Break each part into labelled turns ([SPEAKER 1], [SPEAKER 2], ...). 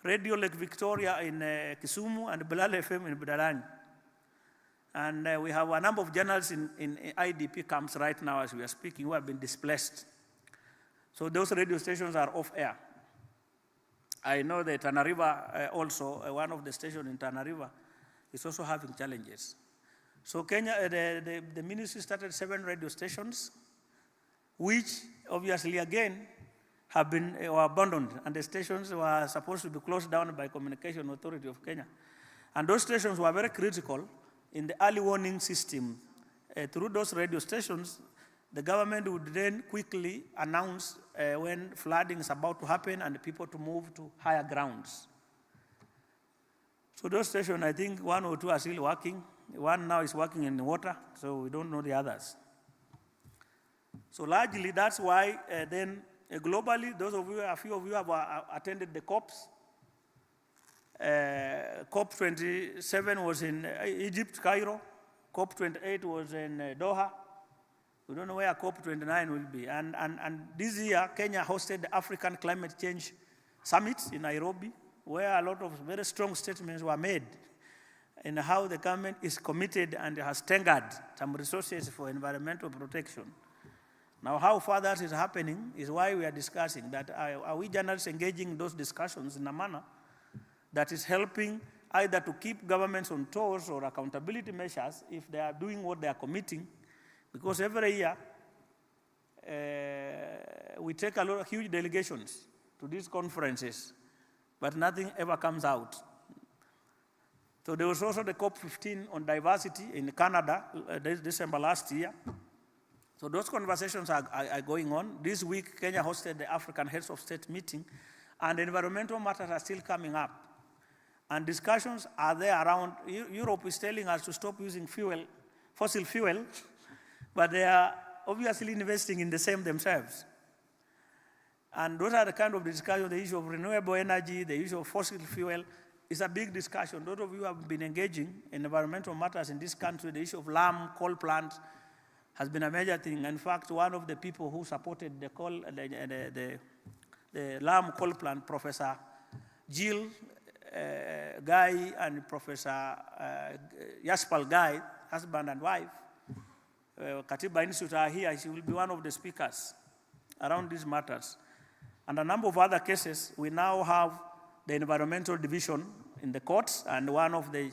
[SPEAKER 1] Radio Lake Victoria in Kisumu, and Bulala FM in Budalangi. And we have a number of journalists in IDP camps right now as we are speaking who have been displaced. So those radio stations are off air. I know that Tana River also, one of the stations in Tana River, is also having challenges. So Kenya, the ministry started 7 radio stations, which obviously again have been abandoned, and the stations were supposed to be closed down by Communication Authority of Kenya. And those stations were very critical in the early warning system. Through those radio stations, the government would then quickly announce when flooding is about to happen and people to move to higher grounds. So those stations, I think 1 or 2 are still working. One now is working in the water, so we don't know the others. So largely, that's why then globally, a few of you have attended the COPs. COP27 was in Egypt, Cairo. COP28 was in Doha. We don't know where COP29 will be. And this year, Kenya hosted the African Climate Change Summit in Nairobi, where a lot of very strong statements were made in how the government is committed and has tendered some resources for environmental protection. Now, how far that is happening is why we are discussing that. Are we journalists engaging in those discussions in a manner that is helping either to keep governments on toes or accountability measures if they are doing what they are committing? Because every year, we take a lot of huge delegations to these conferences, but nothing ever comes out. So there was also the COP15 on diversity in Canada, December last year. So those conversations are going on. This week, Kenya hosted the African Heads of State meeting, and environmental matters are still coming up. And discussions are there around. Europe is telling us to stop using fossil fuel, but they are obviously investing in the same themselves. And those are the kind of discussions, the issue of renewable energy, the issue of fossil fuel is a big discussion. Those of you who have been engaging in environmental matters in this country, the issue of Lam coal plant has been a major thing. In fact, one of the people who supported the Lam coal plant, Professor Jill Guy and Professor Yaspal Guy, husband and wife, Katiba Institute are here. She will be one of the speakers around these matters. And a number of other cases, we now have the environmental division in the courts, and one of the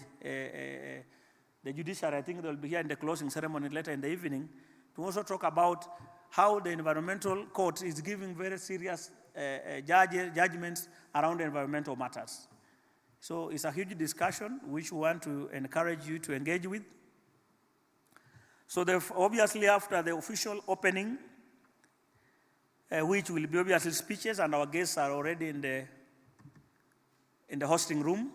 [SPEAKER 1] judiciary, I think they'll be here in the closing ceremony later in the evening, to also talk about how the environmental court is giving very serious judgments around environmental matters. So it's a huge discussion which we want to encourage you to engage with. So obviously after the official opening, which will be obviously speeches, and our guests are already in the hosting room.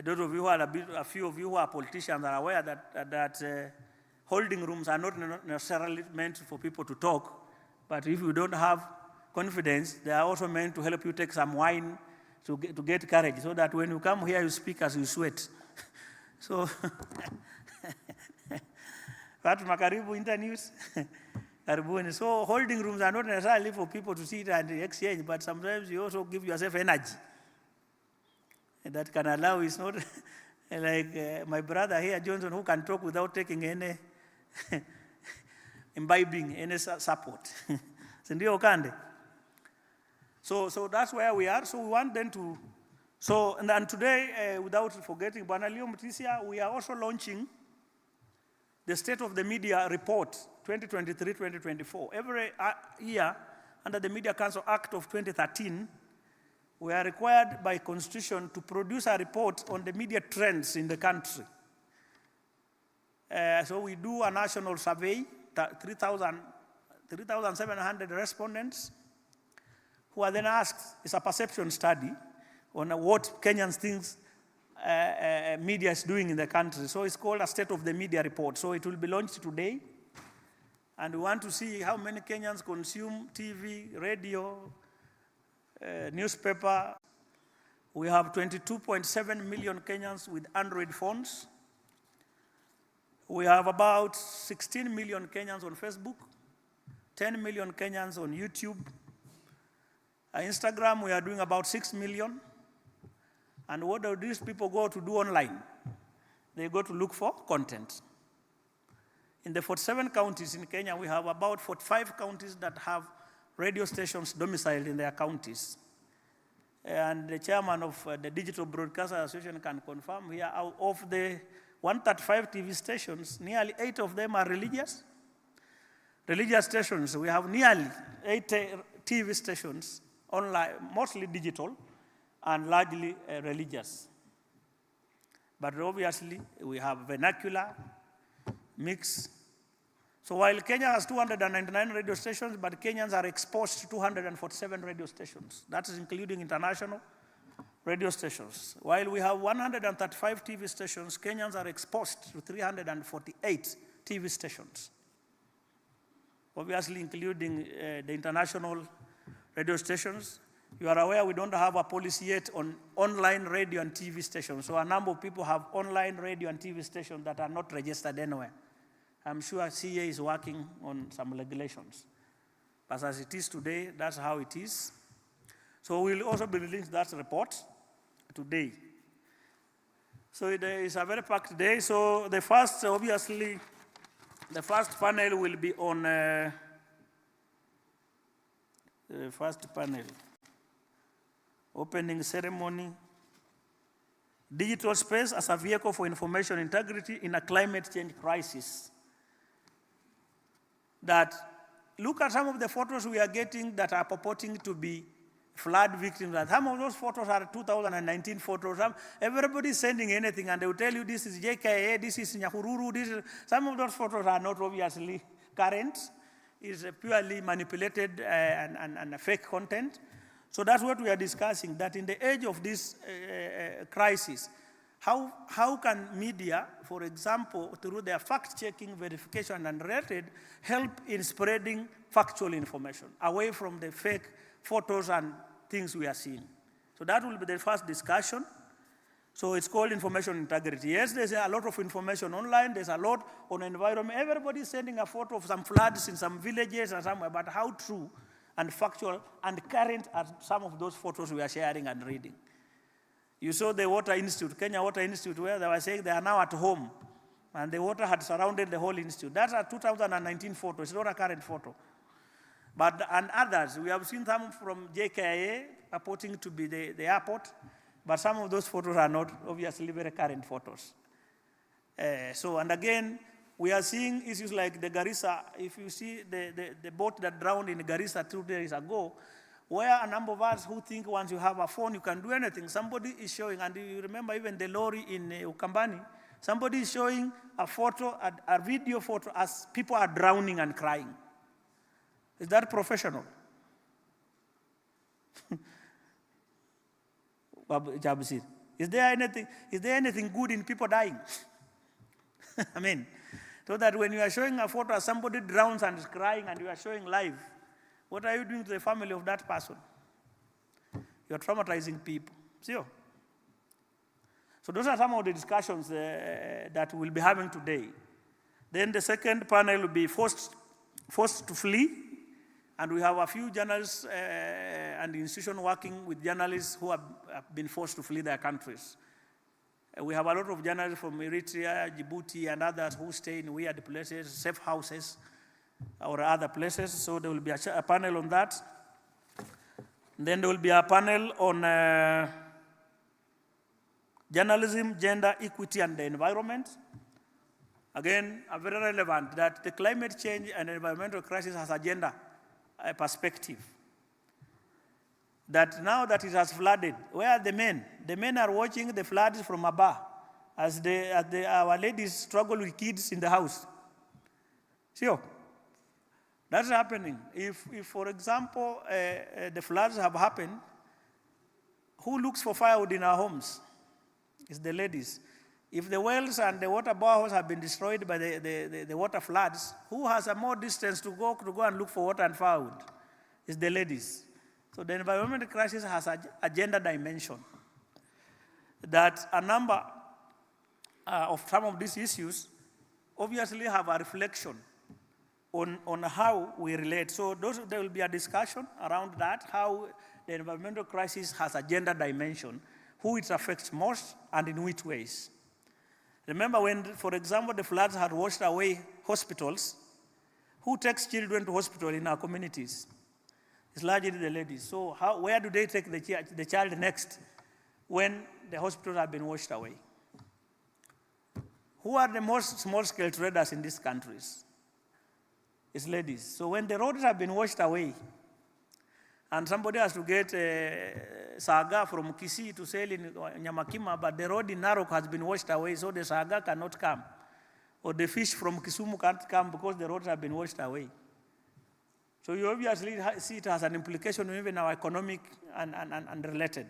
[SPEAKER 1] Those of you who are a few of you who are politicians are aware that holding rooms are not necessarily meant for people to talk, but if you don't have confidence, they are also meant to help you take some wine to get courage, so that when you come here, you speak as you sweat. So, Fatuma Karibu Internews. So holding rooms are not necessarily for people to sit and exchange, but sometimes you also give yourself energy that can allow. It's not like my brother here, Johnson, who can talk without taking any imbibing any support. So that's where we are. So we want them to. So and today, without forgetting Bwana Leo Mutisia, we are also launching the State of the Media Report 2023-2024. Every year, under the Media Council Act of 2013, we are required by Constitution to produce a report on the media trends in the country. So we do a national survey, 3,700 respondents, who are then asked, it's a perception study, on what Kenyans think media is doing in the country. So it's called a State of the Media Report. So it will be launched today. And we want to see how many Kenyans consume TV, radio, newspaper. We have 22.7 million Kenyans with Android phones. We have about 16 million Kenyans on Facebook, 10 million Kenyans on YouTube. Instagram, we are doing about 6 million. And what do these people go to do online? They go to look for content. In the 47 counties in Kenya, we have about 45 counties that have radio stations domiciled in their counties. And the chairman of the Digital Broadcaster Association can confirm here, out of the 135 TV stations, nearly 8 of them are religious. Religious stations, we have nearly 80 TV stations, online, mostly digital, and largely religious. But obviously, we have vernacular, mix. So while Kenya has 299 radio stations, but Kenyans are exposed to 247 radio stations. That is including international radio stations. While we have 135 TV stations, Kenyans are exposed to 348 TV stations. Obviously, including the international radio stations. You are aware we don't have a policy yet on online radio and TV stations. So a number of people have online radio and TV stations that are not registered anywhere. I'm sure CA is working on some regulations. But as it is today, that's how it is. So we'll also be releasing that report today. So it is a very packed day. So the first, obviously, the first panel will be on the first panel. Opening ceremony, digital space as a vehicle for information integrity in a climate change crisis. That, look at some of the photos we are getting that are purporting to be flood victims. And some of those photos are 2019 photos. Everybody is sending anything and they will tell you this is JKA, this is Nyahururu, some of those photos are not obviously current. It's purely manipulated and fake content. So that's what we are discussing, that in the age of this crisis, how can media, for example, through their fact-checking, verification, and rated, help in spreading factual information away from the fake photos and things we are seeing? So that will be the first discussion. So it's called information integrity. Yes, there's a lot of information online. There's a lot on environment. Everybody's sending a photo of some floods in some villages or somewhere, but how true and factual and current are some of those photos we are sharing and reading? You saw the Water Institute, Kenya Water Institute, where they were saying they are now at home, and the water had surrounded the whole institute. That's a 2019 photo. It's not a current photo. But, and others, we have seen some from JKIA purporting to be the airport, but some of those photos are not obviously very current photos. And again, we are seeing issues like the Garissa. If you see the boat that drowned in Garissa 2 days ago, where a number of us who think once you have a phone, you can do anything. Somebody is showing, and you remember even the lorry in Ukambani, somebody is showing a photo, a video photo, as people are drowning and crying. Is that professional? Is there anything good in people dying? I mean, so that when you are showing a photo as somebody drowns and is crying and you are showing live, what are you doing to the family of that person? You're traumatizing people. So those are some of the discussions that we'll be having today. Then the second panel will be forced to flee. And we have a few journalists and institutions working with journalists who have been forced to flee their countries. We have a lot of journalists from Eritrea, Djibouti, and others who stay in weird places, safe houses, or other places. So there will be a panel on that. Then there will be a panel on journalism, gender, equity, and the environment. Again, very relevant that the climate change and environmental crisis has a gender perspective. That now that it has flooded, where are the men? The men are watching the floods from above as our ladies struggle with kids in the house. Sure. That's happening. If for example, the floods have happened, who looks for firewood in our homes? It's the ladies. If the wells and the water boreholes have been destroyed by the water floods, who has a more distance to go and look for water and firewood? It's the ladies. So the environmental crisis has a gender dimension. That a number of some of these issues obviously have a reflection on how we relate. So there will be a discussion around that, how the environmental crisis has a gender dimension, who it affects most and in which ways. Remember when, for example, the floods had washed away hospitals, who takes children to hospital in our communities? It's largely the ladies. So where do they take the child next when the hospitals have been washed away? Who are the most small-scale traders in these countries? It's ladies. So when the roads have been washed away, and somebody has to get saga from Kisii to sell in Nyamakima, but the road in Narok has been washed away, so the saga cannot come. Or the fish from Kisumu can't come because the roads have been washed away. So you obviously see it has an implication even in our economic and related.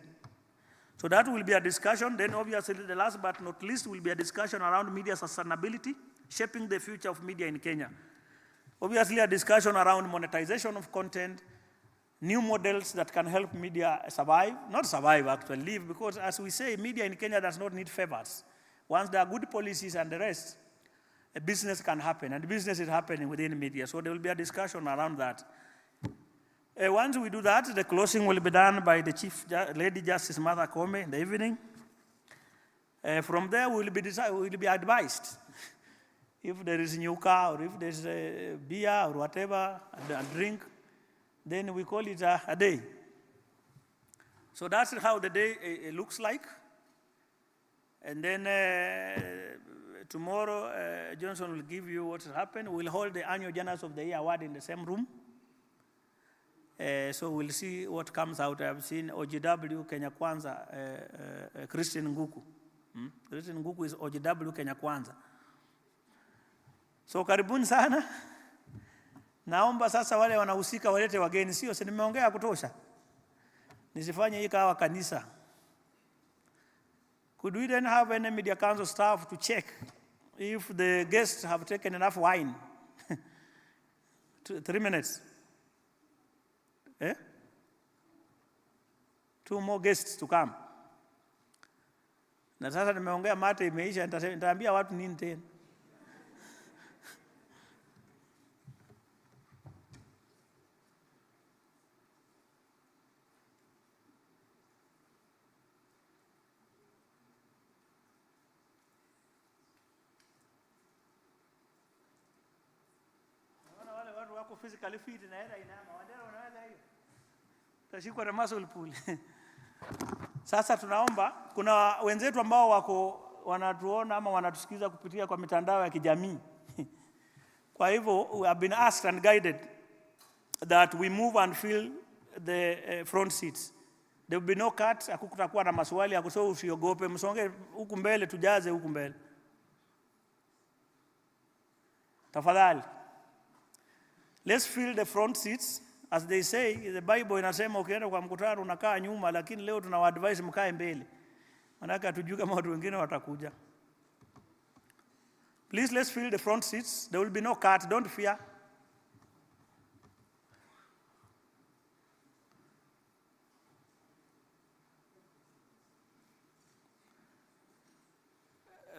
[SPEAKER 1] So that will be a discussion. Then obviously the last but not least will be a discussion around media sustainability, shaping the future of media in Kenya. Obviously a discussion around monetization of content, new models that can help media survive, not survive actually, live, because as we say, media in Kenya does not need favors. Once there are good policies and the rest, a business can happen, and business is happening within media. So there will be a discussion around that. Once we do that, the closing will be done by the Lady Justice Martha Koome in the evening. From there, we will be advised. If there is new car, or if there is beer or whatever, a drink, then we call it a day. So that's how the day looks like. And then tomorrow, Johnson will give you what has happened. We'll hold the annual Journalist of the Year award in the same room. So we'll see what comes out. I've seen OGW Kenya Kwanza, Christine Nguku. Christine Nguku is OGW Kenya Kwanza. So karibuni sana. Naomba sasa wale wanahusika walete wageni, sio si nimeongea kutosha. Nisifanye hii kawa kanisa. Could we then have any media council staff to check if the guests have taken enough wine? 3 minutes. 2 more guests to come. Na sasa nimeongea mate imeisha, nitaambia watu nini tena? Physically fit na hela inama wadera unaweza hiyo tashikwa na muscle pull. Sasa tunaomba kuna wenzetu ambao wako wanatuona ama wanatusikiza kupitia kwa mitandao ya kijamii. Kwa hivyo we have been asked and guided that we move and fill the front seats. There will be no cut, hakutakuwa na maswali ya kusema usiogope, msonge huku mbele tujaze huku mbele. Tafadhali. Let's fill the front seats. As they say, the Bible inasema ukienda kwa mkutano unakaa nyuma, lakini leo tunawaadvise mkae mbele. Manaka hatujui kama watu wengine watakuja. Please, let's fill the front seats. There will be no cut, don't fear.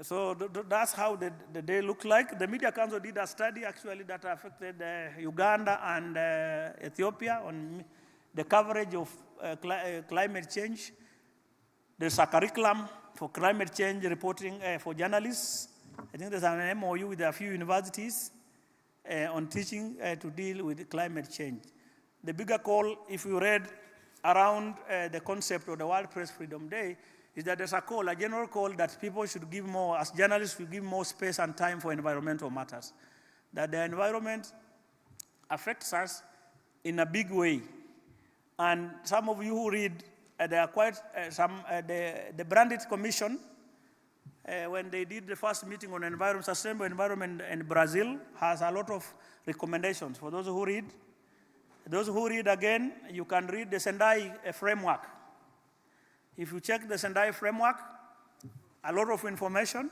[SPEAKER 1] So that's how the day looked like. The Media Council did a study actually that affected Uganda and Ethiopia on the coverage of climate change. There's a curriculum for climate change reporting for journalists. I think there's an MOU with a few universities on teaching to deal with climate change. The bigger call, if you read around the concept of the World Press Freedom Day, is that there's a call, a general call that people should give more, as journalists should give more space and time for environmental matters. That the environment affects us in a big way. And some of you who read, there are quite the Brandit Commission, when they did the first meeting on environment, sustainable environment in Brazil, has a lot of recommendations for those who read. Those who read again, you can read the Sendai framework. If you check the Sendai framework, a lot of information.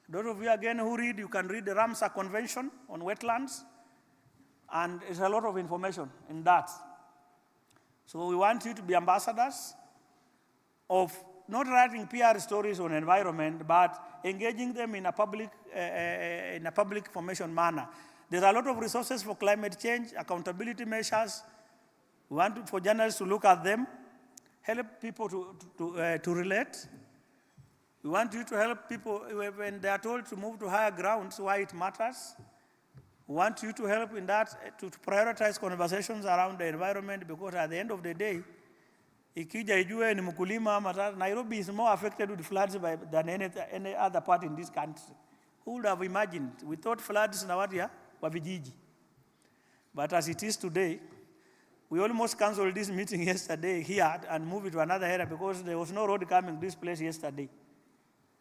[SPEAKER 1] Those of you again who read, you can read the Ramsar Convention on wetlands, and there's a lot of information in that. So we want you to be ambassadors of not writing PR stories on environment, but engaging them in a public information manner. There's a lot of resources for climate change, accountability measures. We want for journalists to look at them. help people to relate. We want you to help people when they are told to move to higher grounds, why it matters. We want you to help in that, to prioritize conversations around the environment, because at the end of the day, ikija ijue ni mkulima ama Nairobi is more affected with floods than any other part in this country. Who would have imagined? We thought floods na watu ya wa vijiji. But as it is today, we almost canceled this meeting yesterday here and moved it to another area because there was no road coming this place yesterday.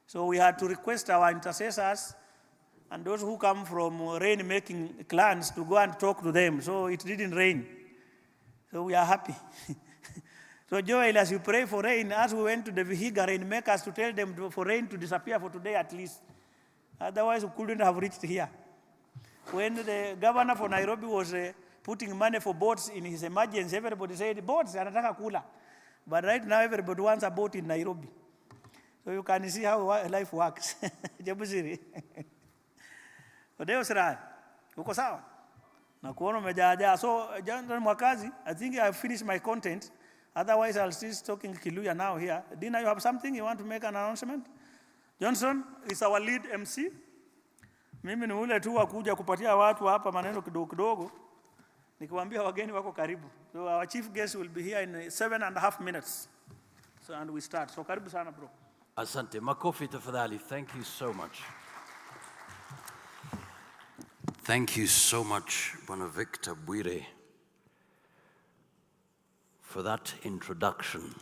[SPEAKER 1] So we had to request our intercessors and those who come from rain-making clans to go and talk to them. So it didn't rain. So we are happy. So Joel, as you pray for rain, as we went to the Vihiga rainmakers to tell them for rain to disappear for today at least. Otherwise, we couldn't have reached here. When the governor for Nairobi was putting money for boats in his emergency, everybody said, boats, anataka kula. But right now, everybody wants a boat in Nairobi. So you can see how life works. Jabusiri. Odeo Sira, uko sawa? Na kuona umejaja. So, John Mwakazi, I think I have finished my content. Otherwise, I'll still talking Kiluya now here. Dina, you have something you want to make an announcement? Johnson is our lead MC. Mimi ni ule tu wa kuja kupatia watu hapa maneno kidogo kidogo. Nikiwaambia wageni wako karibu. So our chief guest will be here in 7.5 minutes. So and we start. So karibu sana bro.
[SPEAKER 2] Asante. Makofi tafadhali. Thank you so much. Thank you so much, Bwana Victor Bwire, for that introduction.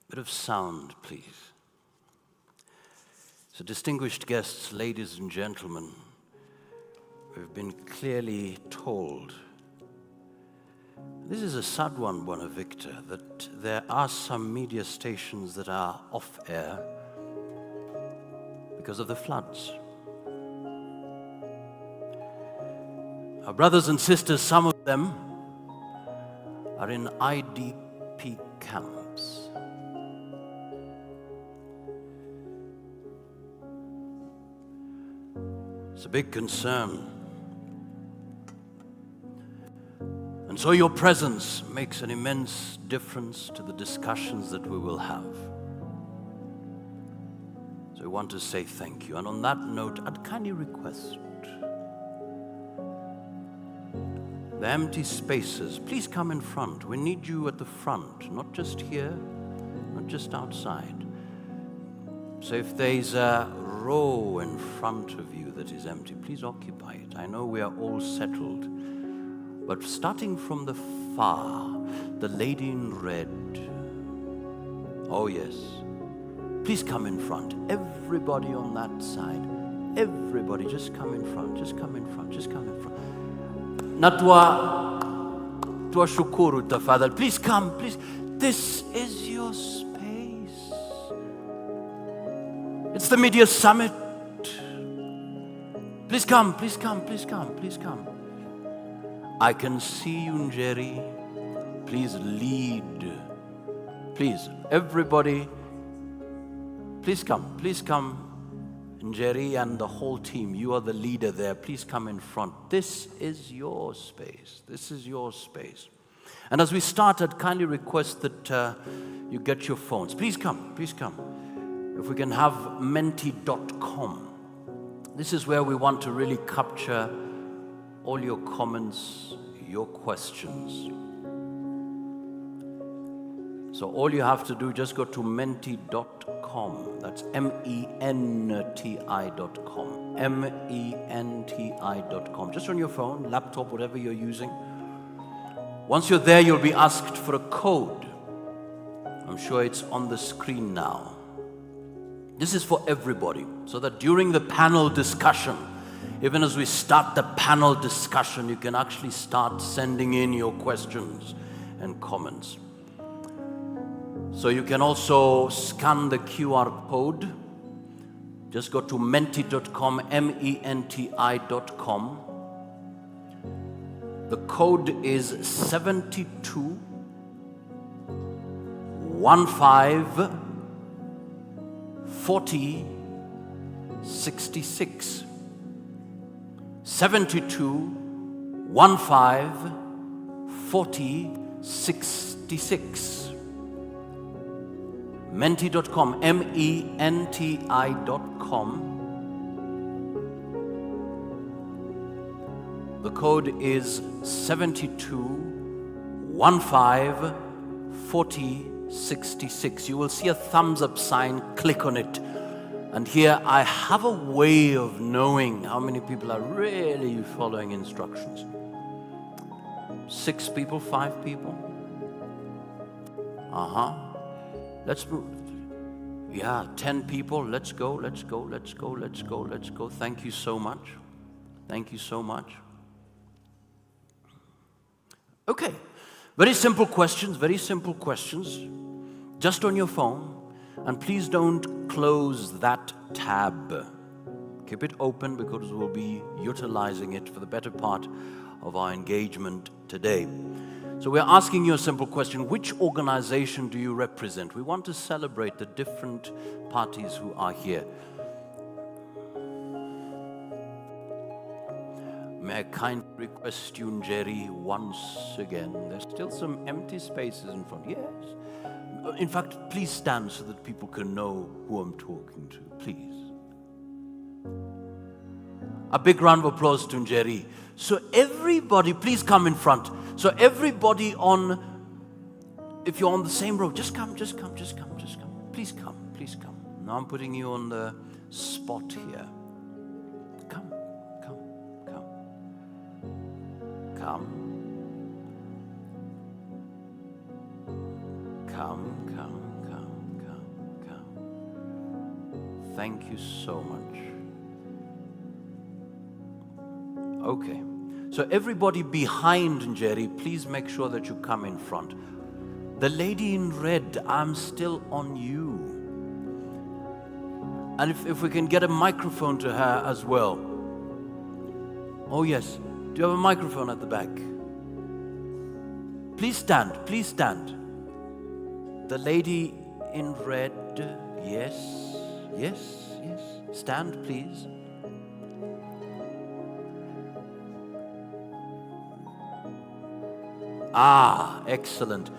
[SPEAKER 2] Bit of sound, please. So distinguished guests, ladies and gentlemen, we've been clearly told, this is a sad one, Bwana Victor, that there are some media stations that are off air because of the floods. Our brothers and sisters, some of them are in IDP camps. It's a big concern. And so your presence makes an immense difference to the discussions that we will have. So we want to say thank you. And on that note, I'd kindly request the empty spaces, please come in front. We need you at the front, not just here, not just outside. So if there's a row in front of you that is empty, please occupy it. I know we are all settled, but starting from the far, the lady in red. Oh yes, please come in front. Everybody on that side, everybody just come in front, just come in front, just come in front. Na tuwashukuru tafadhali. Please come, please. This is your space. It's the Media Summit. Please come, please come, please come, please come. I can see you, Njeri. Please lead. Please, everybody, please come, please come. Njeri and the whole team, you are the leader there. Please come in front. This is your space. This is your space. And as we start, I'd kindly request that you get your phones. Please come, please come. If we can have menti.com. This is where we want to really capture all your comments, your questions. So all you have to do, just go to menti.com. That's MENTI.com. MENTI.com. Just on your phone, laptop, whatever you're using. Once you're there, you'll be asked for a code. I'm sure it's on the screen now. This is for everybody, so that during the panel discussion, even as we start the panel discussion, you can actually start sending in your questions and comments. So you can also scan the QR code. Just go to menti.com, MENTI.com. The code is 72154066. 72154066. 66. Menti.com, MENTI.com. The code is 72154066. You will see a thumbs up sign, click on it. And here I have a way of knowing how many people are really following instructions. 6 people, 5 people. Let's move. Yeah, 10 people. Let's go, let's go, let's go, let's go, let's go. Thank you so much. Thank you so much. Okay, very simple questions, just on your phone. And please don't close that tab. Keep it open because we'll be utilizing it for the better part of our engagement today. So we're asking you a simple question. Which organization do you represent? We want to celebrate the different parties who are here. May I kindly request you, Njeri, once again. There's still some empty spaces in front. Yes. In fact, please stand so that people can know who I'm talking to, please. A big round of applause to Njeri. So everybody, please come in front. So everybody if you're on the same row, just come. Please come. Now I'm putting you on the spot here. Come. Thank you so much. Okay. So everybody behind Njeri, please make sure that you come in front. The lady in red, I'm still on you. And if we can get a microphone to her as well. Oh yes. Do you have a microphone at the back? Please stand. The lady in red, yes. Stand, please. Excellent.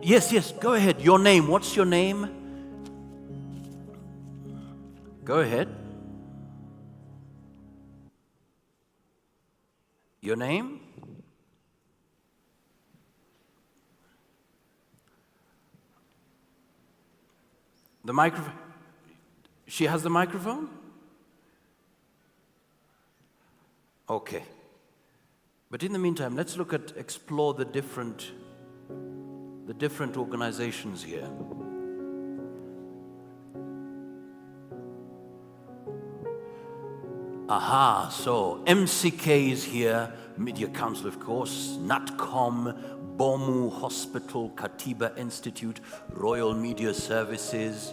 [SPEAKER 2] Yes, go ahead. Your name, what's your name? Go ahead. Your name? The microphone. She has the microphone? Okay. But in the meantime, let's explore the different organizations here. So MCK is here, Media Council, of course, NatCom, Bomu Hospital, Katiba Institute, Royal Media Services,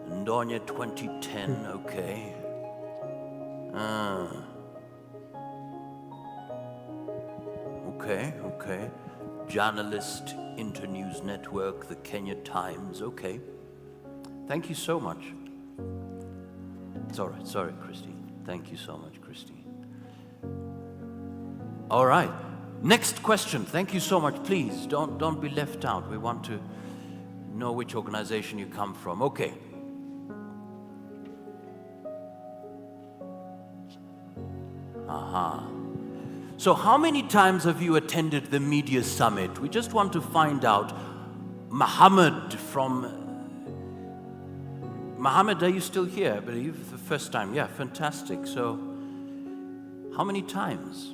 [SPEAKER 2] Ndonya 2010, okay. Okay. Journalist Internews Network, the Kenya Times, okay. Thank you so much. Sorry, Christy. Thank you so much, Christy. All right. Next question. Thank you so much. Please don't be left out. We want to know which organization you come from. Okay. So how many times have you attended the Media Summit? We just want to find out. Mohammed, are you still here? I believe the first time. Yeah, fantastic. So how many times?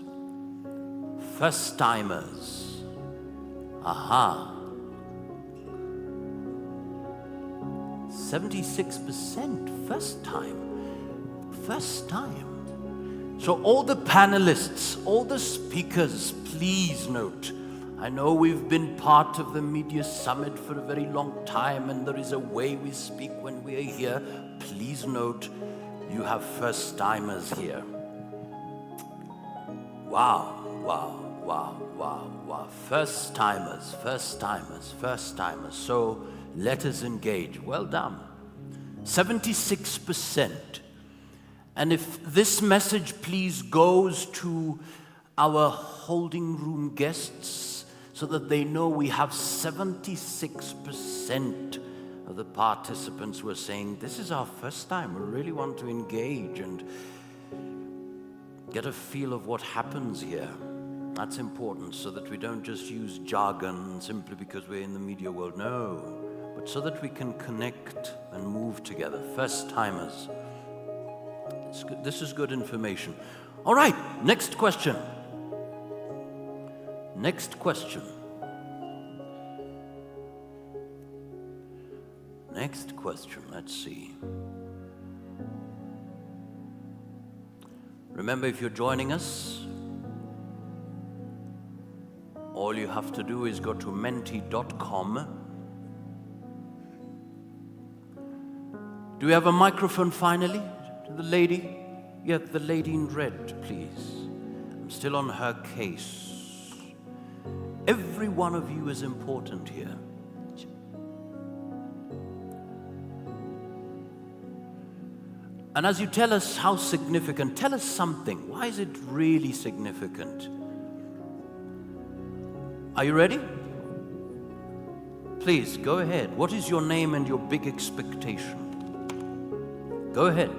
[SPEAKER 2] First timers. 76% first time. So all the panelists, all the speakers, please note, I know we've been part of the Media Summit for a very long time and there is a way we speak when we are here. Please note, you have first timers here. Wow. First timers. So let us engage. Well done. 76%. And if this message please goes to our holding room guests, so so that they know we have 76% of the participants who are saying, this is our first time, we really want to engage and get a feel of what happens here. That's important, so that we don't just use jargon simply because we're in the media world. No, but so that we can connect and move together. First timers. It's good. This is good information. All right, next question. Next question. Next question, let's see. Remember, if you're joining us, all you have to do is go to menti.com. Do we have a microphone finally? To the lady? Yeah, the lady in red, please. I'm still on her case. Every one of you is important here. And as you tell us how significant, tell us something. Why is it really significant? Are you ready? Please, go ahead. What is your name and your big expectation? Go ahead.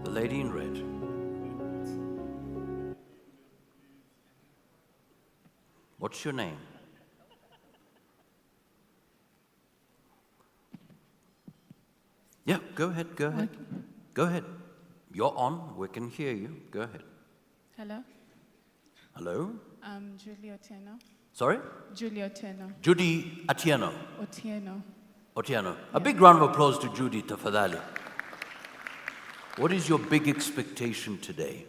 [SPEAKER 2] The lady in red. What's your name? Yeah, go ahead, go ahead. Go ahead. You're on, we can hear you. Go ahead.
[SPEAKER 3] Hello,
[SPEAKER 2] Hello?
[SPEAKER 3] I'm Julie Otieno.
[SPEAKER 2] Sorry?
[SPEAKER 3] Julie Otieno.
[SPEAKER 2] Judy Atieno.
[SPEAKER 3] Otieno.
[SPEAKER 2] Otieno. A big round of applause to Judy tafadhali. What is your big expectation today?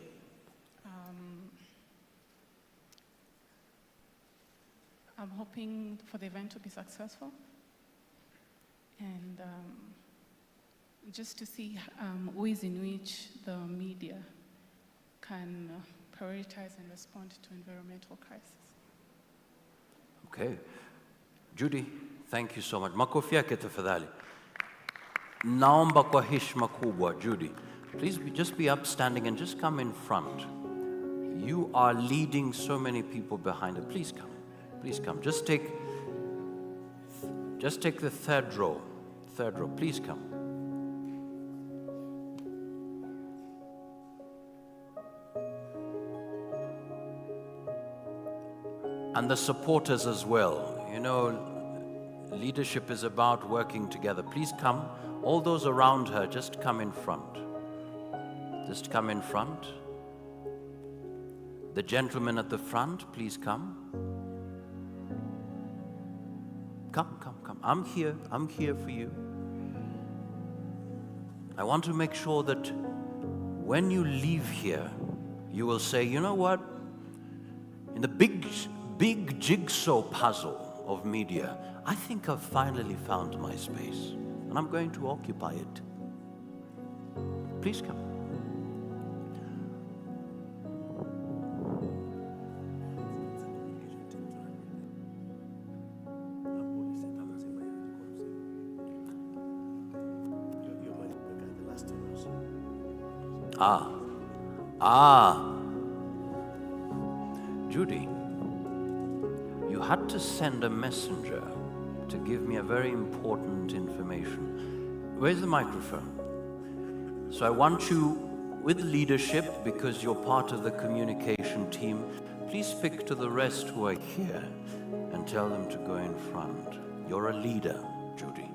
[SPEAKER 3] I'm hoping for the event to be successful and just to see ways in which the media can prioritize and respond to environmental crisis.
[SPEAKER 2] Okay. Judy, thank you so much. Makofi yake tafadhali. Naomba kwa heshima kubwa, Judy. Please just be upstanding and just come in front. You are leading so many people behind it. Please come. Please come. Just take the third row. Third row. Please come. And the supporters as well. You know, leadership is about working together. Please come. All those around her, just come in front. Just come in front. The gentleman at the front, please come. Come, come, come. I'm here for you. I want to make sure that when you leave here, you will say, you know what? In the big jigsaw puzzle of media, I think I've finally found my space, and I'm going to occupy it. Please come. Judy, you had to send a messenger to give me a very important information. Where's the microphone? So I want you, with leadership, because you're part of the communication team, please speak to the rest who are here and tell them to go in front. You're a leader, Judy.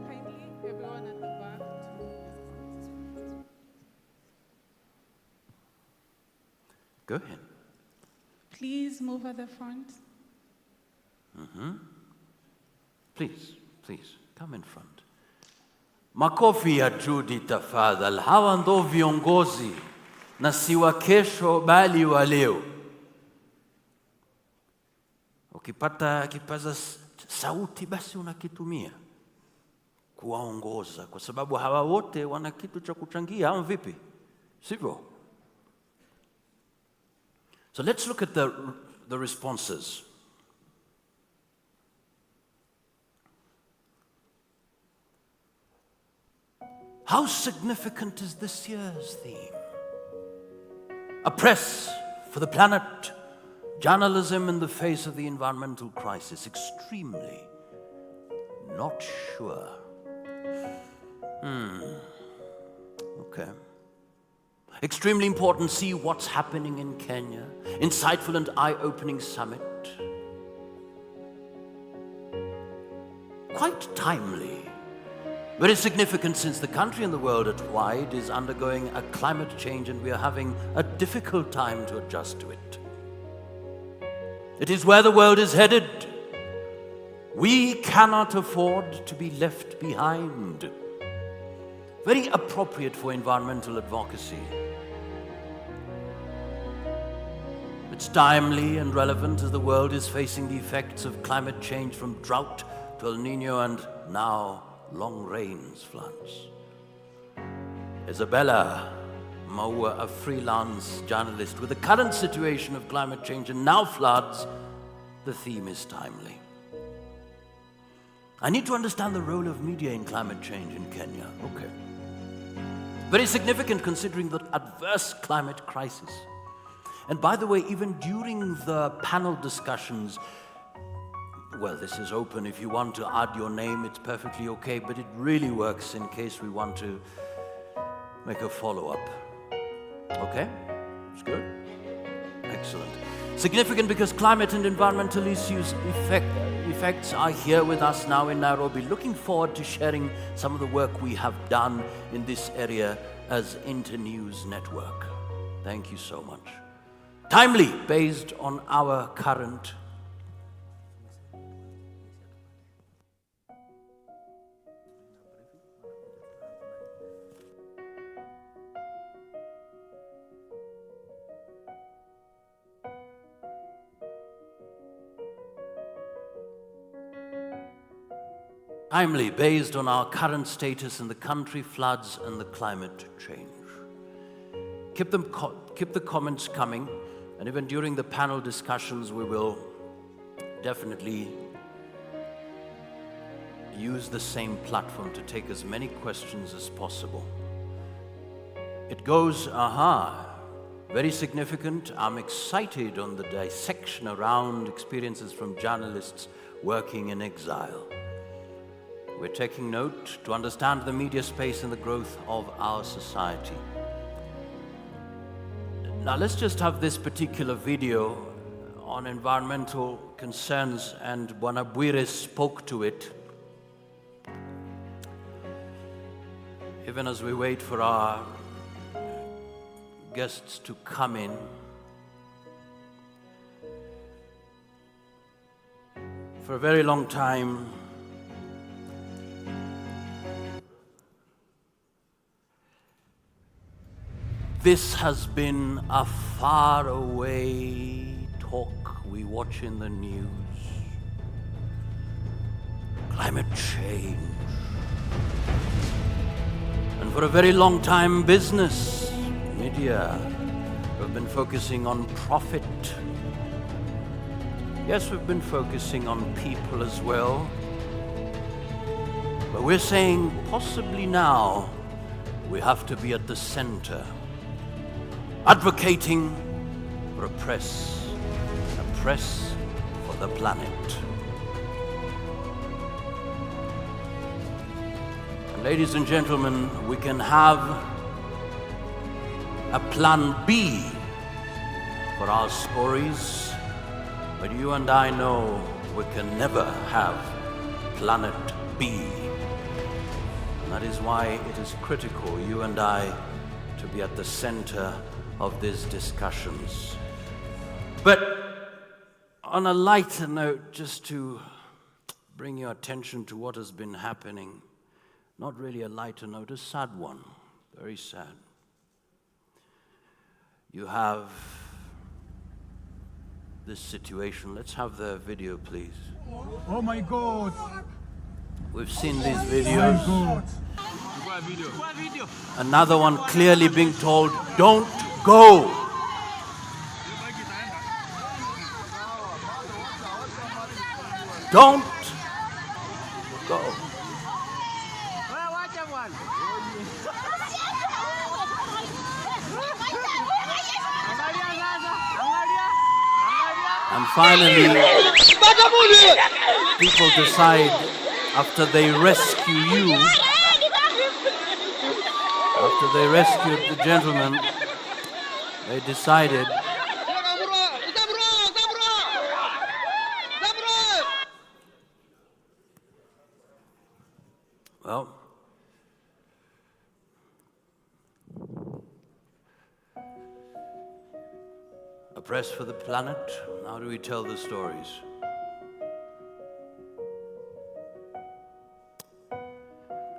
[SPEAKER 3] Kindly, everyone at the back.
[SPEAKER 2] Go ahead.
[SPEAKER 3] Please move at the front.
[SPEAKER 2] Please, please, come in front. Makofi ya Judy tafadhali. Hawa ndo viongozi na si wa kesho bali wa leo. Ukipata kipaza sauti basi unakitumia kuwaongoza, kwa sababu hawa wote wana kitu cha kuchangia, au vipi? Sivyo? So let's look at the responses. How significant is this year's theme? A press For the planet, journalism in the face of the environmental crisis, extremely not sure. Okay. Extremely important, see what's happening in Kenya. Insightful and eye-opening summit. Quite timely. Very significant since the country and the world at wide is undergoing a climate change and we are having a difficult time to adjust to it. It is where the world is headed. We cannot afford to be left behind. Very appropriate for environmental advocacy. It's timely and relevant as the world is facing the effects of climate change, from drought to El Nino and now long rains, floods. Isabella Maua, a freelance journalist, with the current situation of climate change and now floods, the theme is timely. I need to understand the role of media in climate change in Kenya. Okay. Very significant considering the adverse climate crisis. And by the way, even during the panel discussions, well, this is open. If you want to add your name, it's perfectly okay, but it really works in case we want to make a follow-up. Okay? It's good? Excellent. Significant because climate and environmental issues effects are here with us now in Nairobi. Looking forward to sharing some of the work we have done in this area as Internews Network. Thank you so much. Timely, based on our current status in the country, floods and the climate change. Keep the comments coming, and even during the panel discussions we will definitely use the same platform to take as many questions as possible. It goes, very significant. I'm excited on the dissection around experiences from journalists working in exile. We're taking note to understand the media space and the growth of our society. Now let's just have this particular video on environmental concerns, and Bwana spoke to it. Even as we wait for our guests to come in, for a very long time, this has been a faraway talk we watch in the news. Climate change. And for a very long time, business, media have been focusing on profit. Yes, we've been focusing on people as well. But we're saying possibly now we have to be at the center, advocating for a press for the planet. And ladies and gentlemen, we can have a plan B for our stories, but you and I know we can never have planet B. And that is why it is critical, you and I, to be at the center of these discussions. But on a lighter note, just to bring your attention to what has been happening, not really a lighter note, a sad one, very sad. You have this situation. Let's have the video, please.
[SPEAKER 4] Oh my God!
[SPEAKER 2] We've seen these videos.
[SPEAKER 4] Oh
[SPEAKER 2] Another one clearly being told, don't go. Don't go. finally, people decide, after they rescue you, after they rescued the gentleman, they decided well, a press for the planet. How do we tell the stories?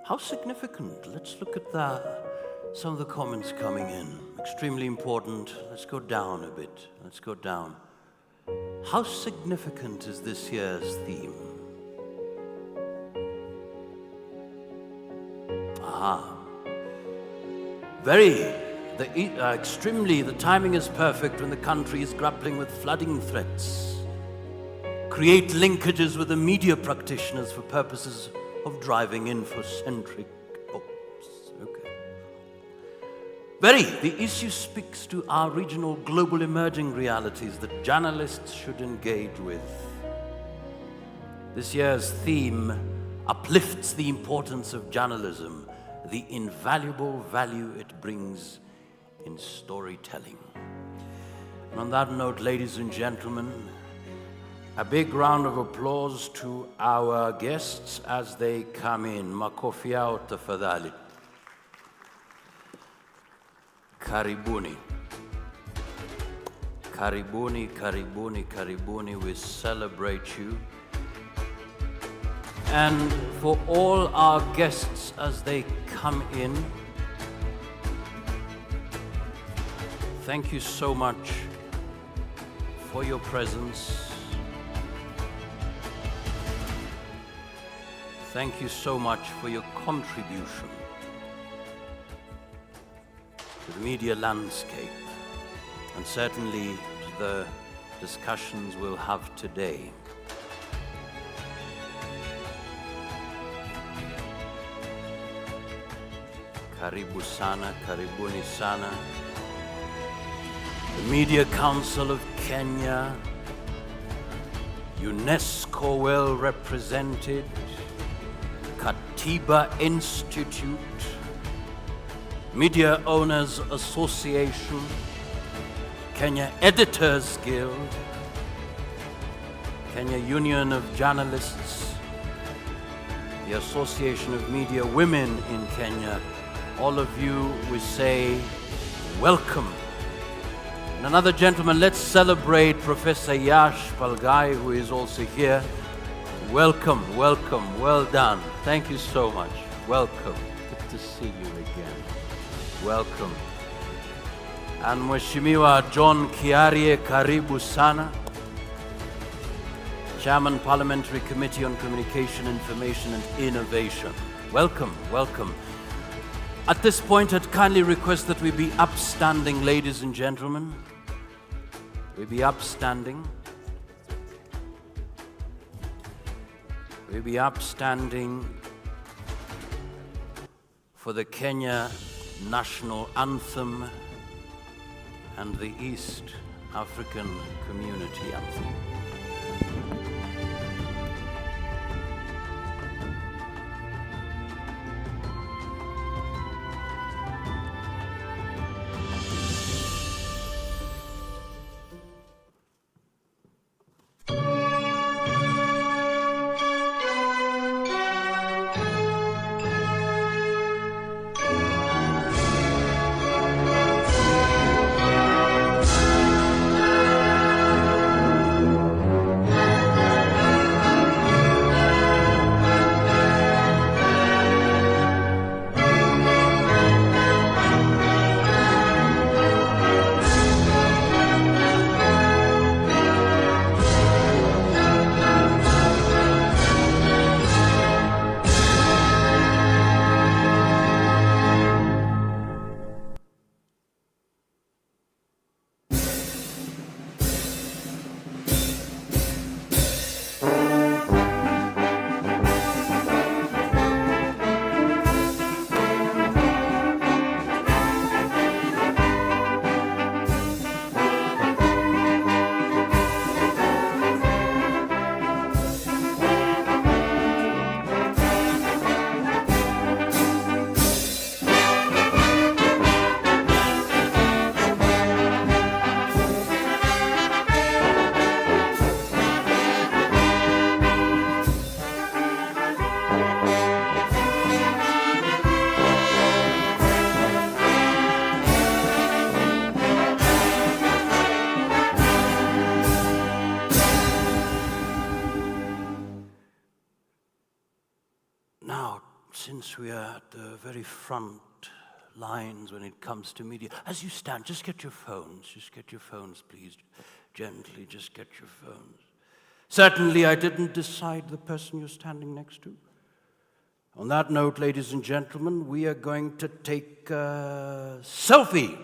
[SPEAKER 2] How significant? Let's look at some of the comments coming in. Extremely important. Let's go down a bit. Let's go down. How significant is this year's theme? Extremely, the timing is perfect when the country is grappling with flooding threats. Create linkages with the media practitioners for purposes of driving infocentric. The issue speaks to our regional global emerging realities that journalists should engage with. This year's theme uplifts the importance of journalism, the invaluable value it brings in storytelling. And on that note, ladies and gentlemen, a big round of applause to our guests as they come in. Makofi yao tafadhali. Karibuni. Karibuni, karibuni, karibuni. We celebrate you. And for all our guests as they come in, thank you so much for your presence. Thank you so much for your contribution to the media landscape, and certainly to the discussions we'll have today. Karibu sana, karibuni sana. The Media Council of Kenya, UNESCO well represented, Katiba Institute, Media Owners Association, Kenya Editors Guild, Kenya Union of Journalists, the Association of Media Women in Kenya. All of you, we say welcome. And another gentleman, let's celebrate Professor Yash Palgai, who is also here. Welcome, welcome, well done. Thank you so much. Welcome. Good to see you again. Welcome. And Mheshimiwa John Kiarie, karibu sana. Chairman, Parliamentary Committee on Communication, Information and Innovation. Welcome, welcome. At this point, I'd kindly request that we be upstanding, ladies and gentlemen. We be upstanding. We be upstanding for the Kenya National Anthem and the East African Community Anthem. since we are at the very front lines when it comes to media, as you stand, just get your phones. Just get your phones, please. Gently, just get your phones. Certainly, I didn't decide the person you're standing next to. On that note, ladies and gentlemen, we are going to take a selfie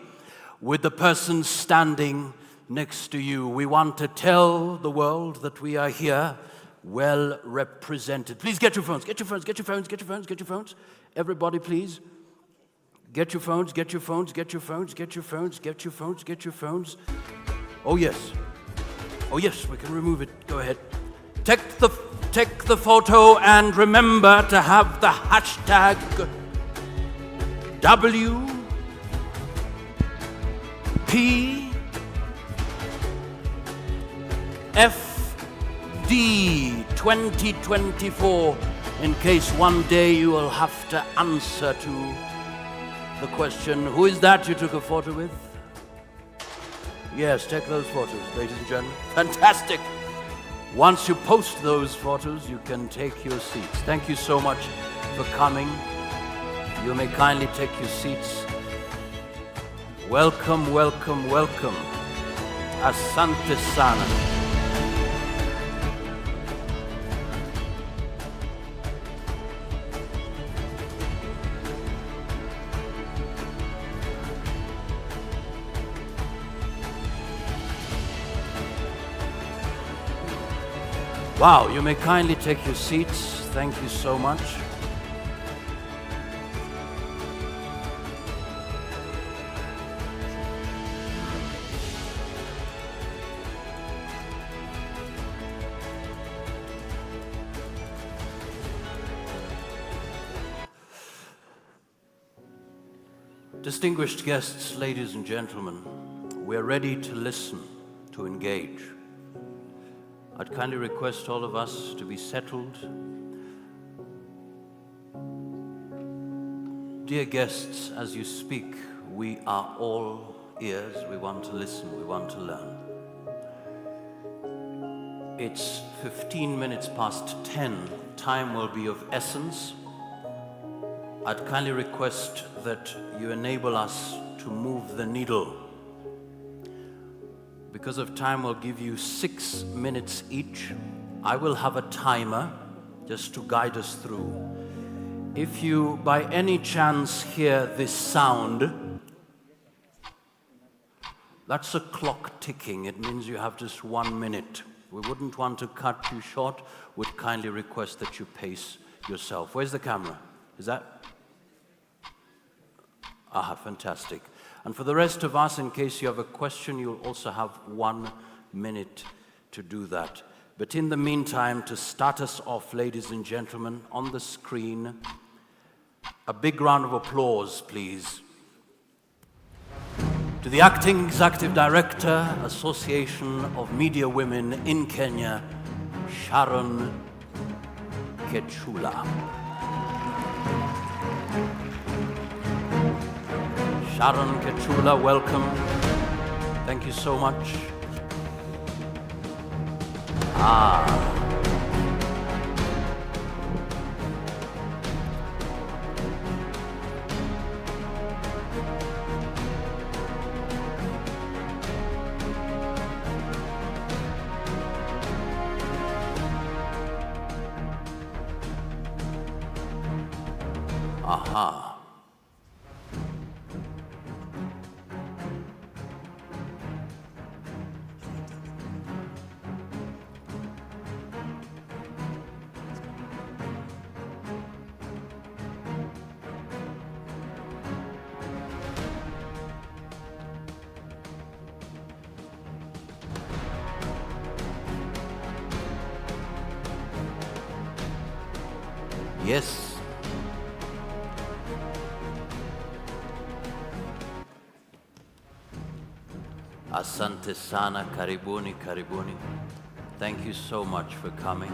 [SPEAKER 2] with the person standing next to you. We want to tell the world that we are here well represented. Please get your phones, get your phones, get your phones, get your phones, get your phones. Everybody, please. Get your phones, get your phones, get your phones, get your phones, get your phones, get your phones. Oh, yes. Oh, yes, we can remove it. Go ahead. Take the photo and remember to have the hashtag WPFD 2024 in case one day you will have to answer to the question, who is that you took a photo with? Yes, take those photos, ladies and gentlemen. Fantastic. Once you post those photos, you can take your seats. Thank you so much for coming. You may kindly take your seats. Welcome, welcome, welcome. Asante sana. Wow, you may kindly take your seats. Thank you so much. Distinguished guests, ladies and gentlemen, we're ready to listen, to engage. I'd kindly request all of us to be settled. Dear guests, as you speak, we are all ears. We want to listen, we want to learn. It's 15 minutes past 10. Time will be of essence. I'd kindly request that you enable us to move the needle. Because of time, we'll give you 6 minutes each. I will have a timer just to guide us through. If you, by any chance, hear this sound, that's a clock ticking. It means you have just 1 minute. We wouldn't want to cut you short. Would kindly request that you pace yourself. Where's the camera? Is that? Ah, fantastic. And for the rest of us, in case you have a question, you'll also have 1 minute to do that. But in the meantime, to start us off, ladies and gentlemen, on the screen, a big round of applause, please, to the Acting Executive Director, Association of Media Women in Kenya, Sharon Kechula. Sharon Kechula, welcome. Thank you so much. Aha. Yes. Asante sana, karibuni, karibuni. Thank you so much for coming.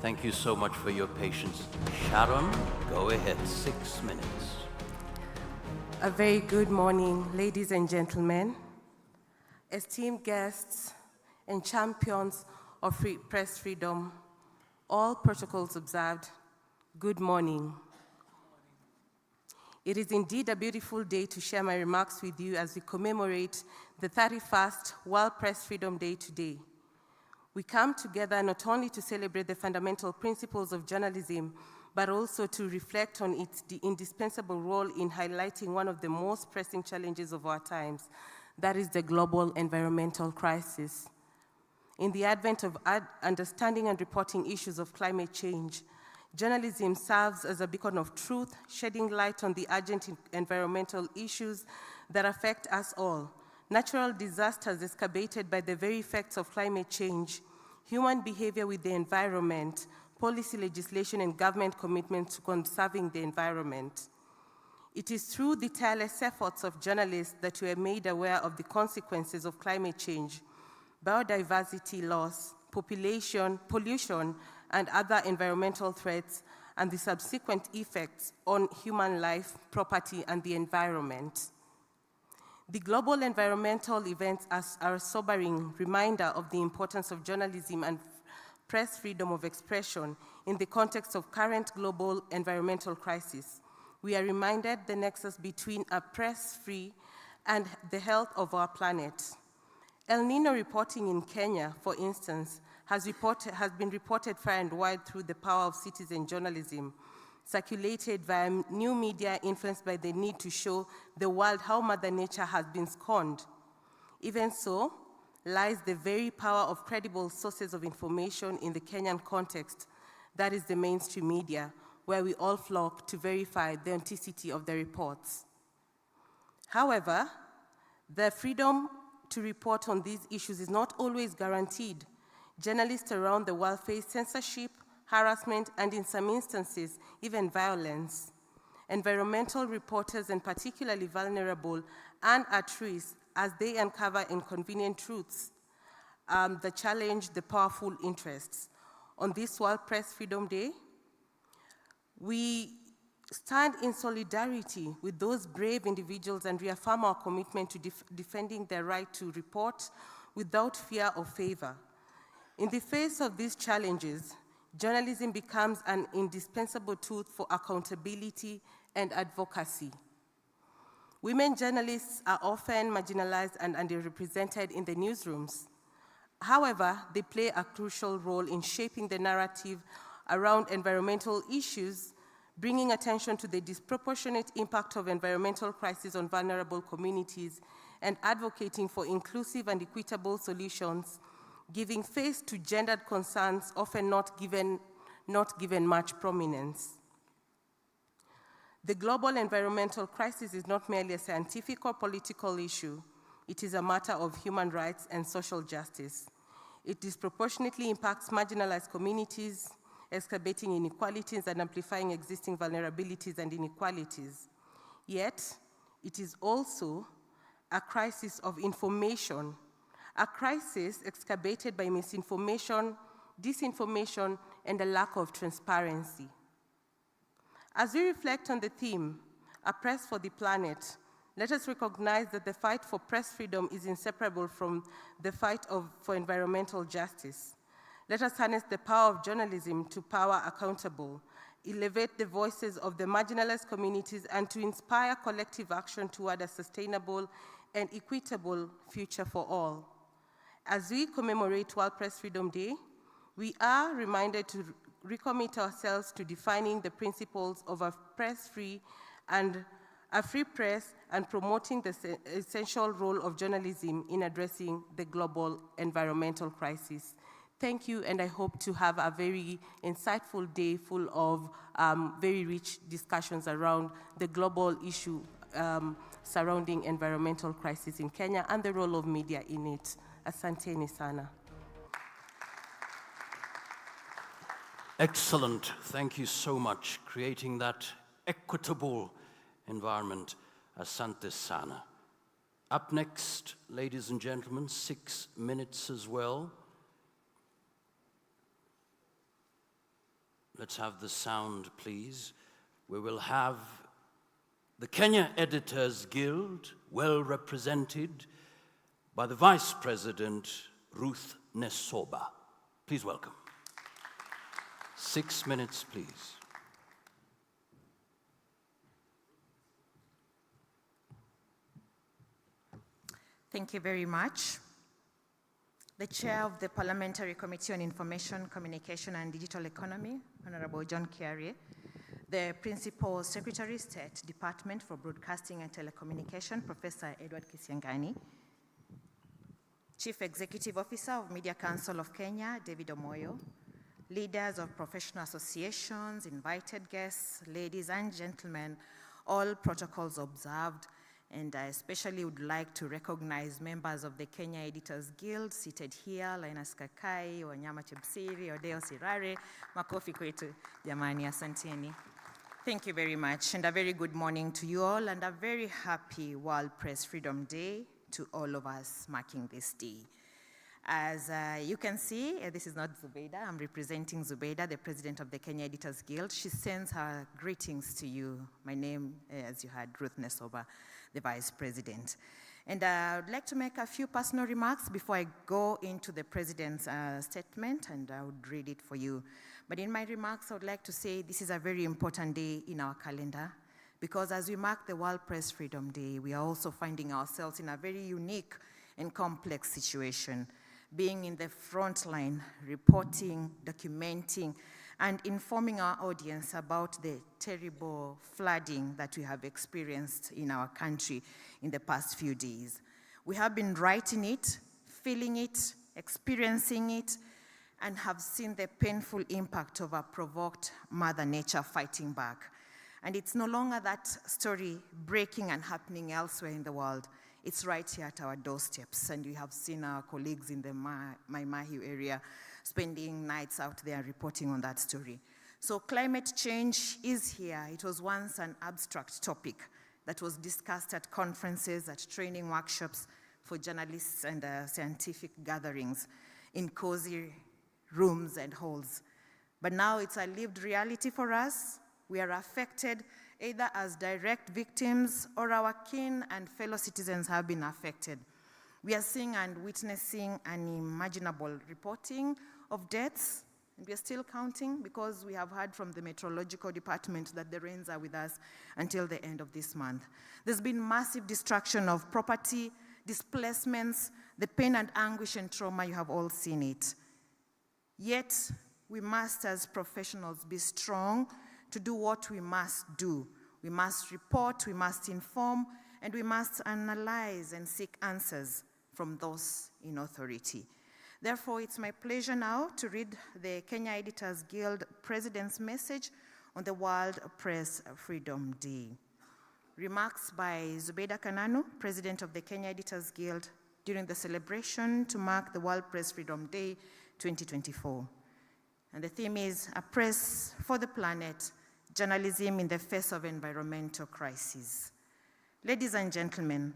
[SPEAKER 2] Thank you so much for your patience. Sharon, go ahead, 6 minutes.
[SPEAKER 5] A very good morning, ladies and gentlemen, esteemed guests and champions of press freedom, all protocols observed, good morning. It is indeed a beautiful day to share my remarks with you as we commemorate the 31st World Press Freedom Day today. We come together not only to celebrate the fundamental principles of journalism, but also to reflect on its indispensable role in highlighting one of the most pressing challenges of our times, that is the global environmental crisis. In the advent of understanding and reporting issues of climate change, journalism serves as a beacon of truth, shedding light on the urgent environmental issues that affect us all. Natural disasters exacerbated by the very effects of climate change, human behavior with the environment, policy legislation, and government commitment to conserving the environment. It is through the tireless efforts of journalists that we are made aware of the consequences of climate change, biodiversity loss, pollution, and other environmental threats, and the subsequent effects on human life, property, and the environment. The global environmental events are a sobering reminder of the importance of journalism and press freedom of expression in the context of current global environmental crisis. We are reminded the nexus between a press-free and the health of our planet. El Nino reporting in Kenya, for instance, has been reported far and wide through the power of citizen journalism, circulated via new media influenced by the need to show the world how Mother Nature has been scorned. Even so, lies the very power of credible sources of information in the Kenyan context, that is the mainstream media, where we all flock to verify the authenticity of the reports. However, the freedom to report on these issues is not always guaranteed. Journalists around the world face censorship, harassment, and in some instances, even violence. Environmental reporters, and particularly vulnerable and at risk as they uncover inconvenient truths that challenge the powerful interests. On this World Press Freedom Day, we stand in solidarity with those brave individuals and reaffirm our commitment to defending their right to report without fear or favor. In the face of these challenges, journalism becomes an indispensable tool for accountability and advocacy. Women journalists are often marginalized and underrepresented in the newsrooms. However, they play a crucial role in shaping the narrative around environmental issues, bringing attention to the disproportionate impact of environmental crises on vulnerable communities, and advocating for inclusive and equitable solutions, giving face to gendered concerns often not given much prominence. The global environmental crisis is not merely a scientific or political issue. It is a matter of human rights and social justice. It disproportionately impacts marginalized communities, exacerbating inequalities and amplifying existing vulnerabilities and inequalities. Yet, it is also a crisis of information, a crisis exacerbated by misinformation, disinformation, and a lack of transparency. As we reflect on the theme, A Press for the Planet, let us recognize that the fight for press freedom is inseparable from the fight for environmental justice. Let us harness the power of journalism to power accountable, elevate the voices of the marginalized communities, and to inspire collective action toward a sustainable and equitable future for all. As we commemorate World Press Freedom Day, we are reminded to recommit ourselves to defining the principles of a press-free and a free press and promoting the essential role of journalism in addressing the global environmental crisis. Thank you, and I hope to have a very insightful day full of very rich discussions around the global issue surrounding environmental crisis in Kenya and the role of media in it. Asanteni sana.
[SPEAKER 2] Excellent. Thank you so much. Creating that equitable environment. Asante sana. Up next, ladies and gentlemen, 6 minutes as well. let's have the sound, please. We will have the Kenya Editors Guild, well represented by the Vice President, Ruth Nessoba. Please welcome. 6 minutes, please.
[SPEAKER 6] Thank you very much. The Chair of the Parliamentary Committee on Information, Communication and Digital Economy, Honorable John Kiarie, the Principal Secretary, State Department for Broadcasting and Telecommunication, Professor Edward Kisiangani, Chief Executive Officer of Media Council of Kenya, David Omoyo, leaders of professional associations, invited guests, ladies and gentlemen, all protocols observed, and I especially would like to recognize members of the Kenya Editors Guild seated here, Linus Kakai, Wanyama Chepsiri, Odeo Sirare, makofi kwetu, jamani, asanteni. Thank you very much, and a very good morning to you all, and a very happy World Press Freedom Day to all of us marking this day. As you can see, this is not Zubeida. I'm representing Zubeida, the president of the Kenya Editors Guild. She sends her greetings to you. My name, as you heard, Ruth Nessoba, the vice president. And I would like to make a few personal remarks before I go into the president's statement, and I would read it for you. But in my remarks, I would like to say this is a very important day in our calendar, because as we mark the World Press Freedom Day, we are also finding ourselves in a very unique and complex situation, being in the front line, reporting, documenting, and informing our audience about the terrible flooding that we have experienced in our country in the past few days. We have been writing it, feeling it, experiencing it, and have seen the painful impact of a provoked Mother Nature fighting back. And it's no longer that story breaking and happening elsewhere in the world. It's right here at our doorsteps, and we have seen our colleagues in the Mai Mahiu area spending nights out there reporting on that story. So climate change is here. It was once an abstract topic that was discussed at conferences, at training workshops for journalists and scientific gatherings in cozy rooms and halls. But now it's a lived reality for us. We are affected either as direct victims or our kin and fellow citizens have been affected. We are seeing and witnessing unimaginable reporting of deaths, and we are still counting because we have heard from the meteorological department that the rains are with us until the end of this month. There's been massive destruction of property, displacements, the pain and anguish and trauma, you have all seen it. Yet, we must as professionals be strong to do what we must do. We must report, we must inform, and we must analyze and seek answers from those in authority. Therefore, it's my pleasure now to read the Kenya Editors Guild President's message on the World Press Freedom Day. Remarks by Zubeida Kananu, President of the Kenya Editors Guild, during the celebration to mark the World Press Freedom Day 2024. And the theme is A Press for the Planet, Journalism in the Face of Environmental Crisis. Ladies and gentlemen,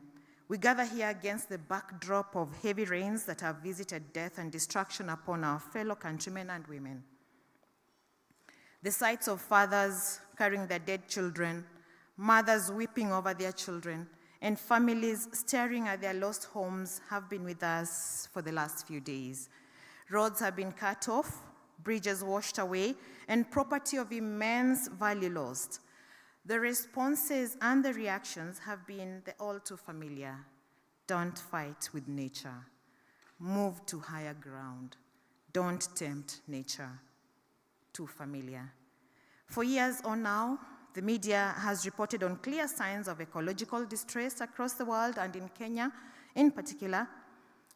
[SPEAKER 6] we gather here against the backdrop of heavy rains that have visited death and destruction upon our fellow countrymen and women. The sights of fathers carrying their dead children, mothers weeping over their children, and families staring at their lost homes have been with us for the last few days. Roads have been cut off, bridges washed away, and property of immense value lost. The responses and the reactions have been the all too familiar. Don't fight with nature. Move to higher ground. Don't tempt nature. Too familiar. For years on now, the media has reported on clear signs of ecological distress across the world and in Kenya in particular.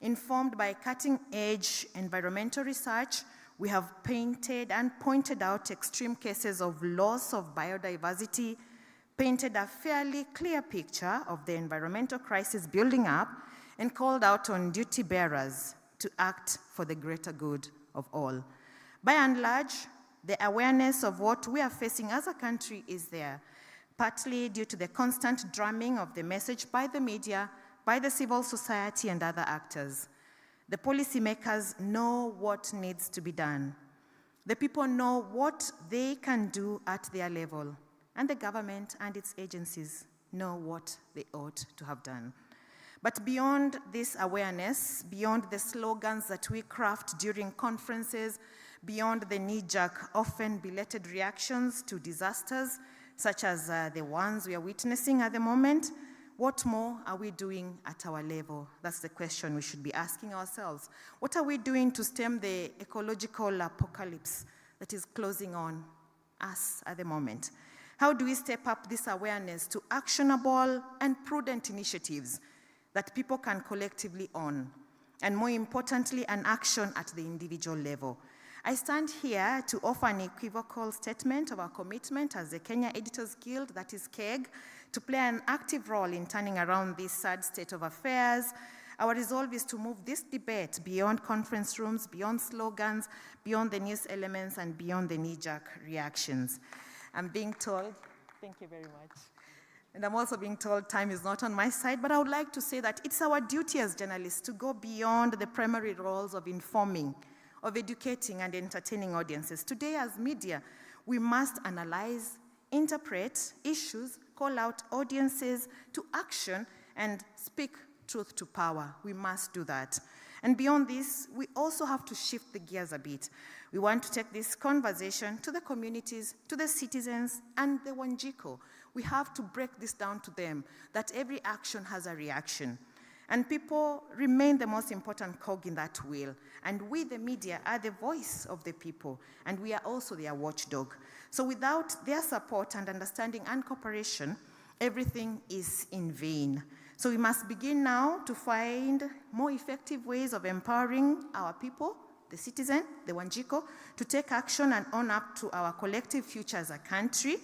[SPEAKER 6] Informed by cutting-edge environmental research, we have painted and pointed out extreme cases of loss of biodiversity, painted a fairly clear picture of the environmental crisis building up, and called out on duty bearers to act for the greater good of all. By and large, the awareness of what we are facing as a country is there, partly due to the constant drumming of the message by the media, by the civil society and other actors. The policymakers know what needs to be done. The people know what they can do at their level, and the government and its agencies know what they ought to have done. But beyond this awareness, beyond the slogans that we craft during conferences, beyond the knee-jerk, often belated reactions to disasters, such as the ones we are witnessing at the moment, what more are we doing at our level? That's the question we should be asking ourselves. What are we doing to stem the ecological apocalypse that is closing on us at the moment? How do we step up this awareness to actionable and prudent initiatives that people can collectively own? And more importantly, an action at the individual level. I stand here to offer an equivocal statement of our commitment as the Kenya Editors Guild, that is KEG, to play an active role in turning around this sad state of affairs. Our resolve is to move this debate beyond conference rooms, beyond slogans, beyond the news elements, and beyond the knee-jerk reactions. I'm being told, thank you very much. And I'm also being told time is not on my side, but I would like to say that it's our duty as journalists to go beyond the primary roles of informing, of educating and entertaining audiences. Today, as media, we must analyze, interpret issues, call out audiences to action, and speak truth to power. We must do that. And beyond this, we also have to shift the gears a bit. We want to take this conversation to the communities, to the citizens, and the Wanjiko. We have to break this down to them, that every action has a reaction. And people remain the most important cog in that wheel. And we, the media, are the voice of the people, and we are also their watchdog. So without their support and understanding and cooperation, everything is in vain. So we must begin now to find more effective ways of empowering our people, the citizen, the Wanjiko, to take action and own up to our collective future as a country.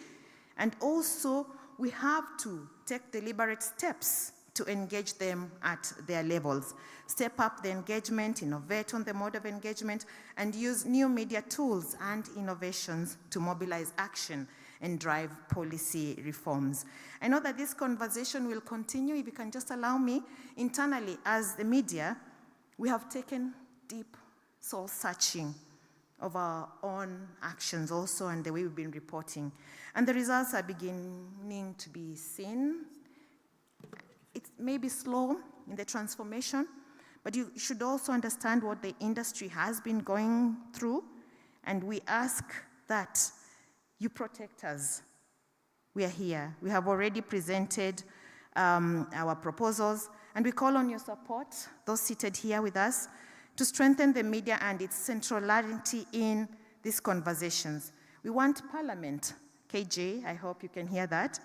[SPEAKER 6] And also, we have to take deliberate steps to engage them at their levels. Step up the engagement, innovate on the mode of engagement, and use new media tools and innovations to mobilize action and drive policy reforms. I know that this conversation will continue. If you can just allow me, internally as the media, we have taken deep soul searching of our own actions also and the way we've been reporting. And the results are beginning to be seen. It may be slow in the transformation, but you should also understand what the industry has been going through, and we ask that you protect us. We are here. We have already presented our proposals, and we call on your support, those seated here with us, to strengthen the media and its centrality in these conversations. We want Parliament, KJ, I hope you can hear that,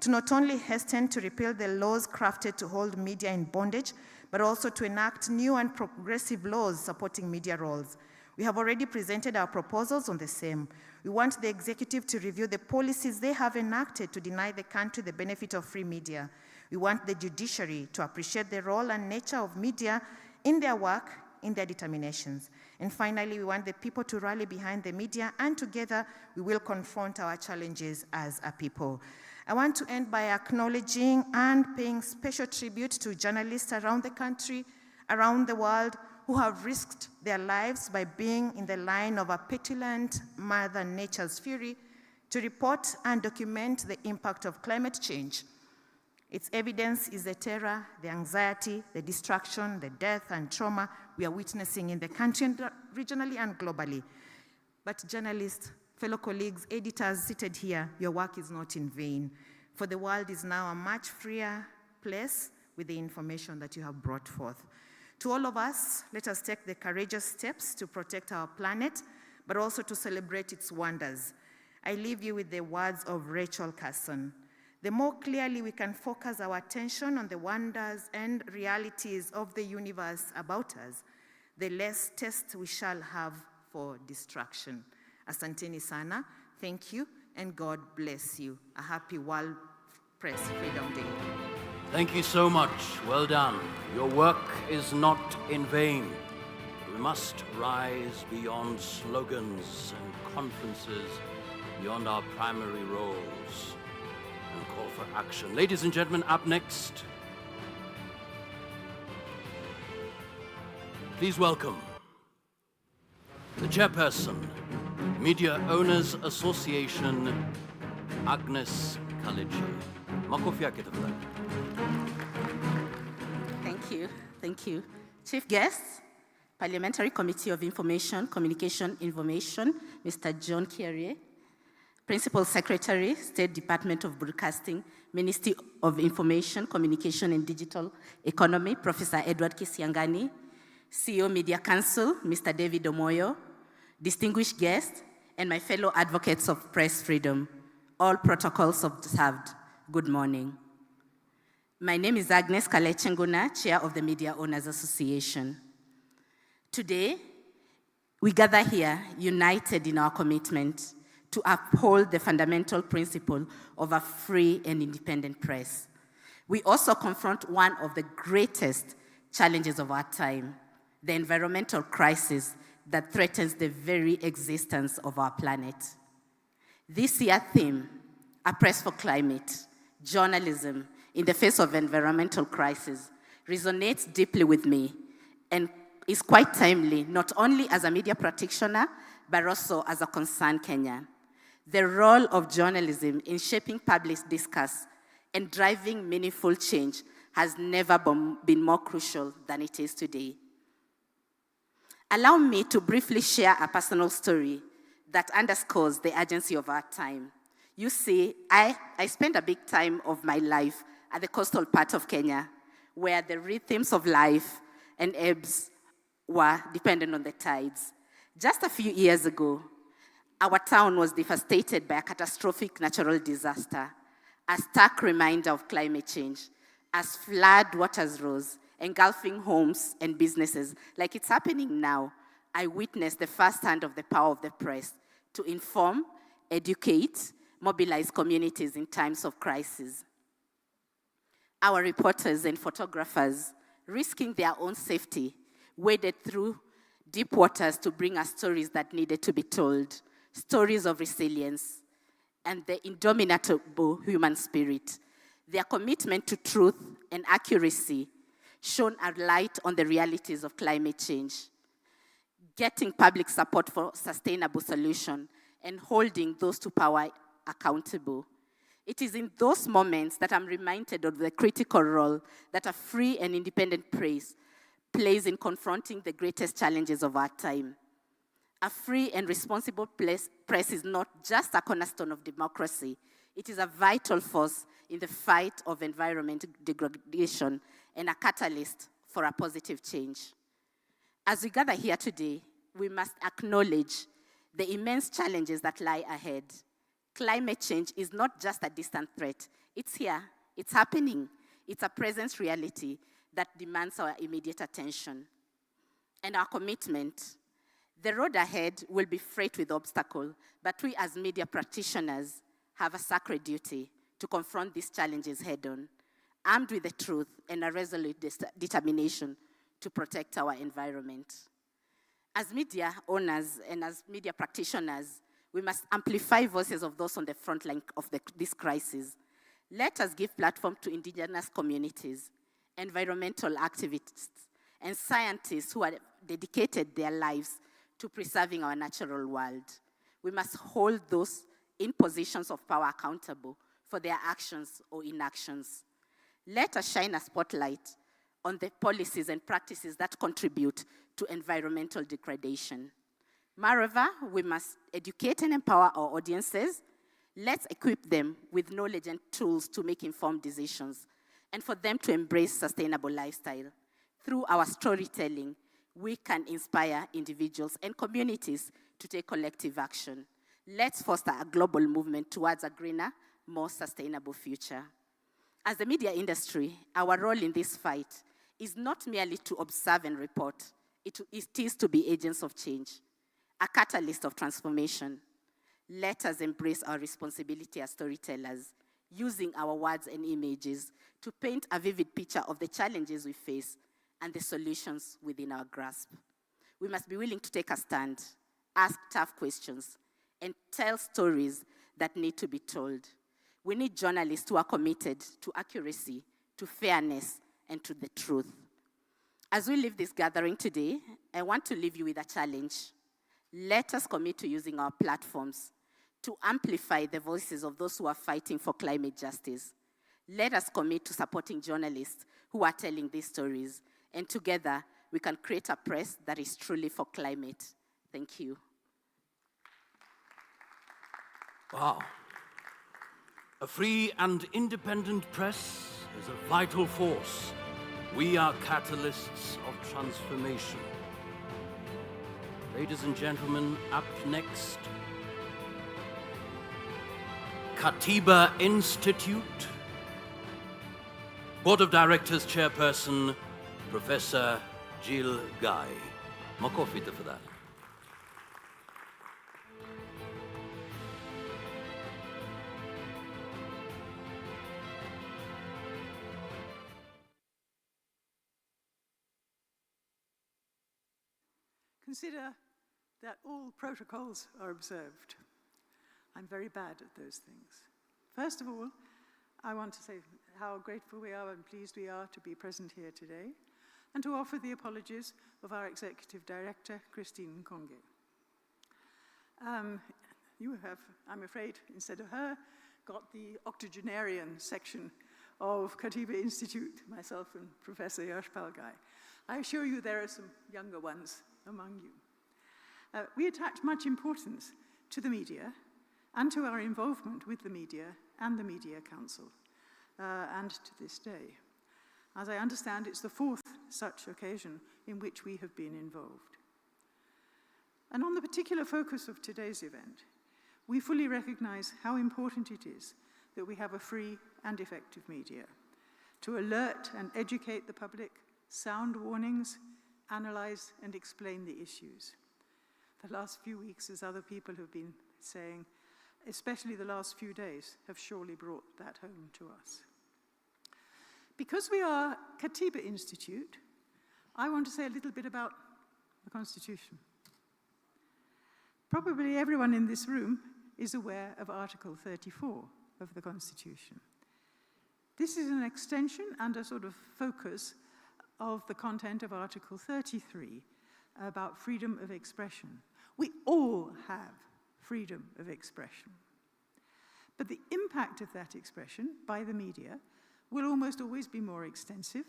[SPEAKER 6] to not only hasten to repeal the laws crafted to hold media in bondage, but also to enact new and progressive laws supporting media roles. We have already presented our proposals on the same. We want the executive to review the policies they have enacted to deny the country the benefit of free media. We want the judiciary to appreciate the role and nature of media in their work, in their determinations. And finally, we want the people to rally behind the media, and together we will confront our challenges as a people. I want to end by acknowledging and paying special tribute to journalists around the country, around the world, who have risked their lives by being in the line of a petulant Mother Nature's fury to report and document the impact of climate change. Its evidence is the terror, the anxiety, the destruction, the death and trauma we are witnessing in the country and regionally and globally. But journalists, fellow colleagues, editors seated here, your work is not in vain, for the world is now a much freer place with the information that you have brought forth. To all of us, let us take the courageous steps to protect our planet, but also to celebrate its wonders. I leave you with the words of Rachel Carson. The more clearly we can focus our attention on the wonders and realities of the universe about us, the less taste we shall have for destruction. Asanteni sana, thank you, and God bless you. A happy World Press Freedom Day.
[SPEAKER 2] Thank you so much. Well done. Your work is not in vain. We must rise beyond slogans and conferences, beyond our primary roles, and call for action. Ladies and gentlemen, up next, please welcome the chairperson Media Owners Association, Agnes Kalechi. Makofi yake tafadhali.
[SPEAKER 7] Thank you. Chief guests, Parliamentary Committee of Information, Communication, Mr. John Kierie, Principal Secretary, State Department of Broadcasting, Ministry of Information, Communication and Digital Economy, Professor Edward Kisiangani, CEO Media Council, Mr. David Omoyo, distinguished guests, and my fellow advocates of press freedom, all protocols observed. Good morning. My name is Agnes Kalechi Nguna, Chair of the Media Owners Association. Today, we gather here united in our commitment to uphold the fundamental principle of a free and independent press. We also confront one of the greatest challenges of our time, the environmental crisis that threatens the very existence of our planet. This year's theme, A Press for Climate, Journalism in the Face of Environmental Crisis, resonates deeply with me and is quite timely, not only as a media practitioner, but also as a concerned Kenyan. The role of journalism in shaping public discourse and driving meaningful change has never been more crucial than it is today. Allow me to briefly share a personal story that underscores the urgency of our time. You see, I spent a big time of my life at the coastal part of Kenya, where the rhythms of life and ebbs were dependent on the tides. Just a few years ago, our town was devastated by a catastrophic natural disaster, a stark reminder of climate change, as flood waters rose, engulfing homes and businesses. Like it's happening now, I witnessed the firsthand of the power of the press to inform, educate, mobilize communities in times of crisis. Our reporters and photographers, risking their own safety, waded through deep waters to bring us stories that needed to be told, stories of resilience and the indomitable human spirit. Their commitment to truth and accuracy shone a light on the realities of climate change, getting public support for sustainable solution and holding those to power accountable. It is in those moments that I'm reminded of the critical role that a free and independent press plays in confronting the greatest challenges of our time. A free and responsible press is not just a cornerstone of democracy, it is a vital force in the fight of environmental degradation and a catalyst for a positive change. As we gather here today, we must acknowledge the immense challenges that lie ahead. Climate change is not just a distant threat. It's here, it's happening. It's a present reality that demands our immediate attention and our commitment. The road ahead will be fraught with obstacles, but we as media practitioners have a sacred duty to confront these challenges head-on, armed with the truth and a resolute determination to protect our environment. As media owners and as media practitioners, we must amplify voices of those on the front line of this crisis. Let us give platform to indigenous communities, environmental activists, and scientists who have dedicated their lives to preserving our natural world. We must hold those in positions of power accountable for their actions or inactions. Let us shine a spotlight on the policies and practices that contribute to environmental degradation. Moreover, we must educate and empower our audiences. Let's equip them with knowledge and tools to make informed decisions and for them to embrace sustainable lifestyle. Through our storytelling, we can inspire individuals and communities to take collective action. Let's foster a global movement towards a greener, more sustainable future. As the media industry, our role in this fight is not merely to observe and report. It is to be agents of change, a catalyst of transformation. Let us embrace our responsibility as storytellers, using our words and images to paint a vivid picture of the challenges we face and the solutions within our grasp. We must be willing to take a stand, ask tough questions, and tell stories that need to be told. We need journalists who are committed to accuracy, to fairness, and to the truth. As we leave this gathering today, I want to leave you with a challenge. Let us commit to using our platforms to amplify the voices of those who are fighting for climate justice. Let us commit to supporting journalists who are telling these stories, and together we can create a press that is truly for climate. Thank you.
[SPEAKER 2] Wow. A free and independent press is a vital force. We are catalysts of transformation. Ladies and gentlemen, up next, Katiba Institute, Board of Directors Chairperson, Professor Jill Guy. Makofi for that.
[SPEAKER 8] Consider that all protocols are observed. I'm very bad at those things. First of all, I want to say how grateful we are and pleased we are to be present here today, and to offer the apologies of our Executive Director, Christine Nkonge. You have, I'm afraid, instead of her, got the octogenarian section of Katiba Institute, myself and Professor Yashpal Ghai. I assure you there are some younger ones among you. We attach much importance to the media and to our involvement with the media and the Media Council, and to this day. As I understand, it's the fourth such occasion in which we have been involved. And on the particular focus of today's event, we fully recognize how important it is that we have a free and effective media to alert and educate the public, sound warnings, analyze and explain the issues. The last few weeks, as other people have been saying, especially the last few days, have surely brought that home to us. Because we are Katiba Institute, I want to say a little bit about the Constitution. Probably everyone in this room is aware of Article 34 of the Constitution. This is an extension and a sort of focus of the content of Article 33 about freedom of expression. We all have freedom of expression. But the impact of that expression by the media will almost always be more extensive,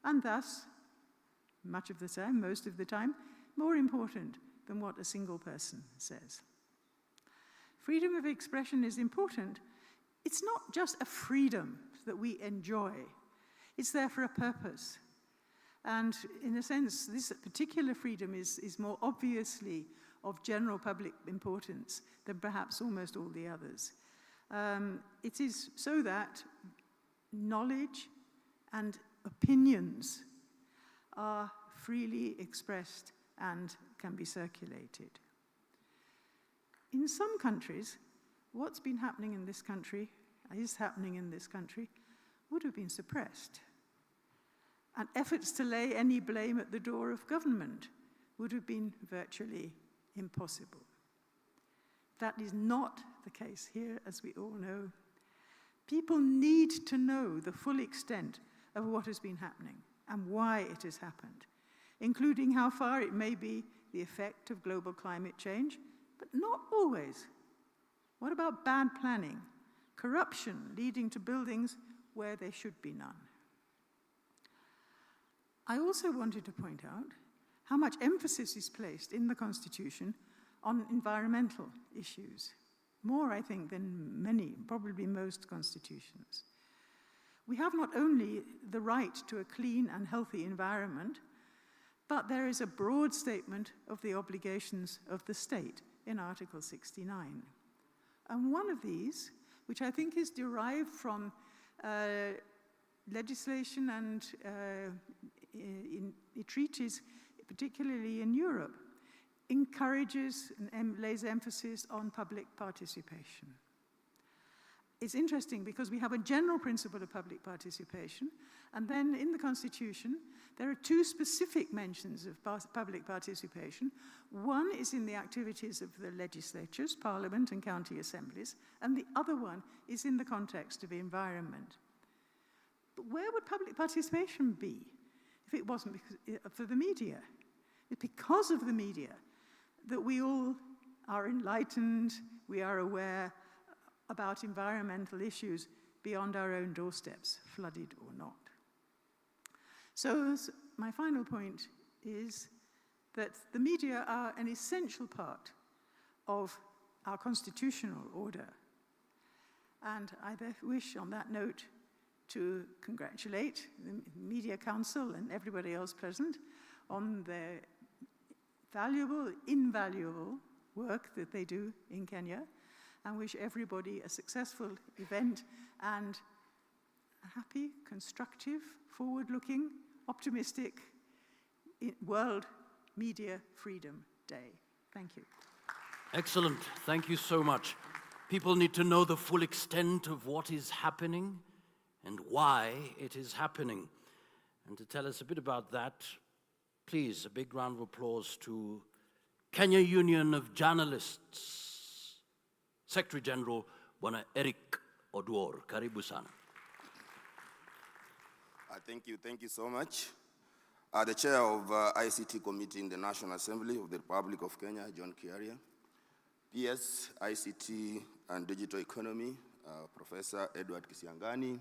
[SPEAKER 8] and thus, much of the time, most of the time, more important than what a single person says. Freedom of expression is important. It's not just a freedom that we enjoy. It's there for a purpose. And in a sense, this particular freedom is more obviously of general public importance than perhaps almost all the others. It is so that knowledge and opinions are freely expressed and can be circulated. In some countries, what's been happening in this country, is happening in this country, would have been suppressed. And efforts to lay any blame at the door of government would have been virtually impossible. That is not the case here, as we all know. People need to know the full extent of what has been happening and why it has happened, including how far it may be the effect of global climate change, but not always. What about bad planning, corruption leading to buildings where there should be none? I also wanted to point out how much emphasis is placed in the Constitution on environmental issues. More, I think, than many, probably most constitutions. We have not only the right to a clean and healthy environment, but there is a broad statement of the obligations of the state in Article 69. And one of these, which I think is derived from legislation and in treaties, particularly in Europe, encourages and lays emphasis on public participation. It's interesting because we have a general principle of public participation, and then in the Constitution, there are two specific mentions of public participation. One is in the activities of the legislatures, Parliament and county assemblies, and the other one is in the context of the environment. But where would public participation be if it wasn't for the media? It's because of the media that we all are enlightened, we are aware about environmental issues beyond our own doorsteps, flooded or not. So my final point is that the media are an essential part of our constitutional order. And I wish, on that note, to congratulate the Media Council and everybody else present on their valuable, invaluable work that they do in Kenya, and wish everybody a successful event and a happy, constructive, forward-looking, optimistic World Media Freedom Day. Thank you.
[SPEAKER 2] Excellent. Thank you so much. People need to know the full extent of what is happening and why it is happening. And to tell us a bit about that, please, a big round of applause to Kenya Union of Journalists, Secretary General, Bwana Eric Oduor. Karibu sana.
[SPEAKER 9] Thank you so much. The Chair of ICT Committee in the National Assembly of the Republic of Kenya, John Kiaria. PS, ICT and Digital Economy, Professor Edward Kisiangani.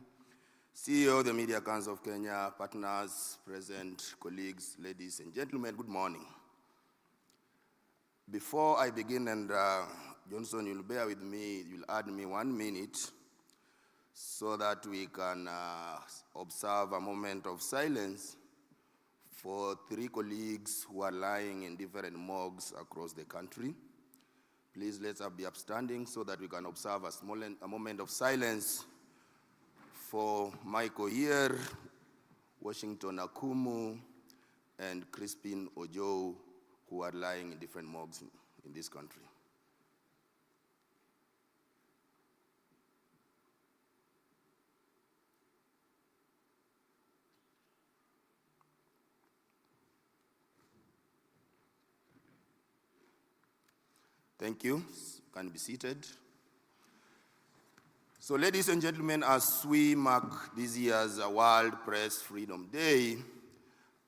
[SPEAKER 9] CEO of the Media Council of Kenya, partners, present, colleagues, ladies and gentlemen, good morning. Before I begin, and Johnson, you'll bear with me, you'll add me 1 minute so that we can observe a moment of silence for 3 colleagues who are lying in different morgues across the country. Please let's be upstanding so that we can observe a moment of silence for Michael here, Washington Akumu, and Crispin Ojo, who are lying in different morgues in this country. Thank you. You can be seated. So, ladies and gentlemen, as we mark this year's World Press Freedom Day,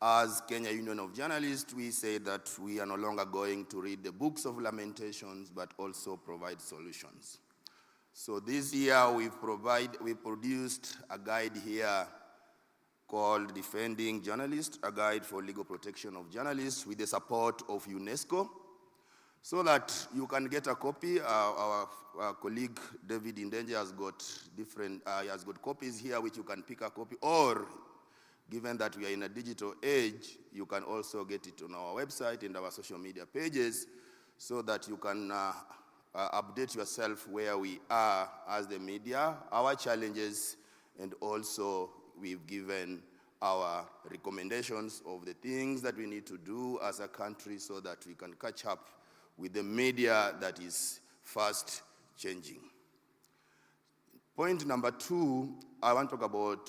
[SPEAKER 9] as Kenya Union of Journalists, we say that we are no longer going to read the books of lamentations, but also provide solutions. So this year we produced a guide here called Defending Journalists, a guide for legal protection of journalists with the support of UNESCO, so that you can get a copy. Our colleague David Indenje has got copies here which you can pick a copy, or given that we are in a digital age, you can also get it on our website and our social media pages so that you can update yourself where we are as the media, our challenges, and also we've given our recommendations of the things that we need to do as a country so that we can catch up with the media that is fast changing. Point number 2, I want to talk about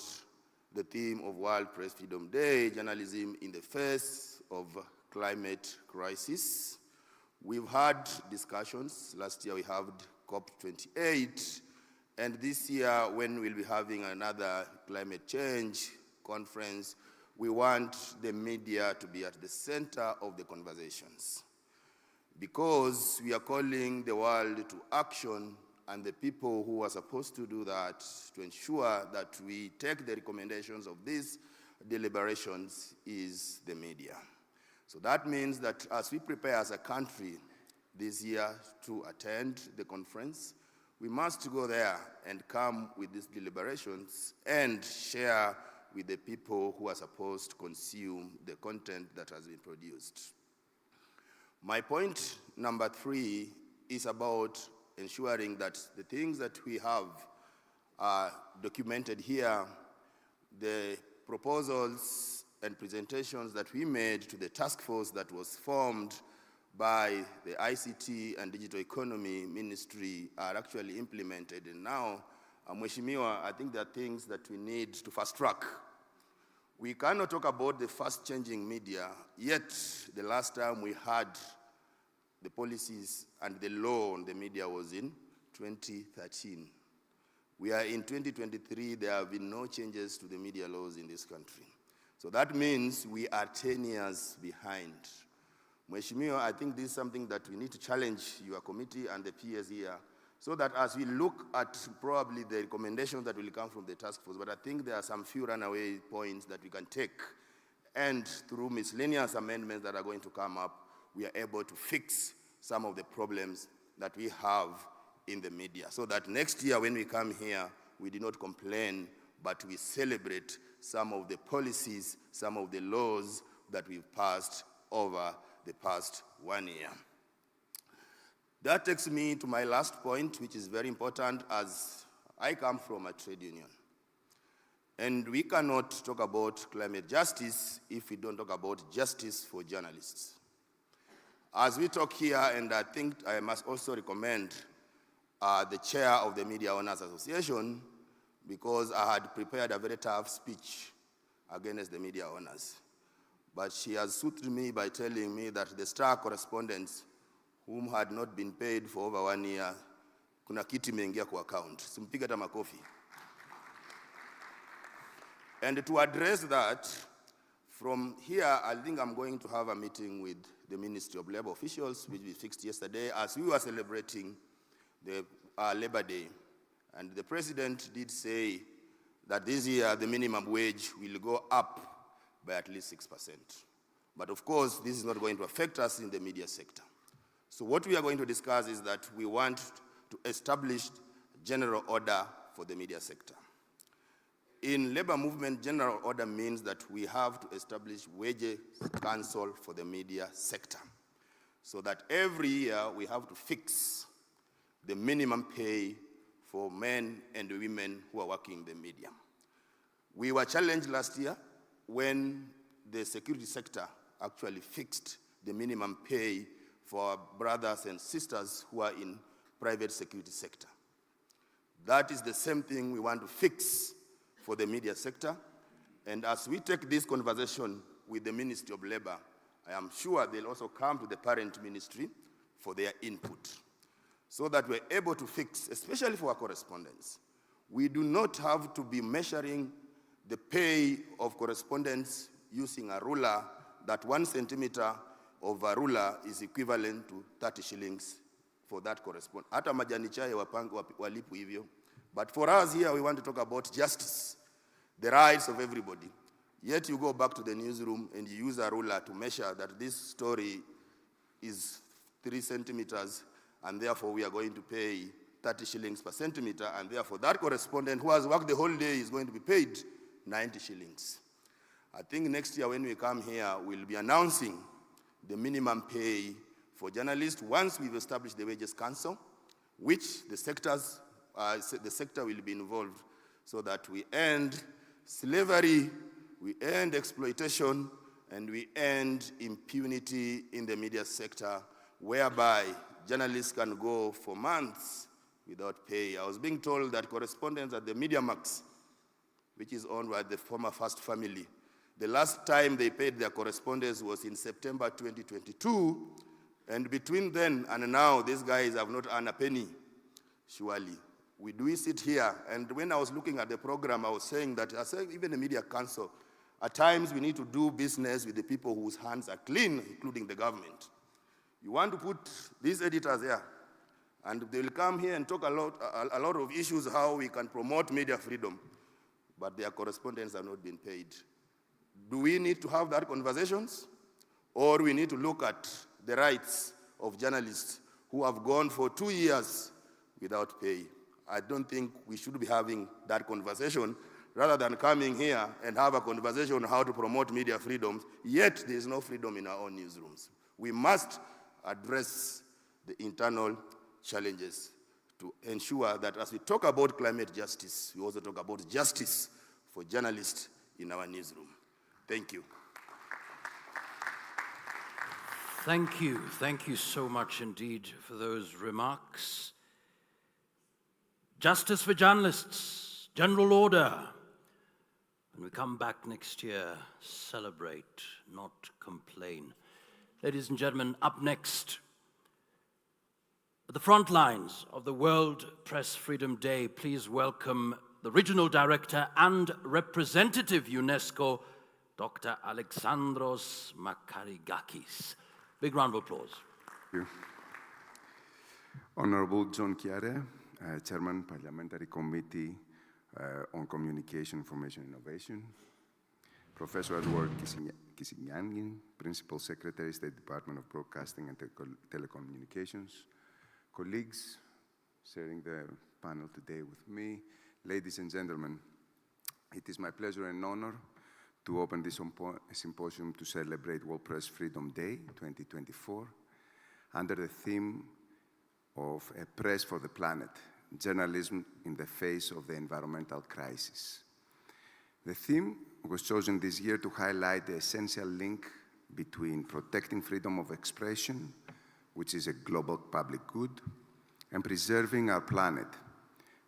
[SPEAKER 9] the theme of World Press Freedom Day, journalism in the face of climate crisis. We've had discussions. Last year we had COP28, and this year when we'll be having another climate change conference, we want the media to be at the center of the conversations, because we are calling the world to action, and the people who are supposed to do that, to ensure that we take the recommendations of these deliberations, is the media. So that means that as we prepare as a country this year to attend the conference, we must go there and come with these deliberations and share with the people who are supposed to consume the content that has been produced. My point number 3 is about ensuring that the things that we have documented here, the proposals and presentations that we made to the task force that was formed by the ICT and Digital Economy Ministry, are actually implemented. And now, Mheshimiwa, I think there are things that we need to fast track. We cannot talk about the fast changing media, yet the last time we had the policies and the law on the media was in 2013. We are in 2023, there have been no changes to the media laws in this country. So that means we are 10 years behind. Mheshimiwa, I think this is something that we need to challenge your committee and the peers here, so that as we look at probably the recommendations that will come from the task force, but I think there are some few runaway points that we can take, and through miscellaneous amendments that are going to come up, we are able to fix some of the problems that we have in the media, so that next year when we come here, we do not complain, but we celebrate some of the policies, some of the laws that we've passed over the past 1 year. That takes me to my last point, which is very important, as I come from a trade union. And we cannot talk about climate justice if we don't talk about justice for journalists. As we talk here, and I think I must also recommend the chair of the Media Owners Association, because I had prepared a very tough speech against the media owners. But she has soothed me by telling me that the Star correspondents whom had not been paid for over 1 year, kuna kitu imeingia kwa account. Simpige hata makofi. And to address that, from here, I think I'm going to have a meeting with the Ministry of Labor officials, which we fixed yesterday, as we were celebrating the Labor Day. And the president did say that this year the minimum wage will go up by at least 6%. But of course, this is not going to affect us in the media sector. So what we are going to discuss is that we want to establish general order for the media sector. In labor movement, general order means that we have to establish wage council for the media sector, so that every year we have to fix the minimum pay for men and women who are working in the media. We were challenged last year when the security sector actually fixed the minimum pay for our brothers and sisters who are in private security sector. That is the same thing we want to fix for the media sector. And as we take this conversation with the Ministry of Labor, I am sure they'll also come to the parent ministry for their input, so that we're able to fix, especially for our correspondents. We do not have to be measuring the pay of correspondents using a ruler, that 1 centimeter of a ruler is equivalent to 30 shillings for that correspondent. Hata majani chai walipu hivyo. But for us here, we want to talk about justice, the rights of everybody. Yet you go back to the newsroom and you use a ruler to measure that this story is 3 centimeters, and therefore we are going to pay 30 shillings per centimeter, and therefore that correspondent who has worked the whole day is going to be paid 90 shillings. I think next year when we come here, we'll be announcing the minimum pay for journalists once we've established the Wages Council, which the sector will be involved, so that we end slavery, we end exploitation, and we end impunity in the media sector, whereby journalists can go for months without pay. I was being told that correspondents at the Media Max, which is owned by the former First Family, the last time they paid their correspondents was in September 2022, and between then and now, these guys have not earned a penny, surely. We sit here, and when I was looking at the program, I was saying that, even the Media Council, at times we need to do business with the people whose hands are clean, including the government. You want to put these editors here, and they will come here and talk a lot of issues, how we can promote media freedom, but their correspondents are not being paid. Do we need to have that conversations? Or we need to look at the rights of journalists who have gone for 2 years without pay? I don't think we should be having that conversation, rather than coming here and have a conversation on how to promote media freedom, yet there is no freedom in our own newsrooms. We must address the internal challenges to ensure that as we talk about climate justice, we also talk about justice for journalists in our newsroom. Thank you.
[SPEAKER 2] Thank you. Thank you so much indeed for those remarks. Justice for journalists, general order. When we come back next year, celebrate, not complain. Ladies and gentlemen, up next, at the front lines of the World Press Freedom Day, please welcome the Regional Director and Representative UNESCO, Dr. Alexandros Makarigakis. Big round of applause.
[SPEAKER 10] Thank you. Honorable John Chiare, Chairman, Parliamentary Committee on Communication, Information, Innovation. Professor Edward Kisignani, Principal Secretary, State Department of Broadcasting and Telecommunications. Colleagues sharing the panel today with me, ladies and gentlemen, it is my pleasure and honor to open this symposium to celebrate World Press Freedom Day 2024 under the theme of A Press for the Planet, Journalism in the Face of the Environmental Crisis. The theme was chosen this year to highlight the essential link between protecting freedom of expression, which is a global public good, and preserving our planet,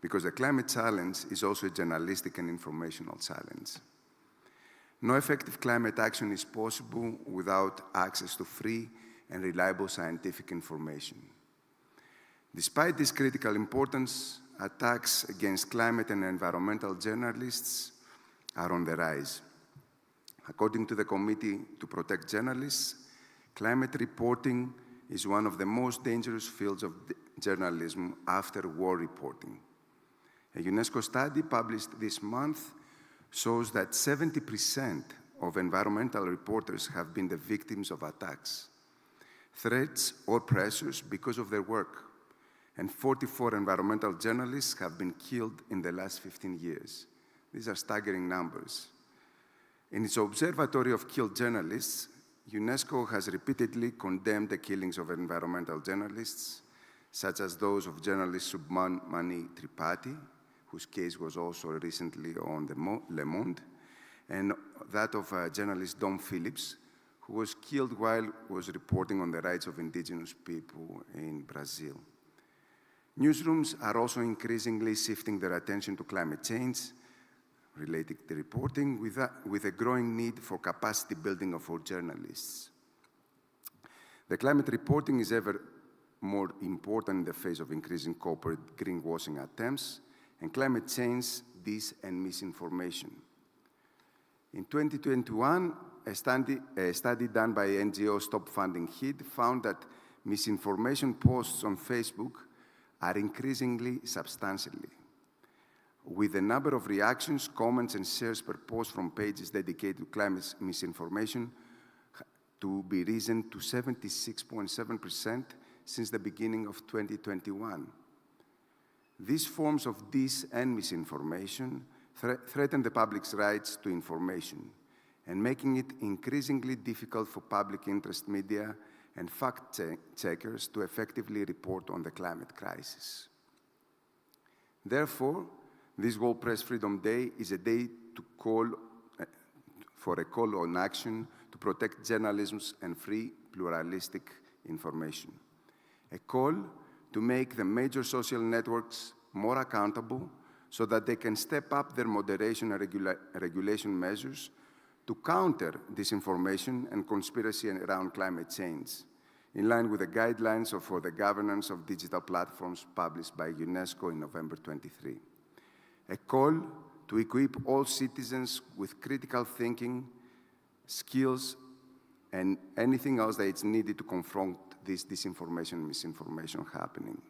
[SPEAKER 10] because the climate challenge is also a journalistic and informational challenge. No effective climate action is possible without access to free and reliable scientific information. Despite this critical importance, attacks against climate and environmental journalists are on the rise. According to the Committee to Protect Journalists, climate reporting is one of the most dangerous fields of journalism after war reporting. A UNESCO study published this month shows that 70% of environmental reporters have been the victims of attacks, threats, or pressures because of their work. And 44 environmental journalists have been killed in the last 15 years. These are staggering numbers. In its Observatory of Killed Journalists, UNESCO has repeatedly condemned the killings of environmental journalists, such as those of journalist Subman Mani Tripathi, whose case was also recently on Le Monde, and that of journalist Dom Phillips, who was killed while he was reporting on the rights of indigenous people in Brazil. Newsrooms are also increasingly shifting their attention to climate change related to reporting with a growing need for capacity building of our journalists. The climate reporting is ever more important in the face of increasing corporate greenwashing attempts and climate change, dis and misinformation. In 2021, a study done by NGO Stop Funding HID found that misinformation posts on Facebook are increasingly substantially, with the number of reactions, comments, and shares per post from pages dedicated to climate misinformation to be risen to 76.7% since the beginning of 2021. These forms of dis and misinformation threaten the public's rights to information and making it increasingly difficult for public interest media and fact-checkers to effectively report on the climate crisis. Therefore, this World Press Freedom Day is a day to call for a call on action to protect journalism and free, pluralistic information. A call to make the major social networks more accountable so that they can step up their moderation and regulation measures to counter disinformation and conspiracy around climate change, in line with the guidelines for the governance of digital platforms published by UNESCO in November 23. A call to equip all citizens with critical thinking, skills, and anything else that is needed to confront this disinformation and misinformation happening.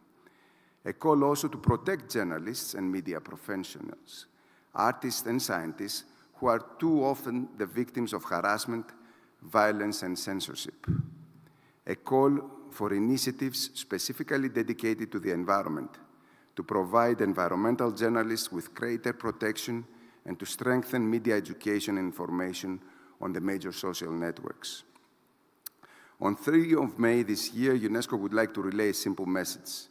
[SPEAKER 10] A call also to protect journalists and media professionals, artists and scientists who are too often the victims of harassment, violence, and censorship. A call for initiatives specifically dedicated to the environment, to provide environmental journalists with greater protection and to strengthen media education and information on the major social networks. On 3 May this year, UNESCO would like to relay a simple message.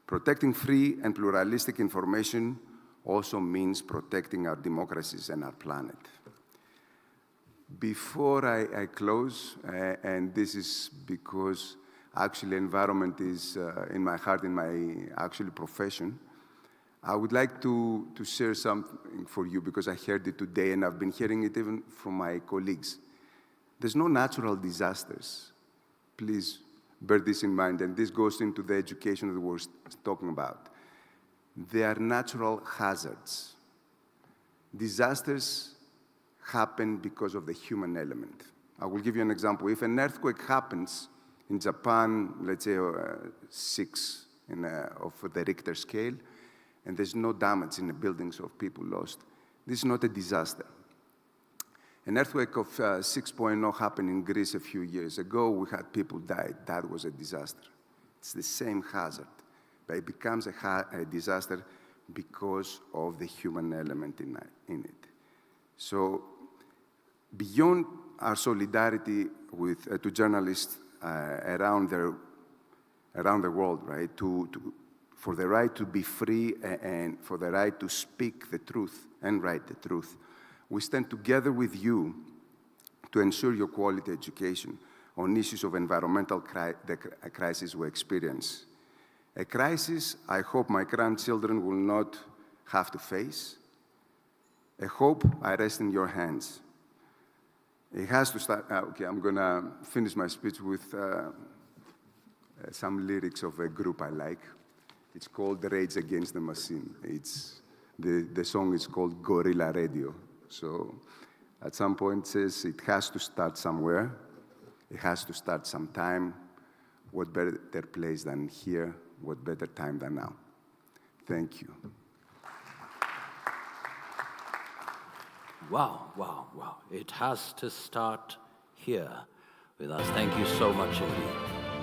[SPEAKER 10] Protecting free and pluralistic information also means protecting our democracies and our planet. Before I close, and this is because actually environment is in my heart, in my actual profession, I would like to share something for you because I heard it today and I've been hearing it even from my colleagues. There's no natural disasters. Please bear this in mind, and this goes into the education that we're talking about. They are natural hazards. Disasters happen because of the human element. I will give you an example. If an earthquake happens In Japan, let's say 6 of the Richter scale, and there's no damage in the buildings of people lost. This is not a disaster. An earthquake of 6.0 happened in Greece a few years ago. We had people die. That was a disaster. It's the same hazard, but it becomes a disaster because of the human element in it. So beyond our solidarity to journalists around the world, right, for the right to be free and for the right to speak the truth and write the truth, we stand together with you to ensure your quality education on issues of environmental crisis we experience. A crisis I hope my grandchildren will not have to face. A hope I rest in your hands. It has to start. Okay, I'm going to finish my speech with some lyrics of a group I like. It's called Rage Against the Machine. The song is called Gorilla Radio. So at some point it says it has to start somewhere. It has to start sometime. What better place than here? What better time than now? Thank you.
[SPEAKER 2] Wow, wow, wow. It has to start here with us. Thank you so much indeed.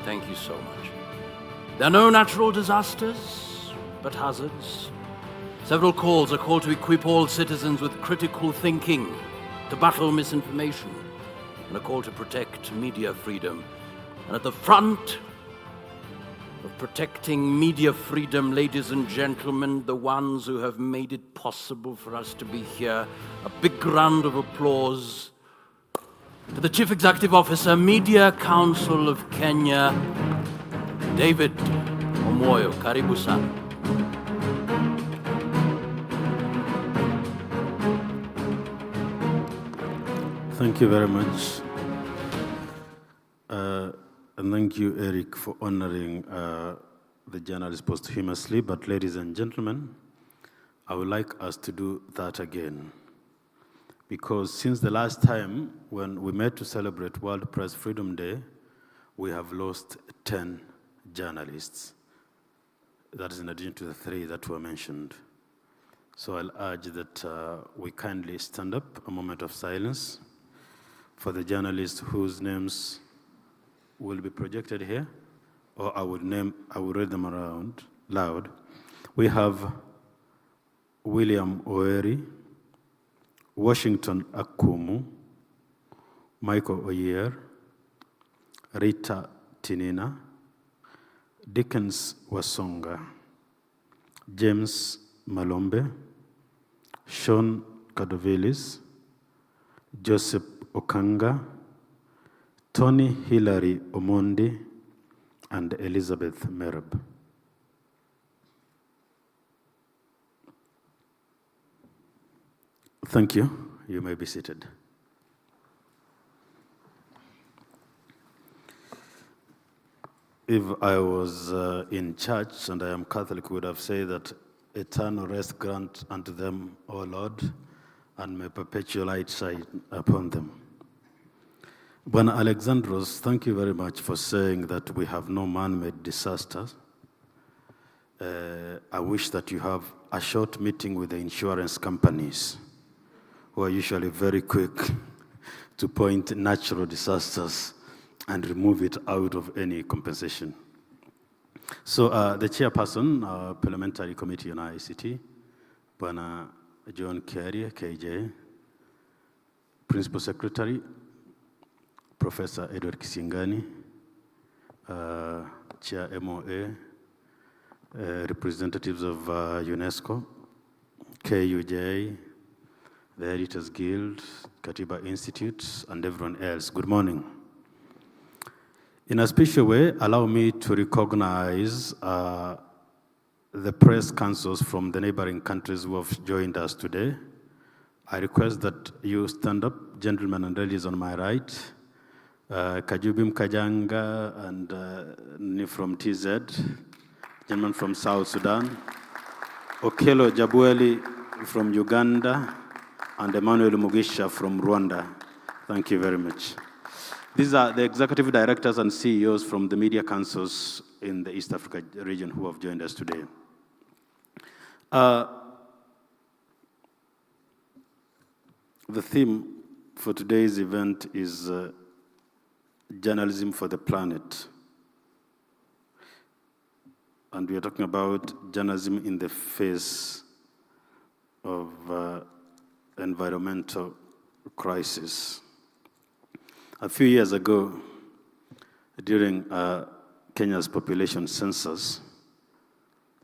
[SPEAKER 2] Thank you so much. There are no natural disasters, but hazards. Several calls are called to equip all citizens with critical thinking, to battle misinformation, and a call to protect media freedom. And at the front of protecting media freedom, ladies and gentlemen, the ones who have made it possible for us to be here, a big round of applause to the Chief Executive Officer, Media Council of Kenya, David Omoyo. Karibu sana.
[SPEAKER 11] Thank you very much. And thank you, Eric, for honoring the journalists posthumously. But ladies and gentlemen, I would like us to do that again. Because since the last time when we met to celebrate World Press Freedom Day, we have lost 10 journalists. That is in addition to the 3 that were mentioned. So I'll urge that we kindly stand up, a moment of silence, for the journalists whose names will be projected here, or I will read them around loud. We have William Oeri, Washington Akumu, Michael Oyer, Rita Tinina, Dickens Wasonga, James Malombe, Sean Kadovelis, Joseph Okanga, Tony Hilary Omondi, and Elizabeth Merab. Thank you. You may be seated. If I was in church and I am Catholic, would have said that eternal rest grant unto them, O Lord, and may perpetual light shine upon them. Bwana Alexandros, thank you very much for saying that we have no man-made disasters. I wish that you have a short meeting with the insurance companies, who are usually very quick to point natural disasters and remove it out of any compensation. So the chairperson, Parliamentary Committee on ICT, Bwana John Kiarie, KJ, Principal Secretary, Professor Edward Kisingani, Chair MOA, representatives of UNESCO, KUJ, the Editors Guild, Katiba Institute, and everyone else. Good morning. In a special way, allow me to recognize the press councils from the neighboring countries who have joined us today. I request that you stand up, gentlemen and ladies on my right. Kajubim Kajanga and from TZ, gentleman from South Sudan, Okello Jabueli from Uganda, and Emmanuel Mugisha from Rwanda. Thank you very much. These are the executive directors and CEOs from the media councils in the East Africa region who have joined us today. The theme for today's event is Journalism for the Planet. And we are talking about journalism in the face of environmental crisis. A few years ago, during Kenya's population census,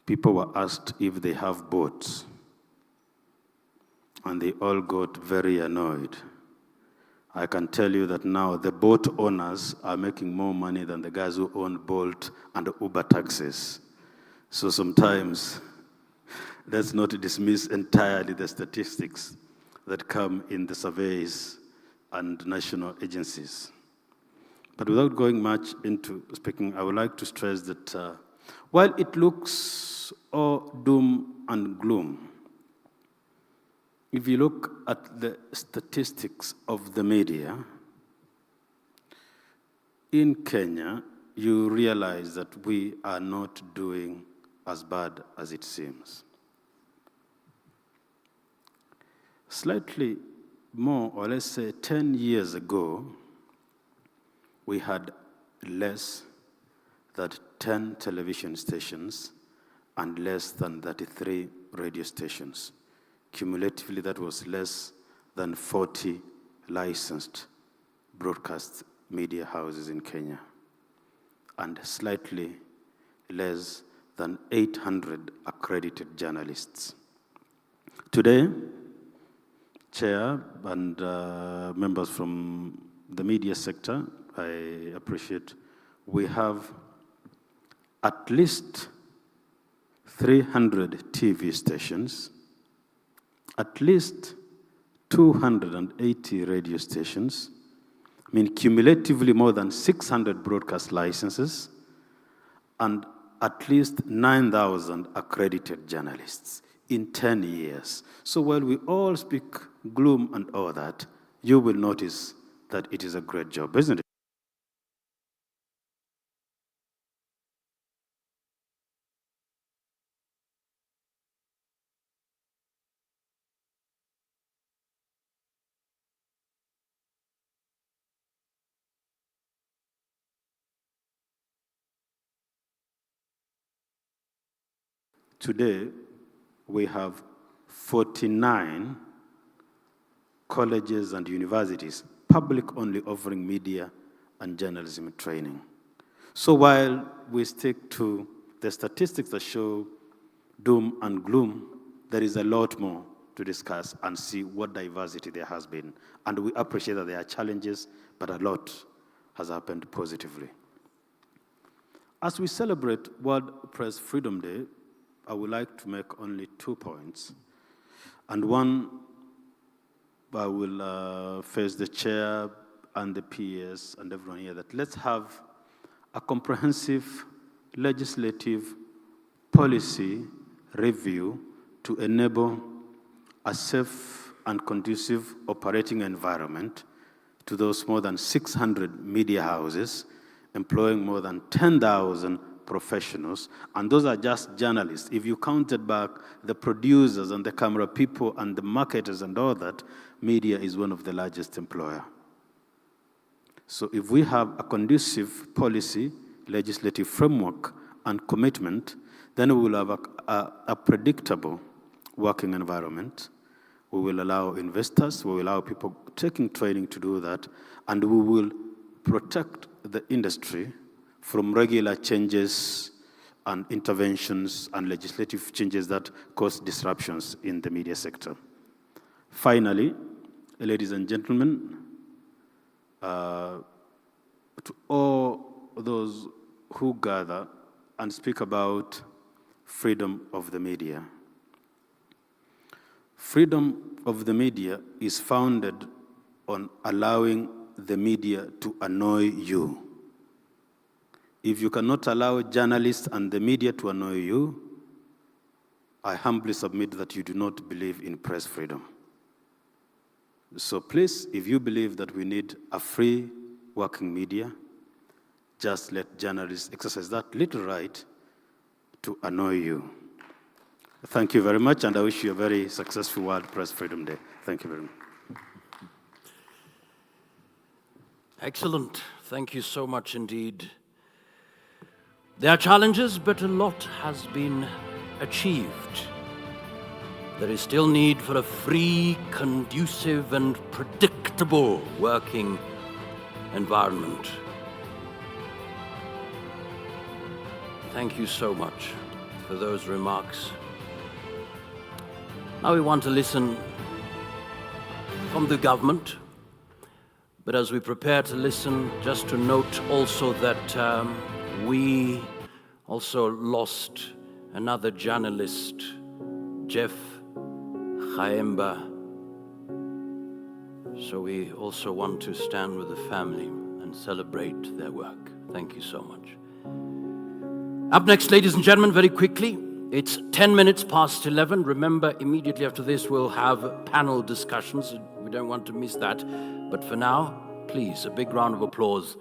[SPEAKER 11] people were asked if they have boats, and they all got very annoyed. I can tell you that now the boat owners are making more money than the guys who own Bolt and Uber taxis. So sometimes, let's not dismiss entirely the statistics that come in the surveys and national agencies. But without going much into speaking, I would like to stress that while it looks all doom and gloom, if you look at the statistics of the media, in Kenya, you realize that we are not doing as bad as it seems. Slightly more, or let's say 10 years ago, we had less than 10 television stations and less than 33 radio stations. Cumulatively, that was less than 40 licensed broadcast media houses in Kenya, and slightly less than 800 accredited journalists. Today, Chair and members from the media sector, I appreciate, we have at least 300 TV stations, at least 280 radio stations, I mean cumulatively more than 600 broadcast licenses, and at least 9,000 accredited journalists in 10 years. So while we all speak gloom and all that, you will notice that it is a great job, isn't it? Today, we have 49 colleges and universities, public only, offering media and journalism training. So while we stick to the statistics that show doom and gloom, there is a lot more to discuss and see what diversity there has been. And we appreciate that there are challenges, but a lot has happened positively. As we celebrate World Press Freedom Day, I would like to make only 2 points. And one, I will face the chair and the PS and everyone here, that let's have a comprehensive legislative policy review to enable a safe and conducive operating environment to those more than 600 media houses, employing more than 10,000 professionals, and those are just journalists. If you counted back the producers and the camera people and the marketers and all that, media is one of the largest employer. So if we have a conducive policy, legislative framework, and commitment, then we will have a predictable working environment. We will allow investors, we will allow people taking training to do that, and we will protect the industry from regular changes and interventions and legislative changes that cause disruptions in the media sector. Finally, ladies and gentlemen, to all those who gather and speak about freedom of the media. Freedom of the media is founded on allowing the media to annoy you. If you cannot allow journalists and the media to annoy you, I humbly submit that you do not believe in press freedom. So please, if you believe that we need a free working media. Just let journalists exercise that little right to annoy you. Thank you very much, and I wish you a very successful World Press Freedom Day. Thank you very much.
[SPEAKER 2] Excellent. Thank you so much indeed. There are challenges, but a lot has been achieved. There is still need for a free, conducive, and predictable working environment. Thank you so much for those remarks. Now we want to listen from the government, but as we prepare to listen, just to note also that we also lost another journalist, Jeff Khaemba. So we also want to stand with the family and celebrate their work. Thank you so much. Up next, ladies and gentlemen, very quickly, it's 10 minutes past 11. Remember, immediately after this, we'll have panel discussions. We don't want to miss that. But for now, please, a big round of applause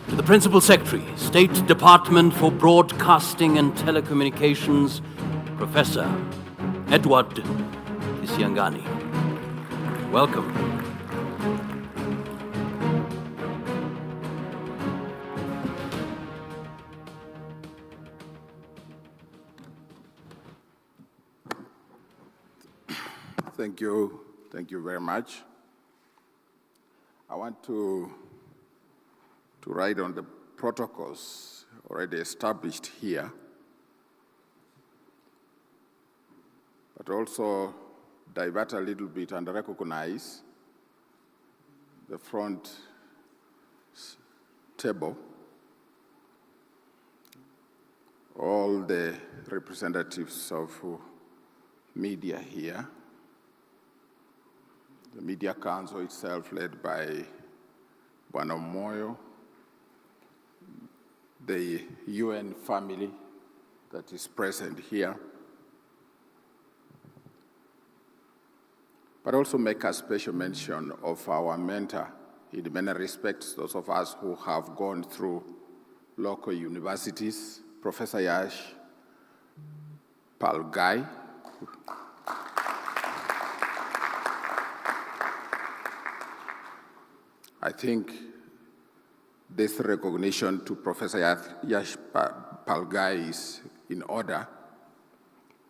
[SPEAKER 2] to the Principal Secretary, State Department for Broadcasting and Telecommunications, Professor Edward Kisiangani. Welcome.
[SPEAKER 12] Thank you very much. I want to write on the protocols already established here, but also divert a little bit and recognize the front table, all the representatives of media here, the Media Council itself led by Bwana Moyo, the UN family that is present here, but also make a special mention of our mentor in many respects, those of us who have gone through local universities, Professor Yash Palgai. I think this recognition to Professor Yash Palgai is in order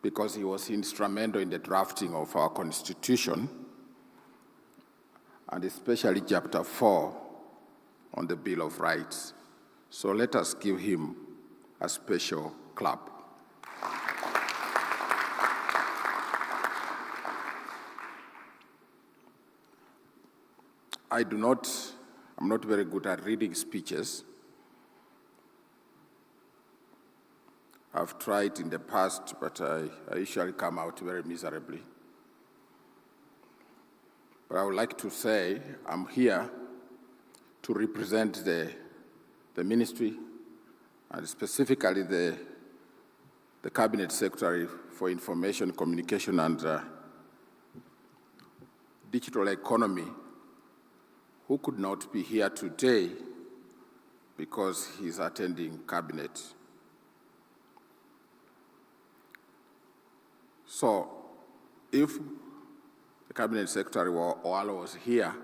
[SPEAKER 12] because he was instrumental in the drafting of our Constitution, and especially Chapter 4 on the Bill of Rights. So let us give him a special clap. I'm not very good at reading speeches. I've tried in the past, but I usually come out very miserably. But I would like to say I'm here to represent the ministry and specifically the Cabinet Secretary for Information, Communication, and Digital Economy, who could not be here today because he's attending Cabinet. So if the Cabinet Secretary Owalo was here,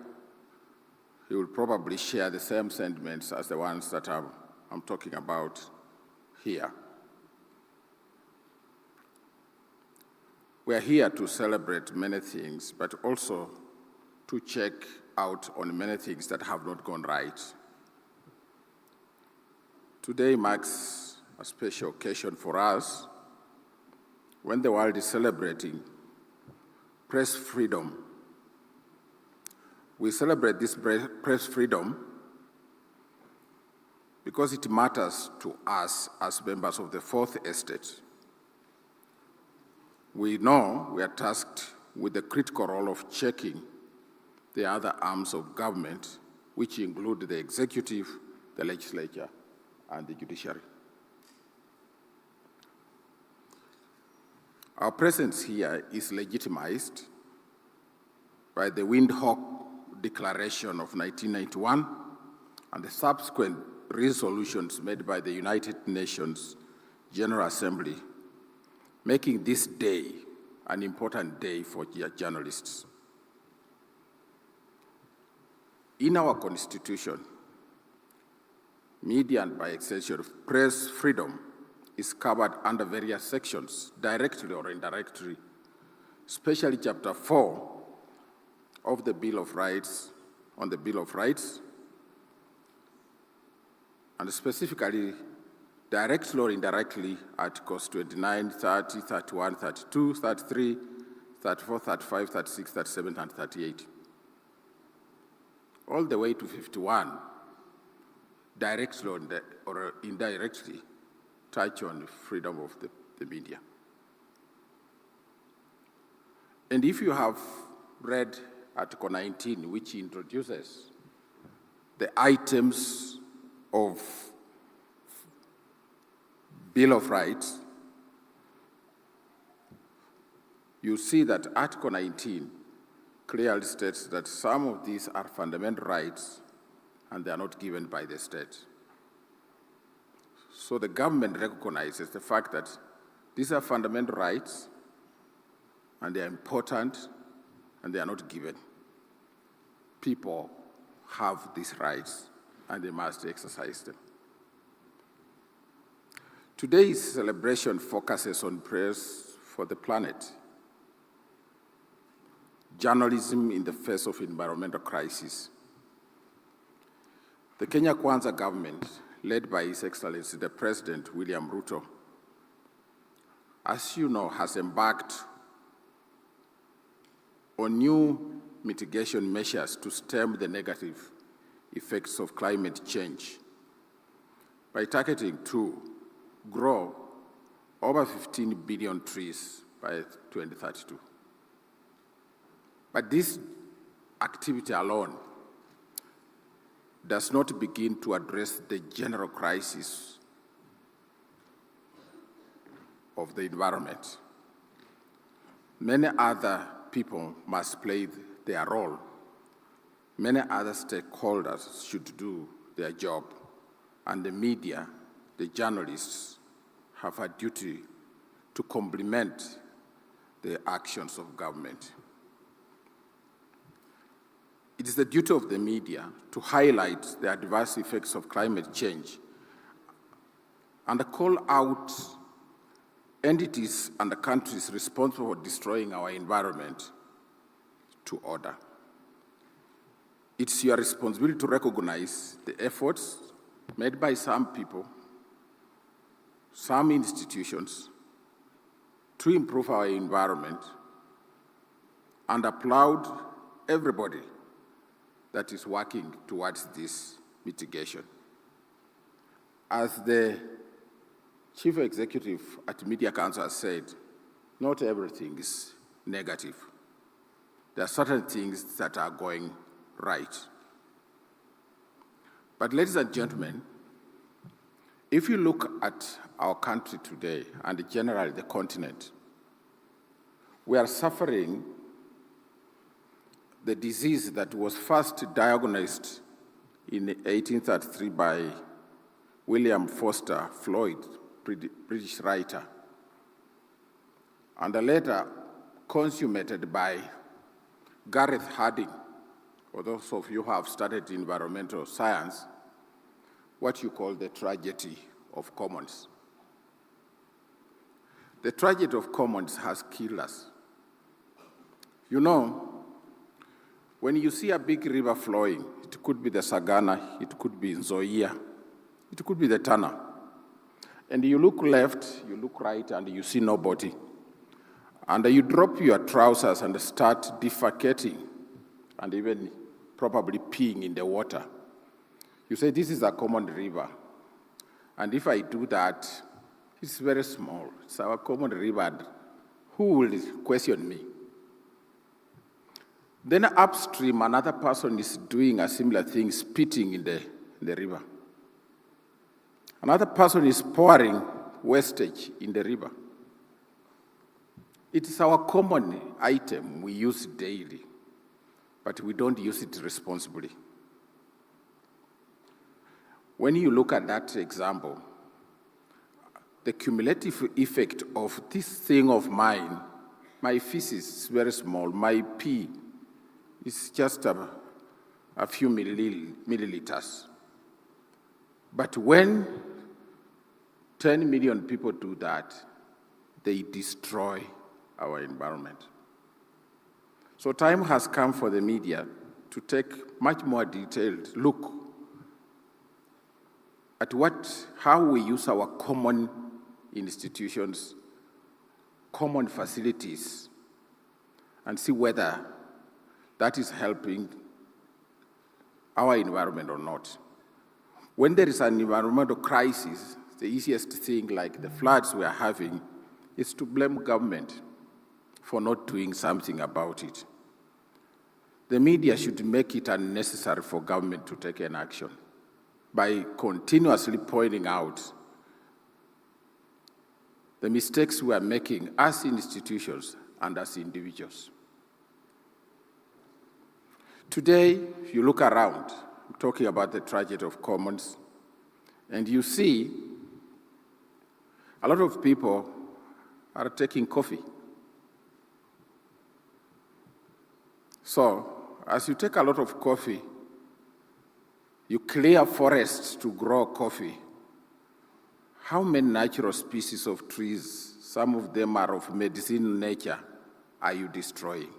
[SPEAKER 12] he will probably share the same sentiments as the ones that I'm talking about here. We're here to celebrate many things, but also to check out on many things that have not gone right. Today marks a special occasion for us when the world is celebrating press freedom. We celebrate this press freedom because it matters to us as members of the Fourth Estate. We know we are tasked with the critical role of checking the other arms of government, which include the executive, the legislature, and the judiciary. Our presence here is legitimized by the Windhoek Declaration of 1991 and the subsequent resolutions made by the United Nations General Assembly, making this day an important day for journalists. In our Constitution, media and by extension, press freedom is covered under various sections, directly or indirectly, especially Chapter 4 of the Bill of Rights, on the Bill of Rights, and specifically, directly or indirectly, Articles 29, 30, 31, 32, 33, 34, 35, 36, 37, and 38. All the way to 51, directly or indirectly, touch on freedom of the media. And if you have read Article 19, which introduces the items of Bill of Rights, you see that Article 19 clearly states that some of these are fundamental rights and they are not given by the state. So the government recognizes the fact that these are fundamental rights and they are important and they are not given. People have these rights and they must exercise them. Today's celebration focuses on prayers for the planet, journalism in the face of environmental crisis. The Kenya Kwanza government, led by His Excellency the President William Ruto, as you know, has embarked on new mitigation measures to stem the negative effects of climate change by targeting to grow over 15 billion trees by 2032. But this activity alone does not begin to address the general crisis of the environment. Many other people must play their role. Many other stakeholders should do their job, and the media, the journalists, have a duty to complement the actions of government. It is the duty of the media to highlight the adverse effects of climate change and call out entities and the countries responsible for destroying our environment to order. It's your responsibility to recognize the efforts made by some people, some institutions, to improve our environment and applaud everybody that is working towards this mitigation. As the Chief Executive at Media Council has said, not everything is negative. There are certain things that are going right. But ladies and gentlemen, if you look at our country today and generally the continent, we are suffering the disease that was first diagnosed in 1833 by William Foster Floyd, British writer, and later consummated by Gareth Harding, for those of you who have studied environmental science, what you call the tragedy of commons. The tragedy of commons has killed us. You know, when you see a big river flowing, it could be the Sagana, it could be Nzoia, it could be the Tana. And you look left, you look right, and you see nobody. And you drop your trousers and start defecating and even probably peeing in the water. You say, this is a common river. And if I do that, it's very small. It's our common river. And who will question me? Then upstream, another person is doing a similar thing, spitting in the river. Another person is pouring wastage in the river. It is our common item we use daily, but we don't use it responsibly. when you look at that example, the cumulative effect of this thing of mine, my feces is very small, my pee is just a few milliliters. But when 10 million people do that, they destroy our environment. So time has come for the media to take much more detailed look at how we use our common institutions, common facilities, and see whether that is helping our environment or not. When there is an environmental crisis, the easiest thing, like the floods we are having, is to blame government for not doing something about it. The media should make it unnecessary for government to take an action by continuously pointing out the mistakes we are making as institutions and as individuals. Today, you look around, I'm talking about the tragedy of commons, and you see a lot of people are taking coffee. So, as you take a lot of coffee, you clear forests to grow coffee. How many natural species of trees, some of them are of medicinal nature, are you destroying?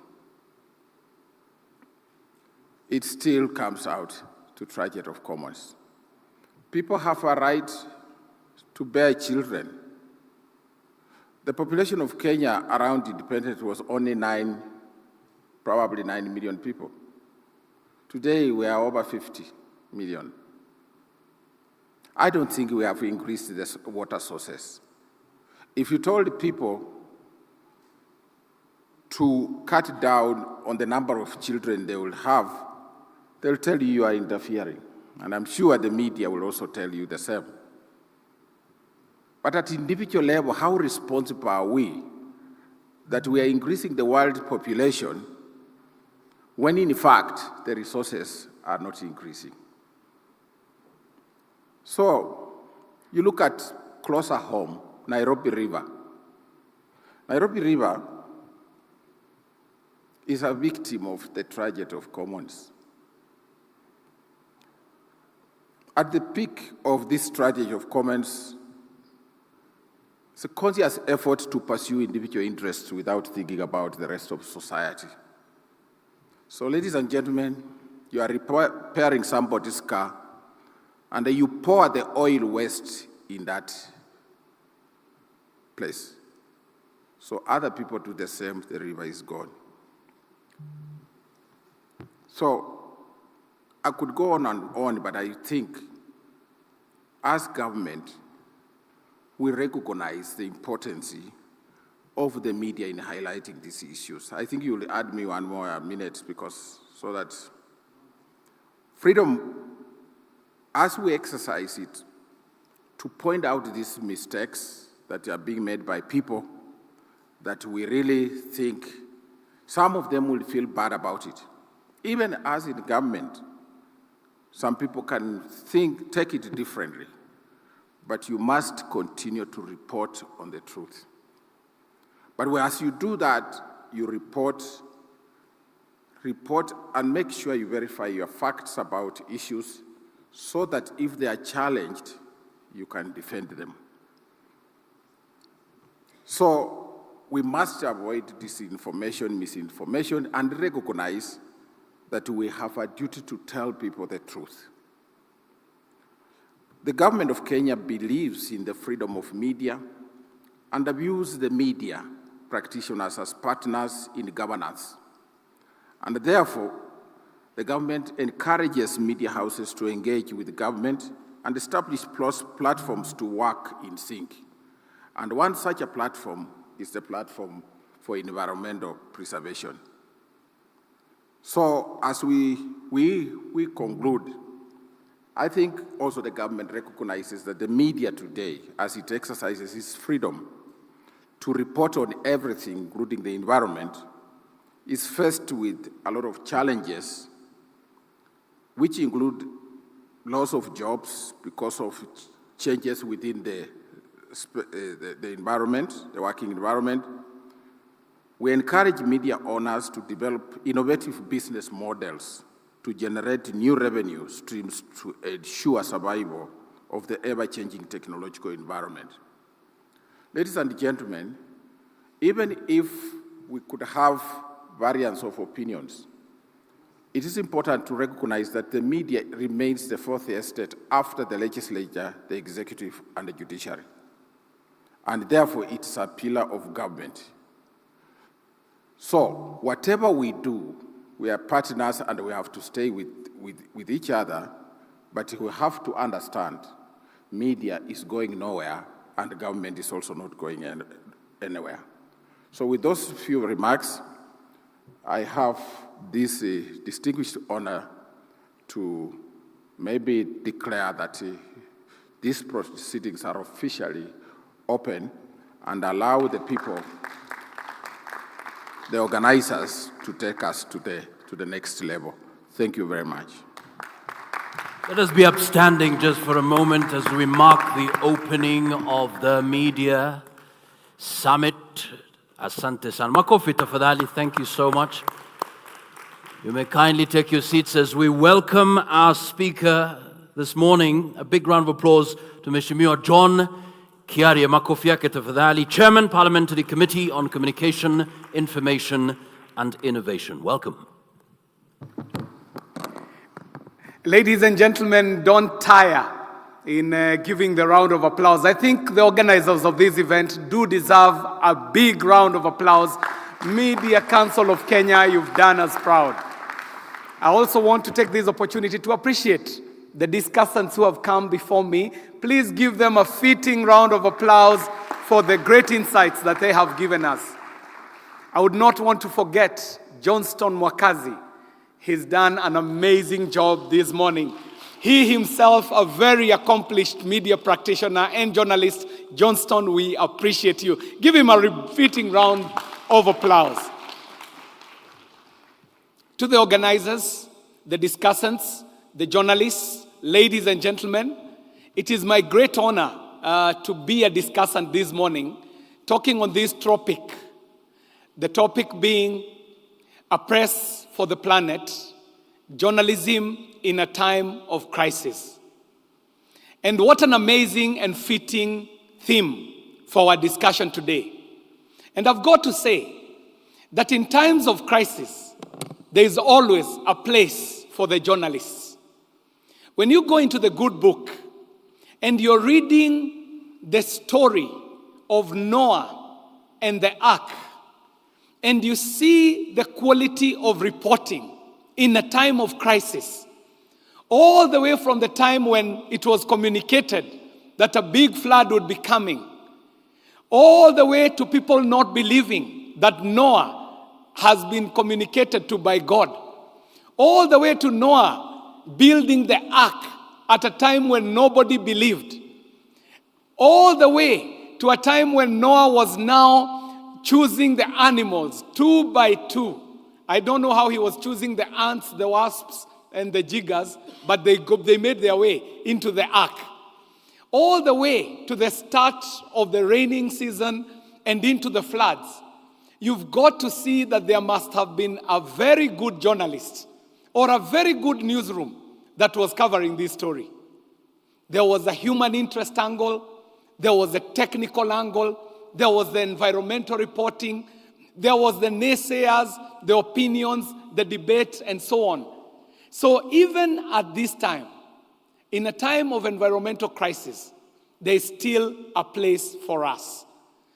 [SPEAKER 12] It still comes out to tragedy of commons. People have a right to bear children. The population of Kenya around independence was only probably 9 million people. Today, we are over 50 million. I don't think we have increased the water sources. If you told people to cut down on the number of children they will have, they'll tell you are interfering. And I'm sure the media will also tell you the same. But at individual level, how responsible are we that we are increasing the world population when in fact the resources are not increasing? So you look at closer home, Nairobi River. Nairobi River is a victim of the tragedy of commons. At the peak of this tragedy of commons, it's a conscious effort to pursue individual interests without thinking about the rest of society. So, ladies and gentlemen, you are repairing somebody's car, and you pour the oil waste in that place. So other people do the same, the river is gone. So I could go on and on, but I think as government, we recognize the importance of the media in highlighting these issues. I think you'll add me one more minute so that freedom, as we exercise it, to point out these mistakes that are being made by people, that we really think some of them will feel bad about it. Even as in government, some people can take it differently, but you must continue to report on the truth. But as you do that, you report and make sure you verify your facts about issues so that if they are challenged, you can defend them. So we must avoid disinformation, misinformation, and recognize that we have a duty to tell people the truth. The government of Kenya believes in the freedom of media and views the media practitioners as partners in governance. And therefore, the government encourages media houses to engage with the government and establish platforms to work in sync. And one such a platform is the platform for environmental preservation. So as we conclude, I think also the government recognizes that the media today, as it exercises its freedom to report on everything, including the environment, is faced with a lot of challenges, which include loss of jobs because of changes within the environment, the working environment. We encourage media owners to develop innovative business models to generate new revenue streams to ensure survival of the ever-changing technological environment. Ladies and gentlemen, even if we could have variance of opinions, it is important to recognize that the media remains the fourth estate after the legislature, the executive, and the judiciary. And therefore, it's a pillar of government. So, whatever we do, we are partners and we have to stay with each other, but we have to understand media is going nowhere and the government is also not going anywhere. So with those few remarks, I have this distinguished honor to maybe declare that these proceedings are officially open and allow the people, the organizers, to take us to the next level. Thank you very much.
[SPEAKER 2] Let us be upstanding just for a moment as we mark the opening of the Media Summit. Asante sana. Makofi tafadhali. Thank you so much. You may kindly take your seats as we welcome our speaker this morning. A big round of applause to Mheshimiwa John Kiarie. Makofi yake tafadhali. Chairman, Parliamentary Committee on Communication, Information and Innovation. Welcome.
[SPEAKER 4] Ladies and gentlemen, don't tire in giving the round of applause. I think the organizers of this event do deserve a big round of applause. Media Council of Kenya, you've done us proud. I also want to take this opportunity to appreciate the discussants who have come before me. Please give them a fitting round of applause for the great insights that they have given us. I would not want to forget Johnston Mwakazi. He's done an amazing job this morning. He himself, a very accomplished media practitioner and journalist. Johnston, we appreciate you. Give him a fitting round of applause. To the organizers, the discussants, the journalists, ladies and gentlemen, it is my great honor to be a discussant this morning, talking on this topic. The topic being a press for the planet, journalism in a time of crisis. And what an amazing and fitting theme for our discussion today. And I've got to say that in times of crisis, there is always a place for the journalists. When you go into the good book and you're reading the story of Noah and the ark, and you see the quality of reporting in a time of crisis, all the way from the time when it was communicated that a big flood would be coming, all the way to people not believing that Noah has been communicated to by God, all the way to Noah building the ark at a time when nobody believed, all the way to a time when Noah was now choosing the animals 2 by 2. I don't know how he was choosing the ants, the wasps, and the jiggers, but they made their way into the ark. All the way to the start of the raining season and into the floods. You've got to see that there must have been a very good journalist or a very good newsroom that was covering this story. There was a human interest angle, there was a technical angle, there was the environmental reporting, there was the naysayers, the opinions, the debate, and so on. So even at this time, in a time of environmental crisis, there is still a place for us.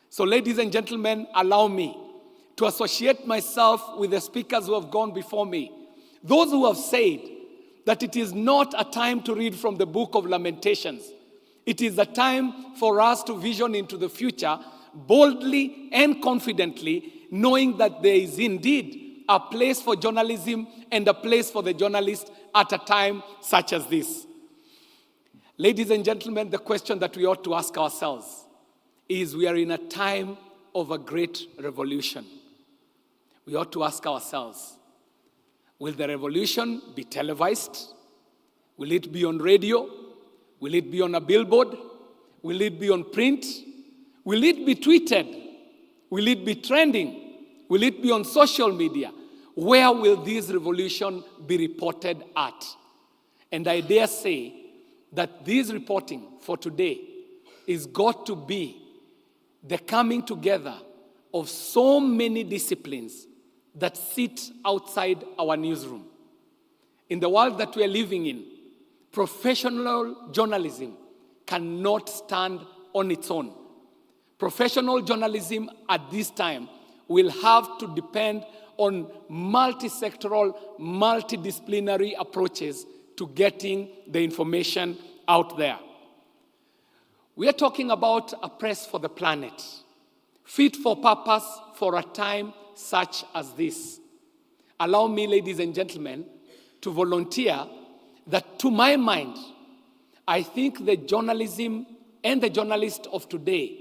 [SPEAKER 4] So ladies and gentlemen, allow me to associate myself with the speakers who have gone before me. Those who have said that it is not a time to read from the book of Lamentations. It is a time for us to vision into the future boldly and confidently, knowing that there is indeed a place for journalism and a place for the journalist at a time such as this. Ladies and gentlemen, the question that we ought to ask ourselves is, we are in a time of a great revolution. We ought to ask ourselves, will the revolution be televised? Will it be on radio? Will it be on a billboard? Will it be on print? Will it be tweeted? Will it be trending? Will it be on social media? Where will this revolution be reported at? And I dare say that this reporting for today is got to be the coming together of so many disciplines that sit outside our newsroom. In the world that we are living in, professional journalism cannot stand on its own. Professional journalism at this time will have to depend on multi-sectoral, multidisciplinary approaches to getting the information out there. We are talking about a press for the planet, fit for purpose for a time such as this. Allow me, ladies and gentlemen, to volunteer that, to my mind, I think the journalism and the journalists of today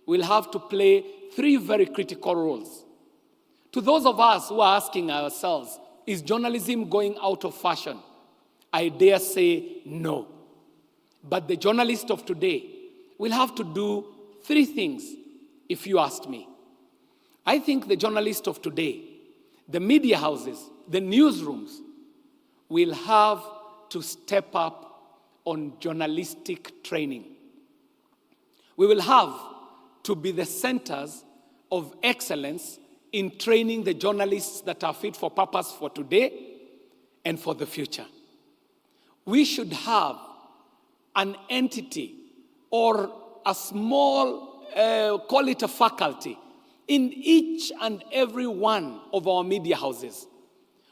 [SPEAKER 4] will have to play 3 very critical roles. To those of us who are asking ourselves, is journalism going out of fashion? I dare say no. But the journalists of today will have to do 3 things, if you ask me. I think the journalists of today, the media houses, the newsrooms, will have to step up on journalistic training. We will have to be the centers of excellence in training the journalists that are fit for purpose for today and for the future. We should have an entity or a small, call it a faculty, in each and every one of our media houses,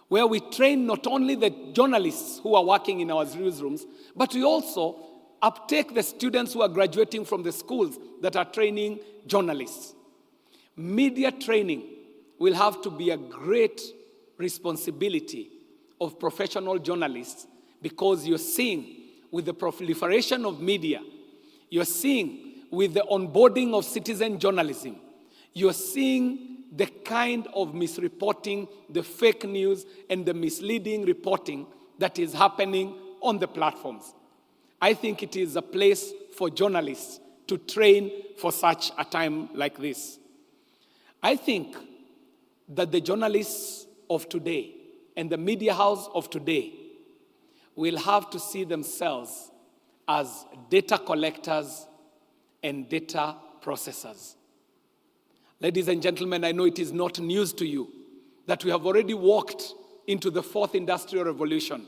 [SPEAKER 4] where we train not only the journalists who are working in our newsrooms, but we also uptake the students who are graduating from the schools that are training journalists. Media training will have to be a great responsibility of professional journalists, because you're seeing with the proliferation of media, you're seeing with the onboarding of citizen journalism, you're seeing the kind of misreporting, the fake news, and the misleading reporting that is happening on the platforms. I think it is a place for journalists to train for such a time like this. I think that the journalists of today and the media house of today will have to see themselves as data collectors and data processors. Ladies and gentlemen, I know it is not news to you that we have already walked into the 4th industrial revolution.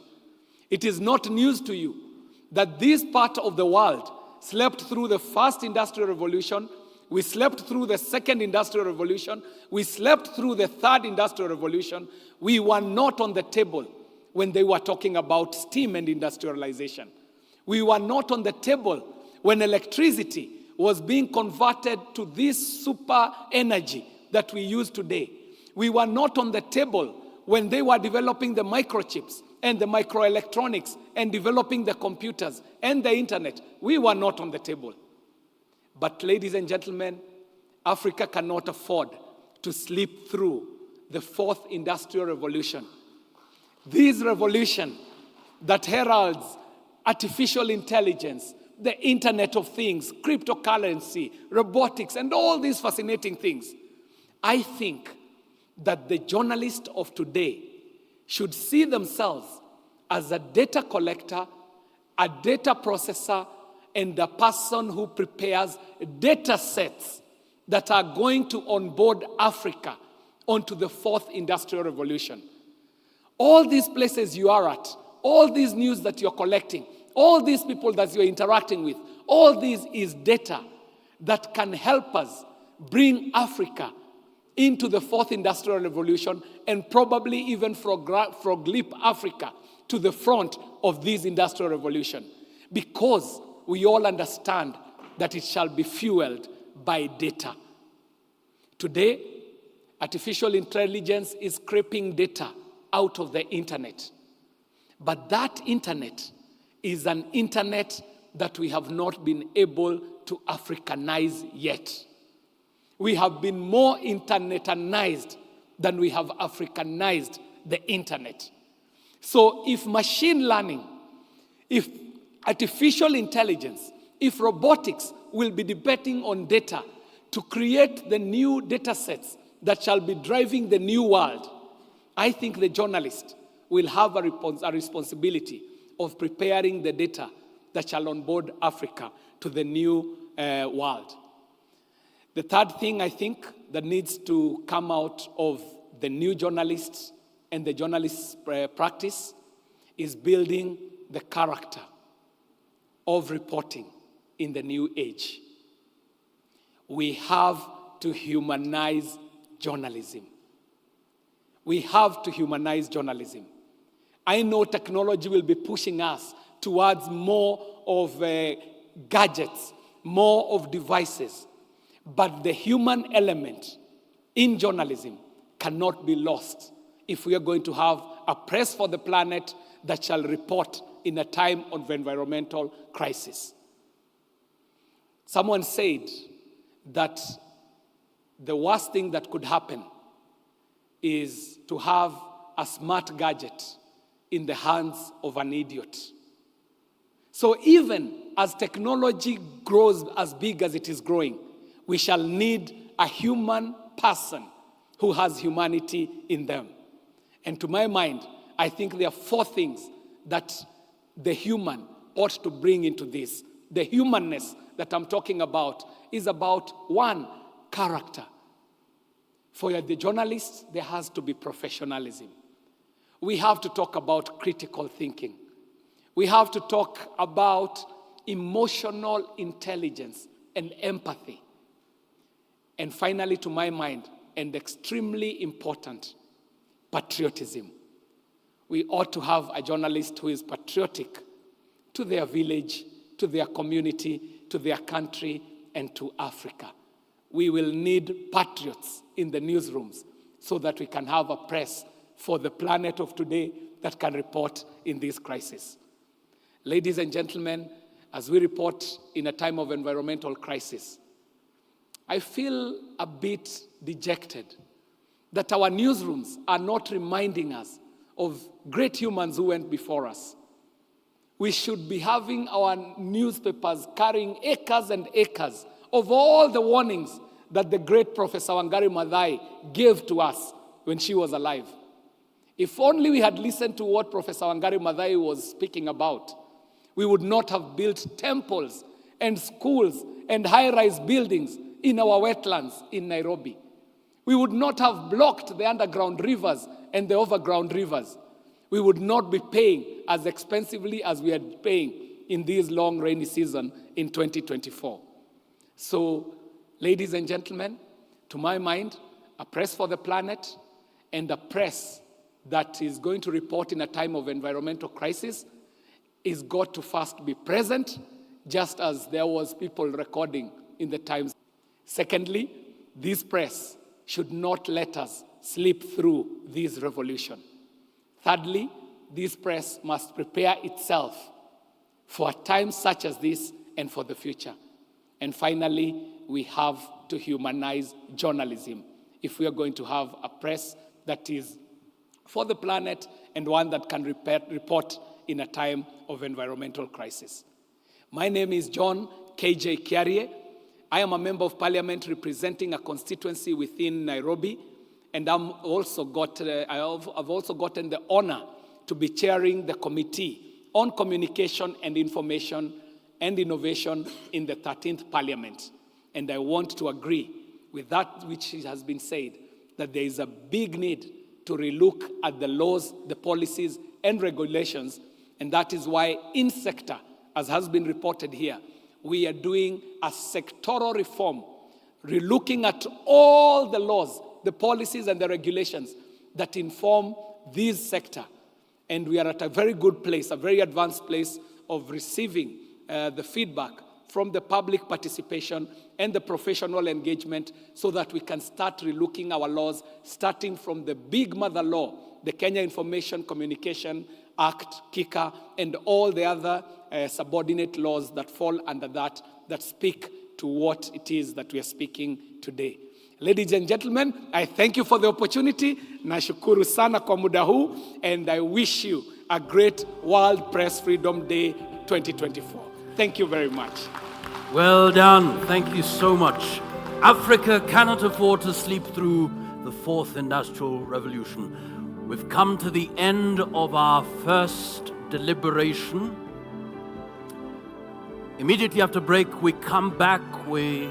[SPEAKER 4] It is not news to you that this part of the world slept through the 1st industrial revolution, we slept through the 2nd industrial revolution, we slept through the 3rd industrial revolution. We were not on the table when they were talking about steam and industrialization. We were not on the table when electricity was being converted to this super energy that we use today. We were not on the table when they were developing the microchips and the microelectronics and developing the computers and the internet. We were not on the table. But ladies and gentlemen, Africa cannot afford to slip through the 4th industrial revolution. This revolution that heralds artificial intelligence, the Internet of Things, cryptocurrency, robotics, and all these fascinating things. I think that the journalists of today should see themselves as a data collector, a data processor, and a person who prepares data sets that are going to onboard Africa onto the 4th industrial revolution. All these places you are at, all these news that you're collecting, all these people that you're interacting with, all this is data that can help us bring Africa into the 4th industrial revolution and probably even frog leap Africa to the front of this industrial revolution, because we all understand that it shall be fueled by data. Today, artificial intelligence is scraping data out of the internet. But that internet is an internet that we have not been able to Africanize yet. We have been more internetanized than we have Africanized the internet. So if machine learning if artificial intelligence, if robotics will be debating on data to create the new data sets that shall be driving the new world, I think the journalist will have a responsibility of preparing the data that shall onboard Africa to the new world. The third thing I think that needs to come out of the new journalists and the journalists' practice is building the character of reporting in the new age. We have to humanize journalism. We have to humanize journalism. I know technology will be pushing us towards more of gadgets, more of devices, but the human element in journalism cannot be lost if we are going to have a press for the planet that shall report in a time of environmental crisis. Someone said that the worst thing that could happen is to have a smart gadget in the hands of an idiot. So even as technology grows as big as it is growing, we shall need a human person who has humanity in them. And to my mind, I think there are 4 things that the human ought to bring into this. The humanness that I'm talking about is about 1, character. For the journalists, there has to be professionalism. We have to talk about critical thinking. We have to talk about emotional intelligence and empathy. And finally, to my mind, and extremely important, patriotism. We ought to have a journalist who is patriotic to their village, to their community, to their country, and to Africa. We will need patriots in the newsrooms so that we can have a press for the planet of today that can report in this crisis. Ladies and gentlemen, as we report in a time of environmental crisis, I feel a bit dejected that our newsrooms are not reminding us of great humans who went before us. We should be having our newspapers carrying acres and acres of all the warnings that the great Professor Wangari Maathai gave to us when she was alive. If only we had listened to what Professor Wangari Maathai was speaking about, we would not have built temples and schools and high-rise buildings in our wetlands in Nairobi. We would not have blocked the underground rivers and the overground rivers. We would not be paying as expensively as we are paying in this long rainy season in 2024. So, ladies and gentlemen, to my mind, a press for the planet and a press that is going to report in a time of environmental crisis is got to first be present, just as there was people recording in the times. Secondly, this press should not let us slip through this revolution. Thirdly, this press must prepare itself for a time such as this and for the future. And finally, we have to humanize journalism if we are going to have a press that is for the planet and one that can report in a time of environmental crisis. My name is John K.J. Kiarie. I am a member of parliament representing a constituency within Nairobi, and I've also gotten the honor to be chairing the Committee on Communication and Information and Innovation in the 13th Parliament. And I want to agree with that which has been said, that there is a big need to relook at the laws, the policies, and regulations, and that is why in sector, as has been reported here, we are doing a sectoral reform, relooking at all the laws, the policies, and the regulations that inform this sector. And we are at a very good place, a very advanced place of receiving the feedback from the public participation and the professional engagement so that we can start relooking our laws, starting from the big mother law, the Kenya Information Communication Act, KICA, and all the other subordinate laws that fall under that speak to what it is that we are speaking today. Ladies and gentlemen, I thank you for the opportunity. Nashukuru sana kwa muda huu, and I wish you a great World Press Freedom Day 2024. Thank you very much.
[SPEAKER 2] Well done. Thank you so much. Africa cannot afford to sleep through the fourth industrial revolution. We've come to the end of our first deliberation. Immediately after break, we come back, we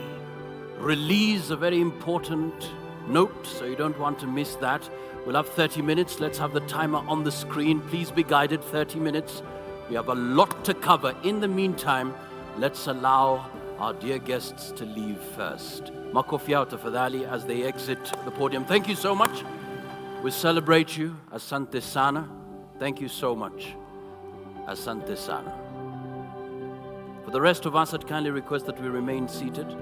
[SPEAKER 2] release a very important note, so you don't want to miss that. We'll have 30 minutes. Let's have the timer on the screen. Please be guided, 30 minutes. We have a lot to cover. In the meantime, let's allow our dear guests to leave first. Makofi yao tafadhali as they exit the podium. Thank you so much. We celebrate you. Asante sana. Thank you so much. Asante sana. For the rest of us, I'd kindly request that we remain seated.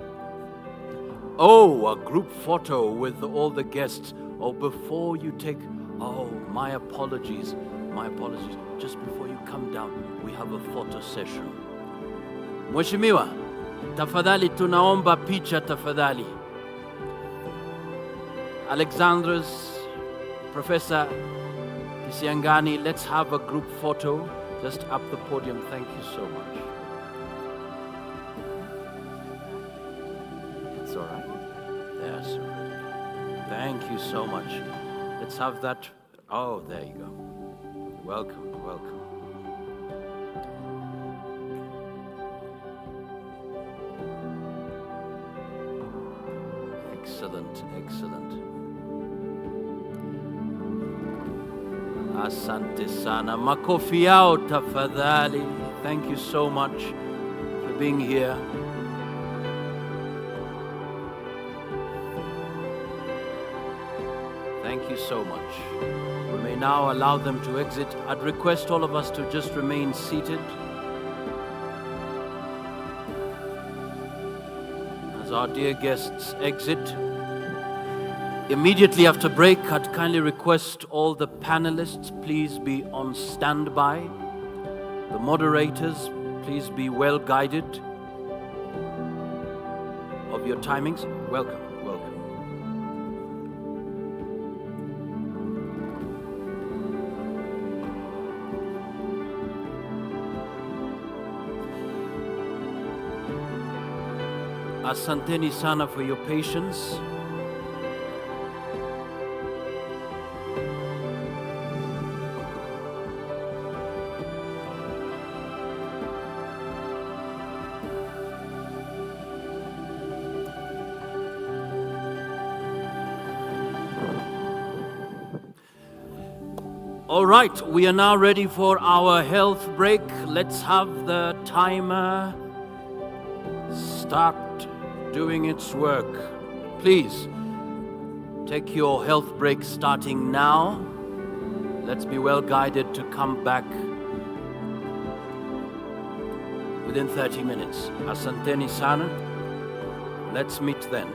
[SPEAKER 2] Oh, a group photo with all the guests. Oh, before you take, oh, my apologies. My apologies. Just before you come down, we have a photo session. Mheshimiwa, tafadhali tunaomba picha tafadhali. Alexandros, Professor Kisiangani, let's have a group photo just up the podium. Thank you so much. It's all right. Yes. Thank you so much. Let's have that. Oh, there you go. Welcome, welcome. Excellent, excellent. Asante sana. Makofi yao tafadhali. Thank you so much for being here. Thank you so much. We may now allow them to exit. I'd request all of us to just remain seated. As our dear guests exit. Immediately after break, I'd kindly request all the panelists, please be on standby. The moderators, please be well guided of your timings. Welcome, welcome. Asanteni sana for your patience. All right, we are now ready for our health break. Let's have the timer start doing its work. Please, take your health break starting now. Let's be well guided to come back within 30 minutes. Asanteni sana. Let's meet then.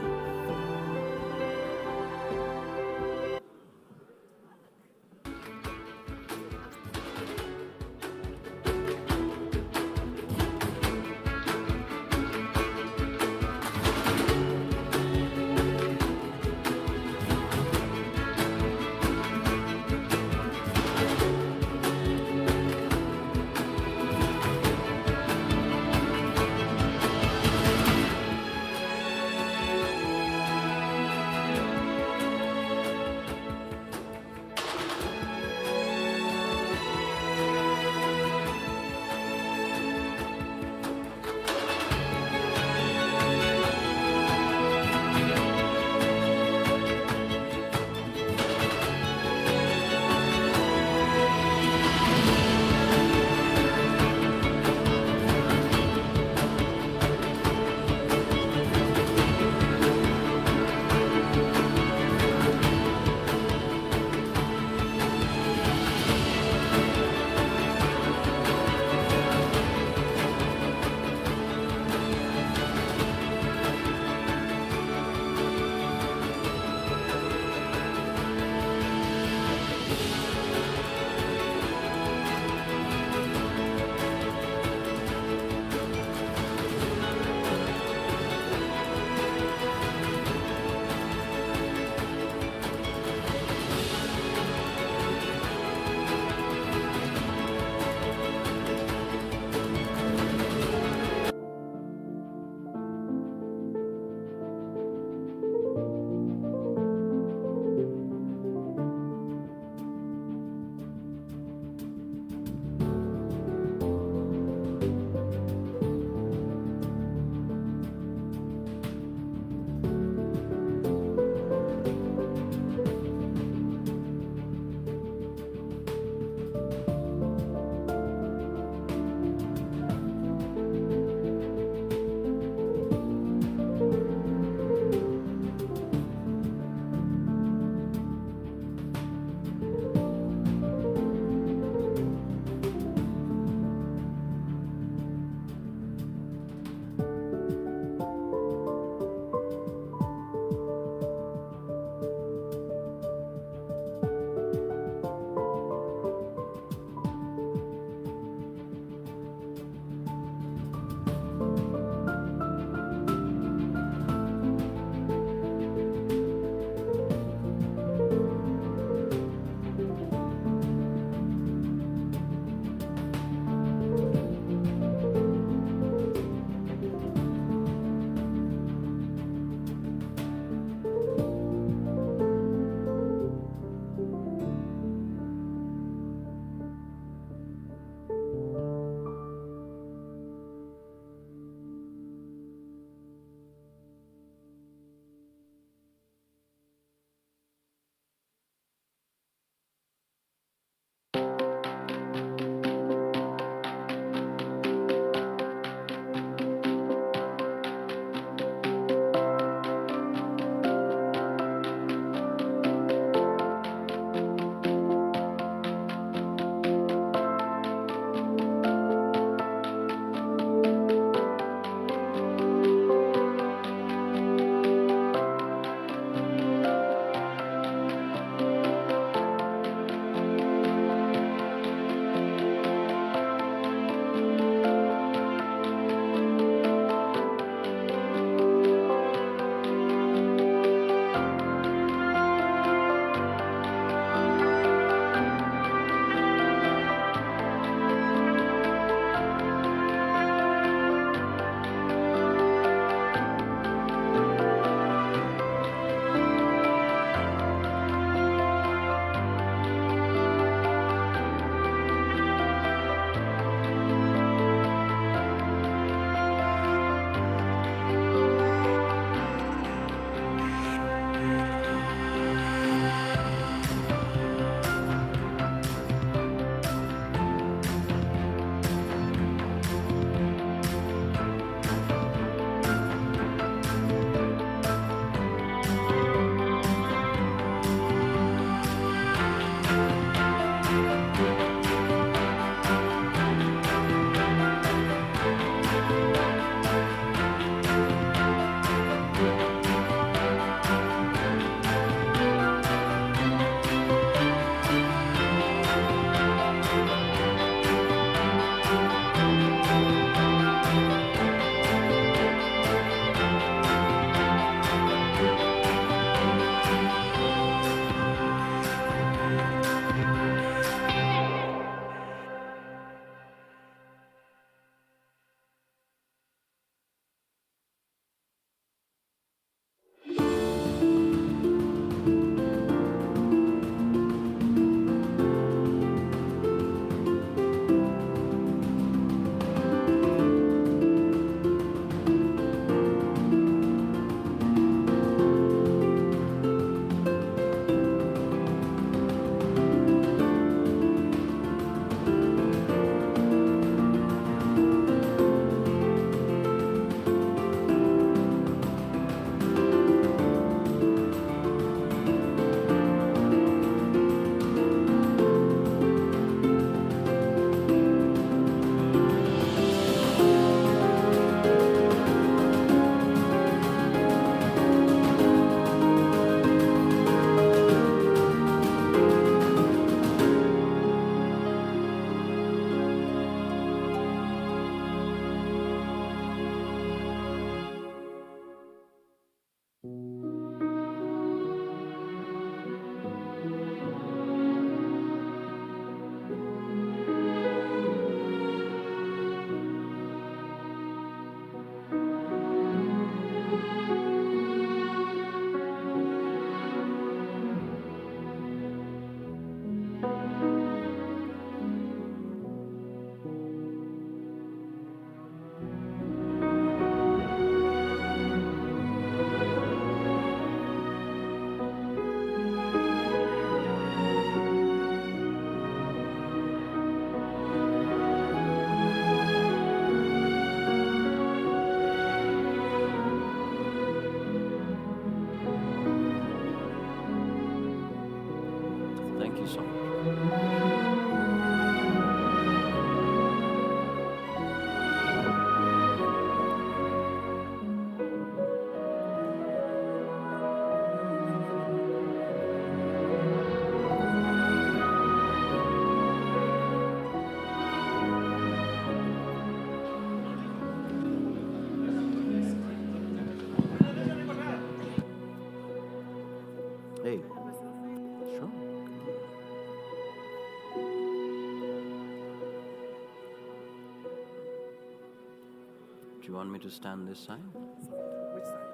[SPEAKER 2] you want me to stand this side?
[SPEAKER 4] Which side?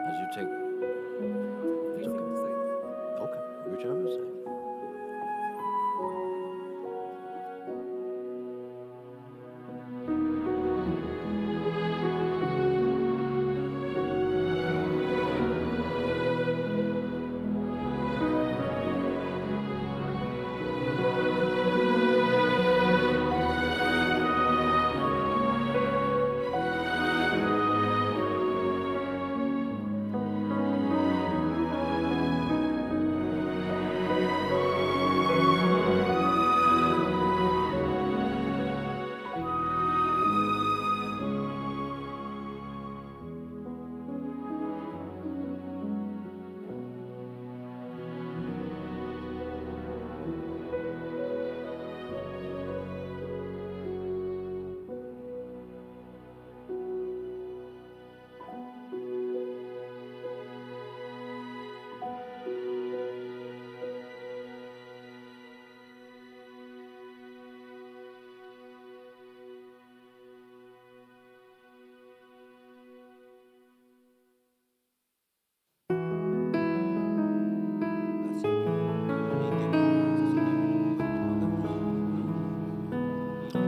[SPEAKER 2] As you take. It's okay. Okay, whichever side.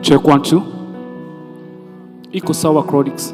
[SPEAKER 4] Check 1, 2. Iko sawa Crodix.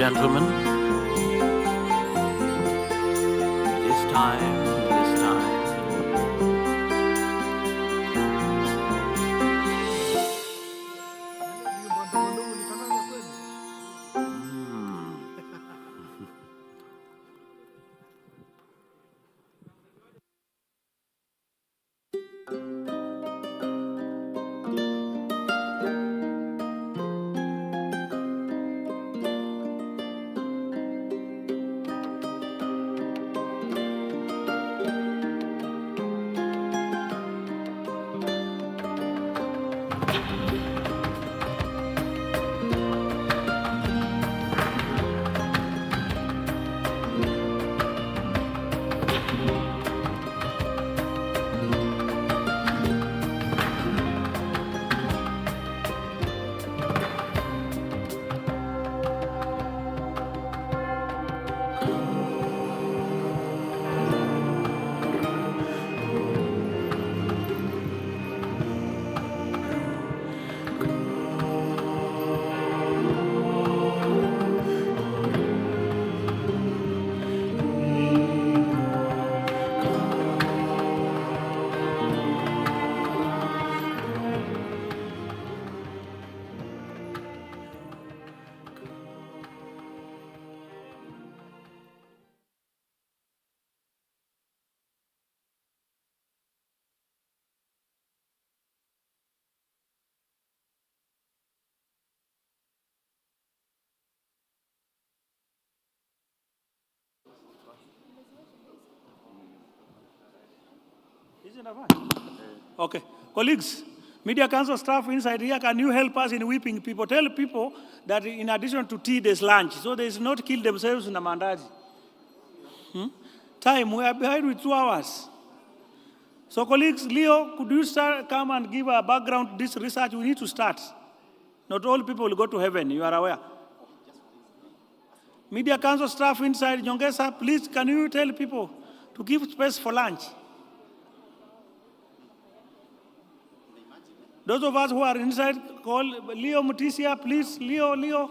[SPEAKER 2] gentlemen. This time, this time.
[SPEAKER 1] Okay. Colleagues, Media Council staff inside here, can you help us in whipping people? Tell people that in addition to tea, there's lunch, so they should not kill themselves in the mandazi. Time, we are behind with 2 hours. So colleagues, Leo, could you come and give a background to this research? We need to start. Not all people will go to heaven, you are aware. Media Council staff inside, Nyongesa, please, can you tell people to give space for lunch? Those of us who are inside, call Leo Mutisia, please. Leo.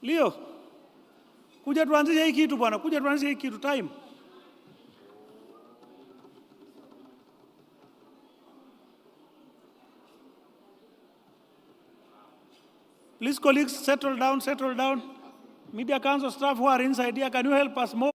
[SPEAKER 1] Leo, kuja tuanzishe hii kitu bwana, kuja tuanzishe hii kitu time. Please colleagues, settle down. Media Council staff who are inside here, can you help us more?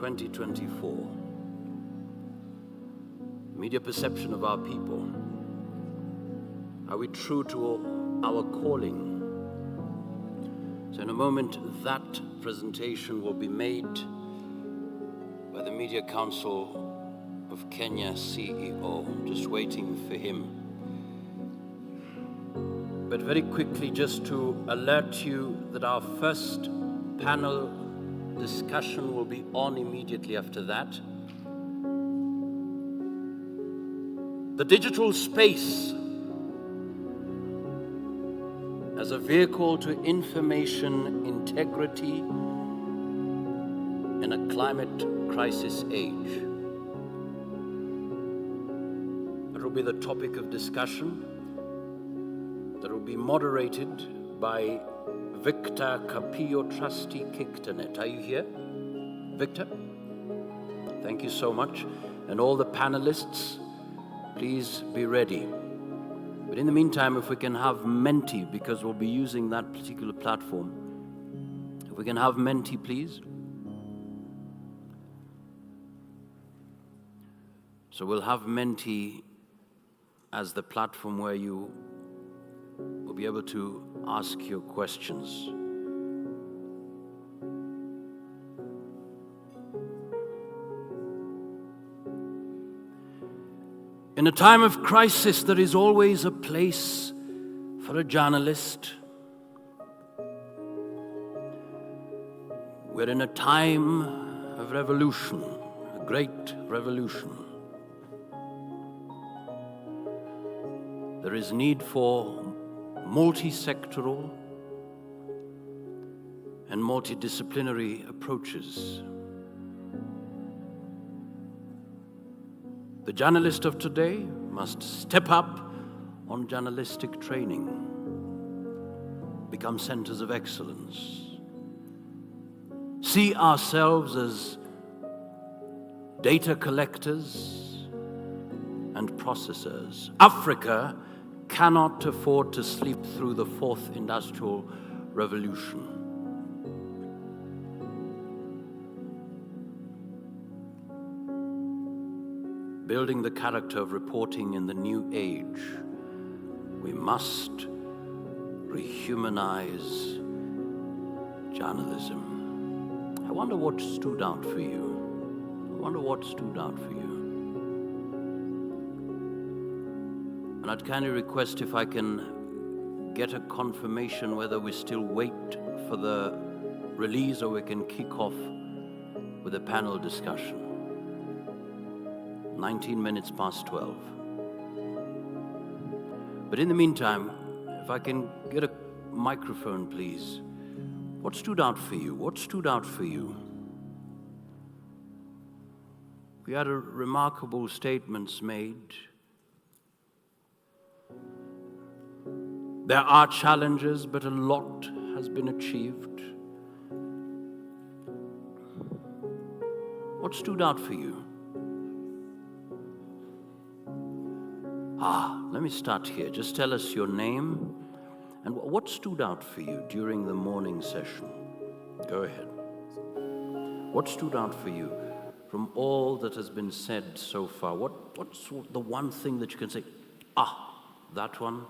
[SPEAKER 2] 2024. Media perception of our people. Are we true to our calling? So in a moment, that presentation will be made by the Media Council of Kenya CEO. Just waiting for him. But very quickly, just to alert you that our first panel discussion will be on immediately after that. The digital space as a vehicle to information integrity in a climate crisis age. That will be the topic of discussion that will be moderated by Victor Capillo, Trustee Kicternet. Are you here, Victor? Thank you so much. And all the panelists, please be ready. But in the meantime, if we can have Menti, because we'll be using that particular platform. If we can have Menti, please. So we'll have Menti as the platform where you will be able to ask your questions. In a time of crisis, there is always a place for a journalist. We're in a time of revolution, a great revolution. There is need for multi-sectoral and multidisciplinary approaches. The journalist of today must step up on journalistic training, become centers of excellence, see ourselves as data collectors and processors. Africa cannot afford to sleep through the fourth industrial revolution. Building the character of reporting in the new age, we must rehumanize journalism. I wonder what stood out for you. I wonder what stood out for you. And I'd kindly request if I can get a confirmation whether we still wait for the release or we can kick off with a panel discussion. 19 minutes past 12. But in the meantime, if I can get a microphone, please. What stood out for you? What stood out for you? We had remarkable statements made. There are challenges, but a lot has been achieved. What stood out for you? Let me start here. Just tell us your name and what stood out for you during the morning session. Go ahead. What stood out for you from all that has been said so far? What's the one thing that you can say, that one,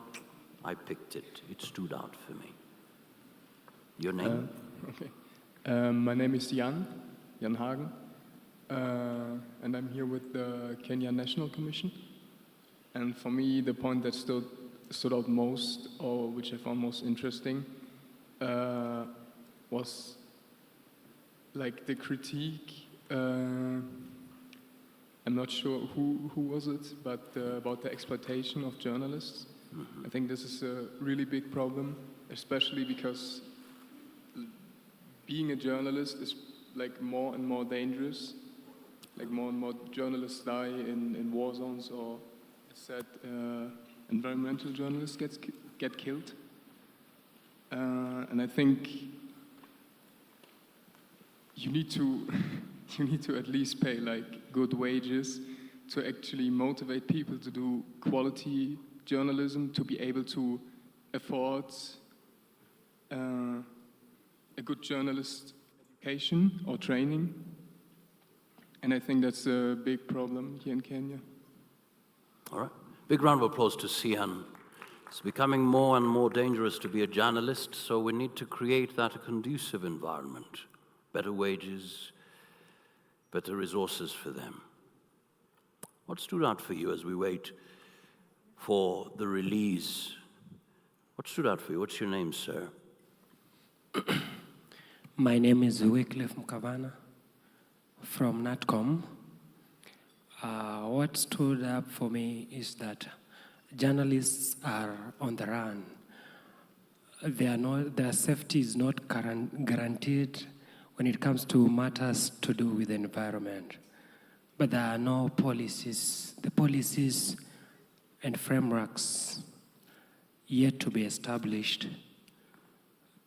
[SPEAKER 2] I picked it. It stood out for me. Your name?
[SPEAKER 13] Okay. My name is Jan Hagen, and I'm here with the Kenya National Commission. And for me, the point that stood out most, or which I found most interesting, was like the critique. I'm not sure who was it, but about the exploitation of journalists. I think this is a really big problem, especially because being a journalist is like more and more dangerous. Like more and more journalists die in war zones, or as said, environmental journalists get killed. And I think you need to at least pay like good wages to actually motivate people to do quality journalism, to be able to afford a good journalist education or training. And I think that's a big problem here in Kenya.
[SPEAKER 2] All right. Big round of applause to Sian. It's becoming more and more dangerous to be a journalist, so we need to create that conducive environment. Better wages, better resources for them. What stood out for you as we wait for the release? What stood out for you? What's your name, sir?
[SPEAKER 14] My name is Wycliffe Mukavana from NatCom. What stood up for me is that journalists are on the run. Their safety is not guaranteed when it comes to matters to do with the environment. But there are no policies. The policies and frameworks yet to be established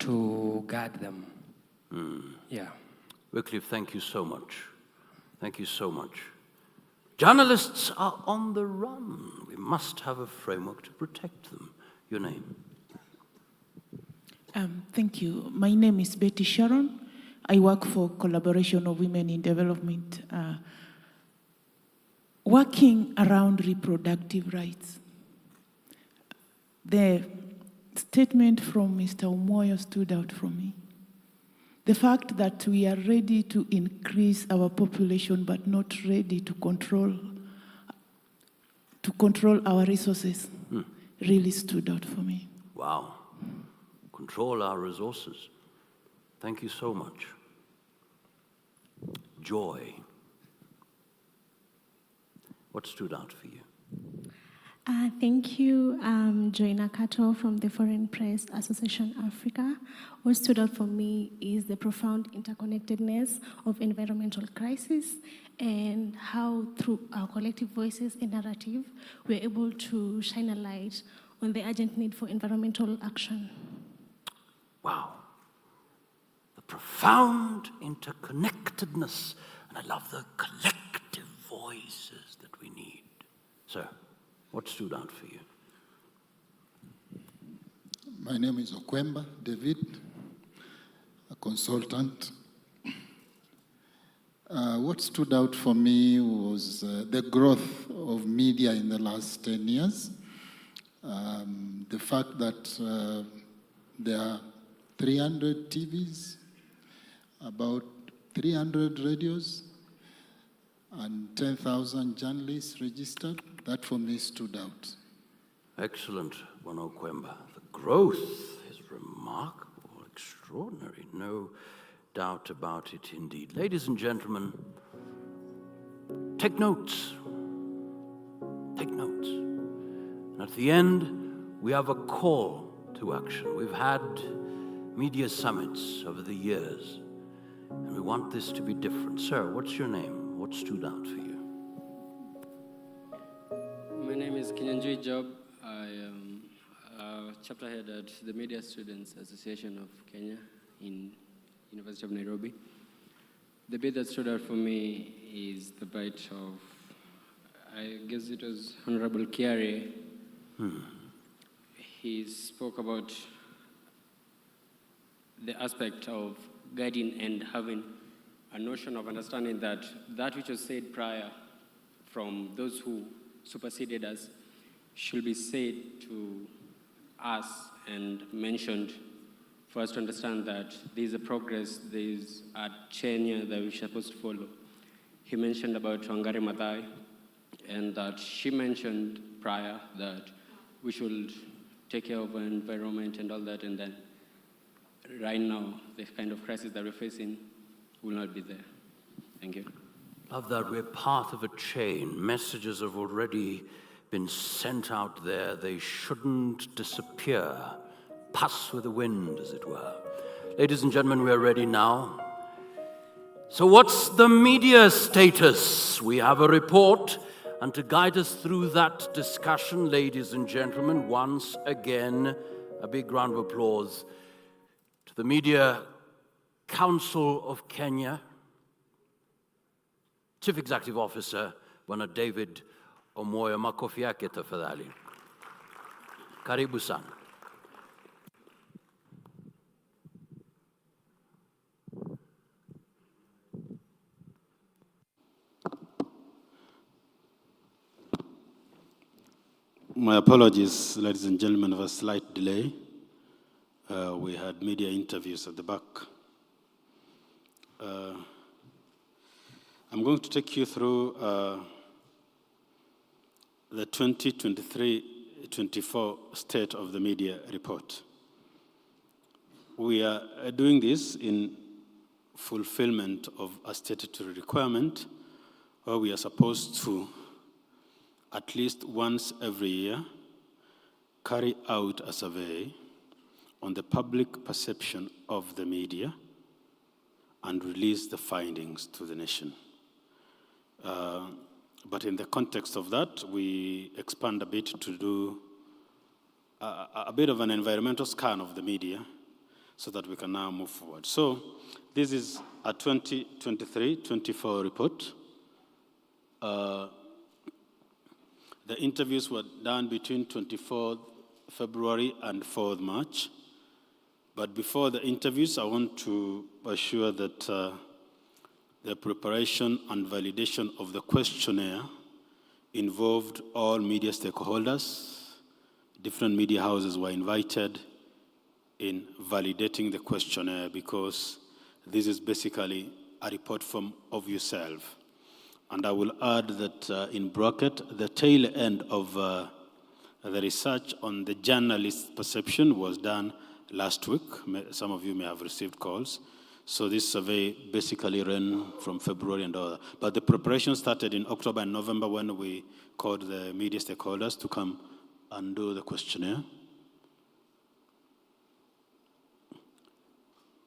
[SPEAKER 14] to guard them. Yeah.
[SPEAKER 2] Wycliffe, thank you so much. Thank you so much. Journalists are on the run. We must have a framework to protect them. Your name?
[SPEAKER 15] Thank you. My name is Betty Sharon. I work for Collaboration of Women in Development, working around reproductive rights. The statement from Mr. Omoyo stood out for me. The fact that we are ready to increase our population but not ready to control our resources really stood out for me.
[SPEAKER 2] Wow. Control our resources. Thank you so much. Joy. What stood out for you?
[SPEAKER 16] Thank you, Joy Nakato from the Foreign Press Association Africa. What stood out for me is the profound interconnectedness of environmental crisis and how through our collective voices and narrative, we're able to shine a light on the urgent need for environmental action.
[SPEAKER 2] Wow. The profound interconnectedness, and I love the collective voices that we need. Sir, what stood out for you?
[SPEAKER 17] My name is Okwemba David, a consultant. What stood out for me was the growth of media in the last 10 years. The fact that there are 300 TVs, about 300 radios, and 10,000 journalists registered. That for me stood out.
[SPEAKER 2] Excellent, Wanokwemba. The growth is remarkable, extraordinary, no doubt about it indeed. Ladies and gentlemen, take notes. Take notes. And at the end, we have a call to action. We've had media summits over the years, and we want this to be different. Sir, what's your name? What stood out for you?
[SPEAKER 18] My name is Kinyanjui Job. I am a chapter head at the Media Students Association of Kenya in University of Nairobi. The bit that stood out for me is the bite of, I guess it was Honorable Kiarie. He spoke about the aspect of guiding and having a notion of understanding that that which was said prior from those who superseded us should be said to us and mentioned for us to understand that there is a progress, there is a tenure that we're supposed to follow. He mentioned about Wangari Maathai, and that she mentioned prior that we should take care of our environment and all that, and then right now, the kind of crisis that we're facing will not be there. Thank you.
[SPEAKER 2] Love that we're part of a chain. Messages have already been sent out there. They shouldn't disappear. Pass with the wind, as it were. Ladies and gentlemen, we are ready now. So what's the media status? We have a report, and to guide us through that discussion, ladies and gentlemen, once again, a big round of applause to the Media Council of Kenya, Chief Executive Officer, Bwana David Omoyo. Makofi yake tafadhali. Karibu sana.
[SPEAKER 11] My apologies, ladies and gentlemen, of a slight delay. We had media interviews at the back. I'm going to take you through the 2023-24 State of the Media Report. We are doing this in fulfillment of a statutory requirement where we are supposed to, at least once every year, carry out a survey on the public perception of the media and release the findings to the nation. But in the context of that, we expand a bit to do a bit of an environmental scan of the media so that we can now move forward. So this is a 2023-24 report. The interviews were done between 24th February and 4th March. But before the interviews, I want to assure that the preparation and validation of the questionnaire involved all media stakeholders. Different media houses were invited in validating the questionnaire because this is basically a report form of yourself. And I will add that in bracket, the tail end of the research on the journalist perception was done last week. Some of you may have received calls. So this survey basically ran from February and all that. But the preparation started in October and November when we called the media stakeholders to come and do the questionnaire.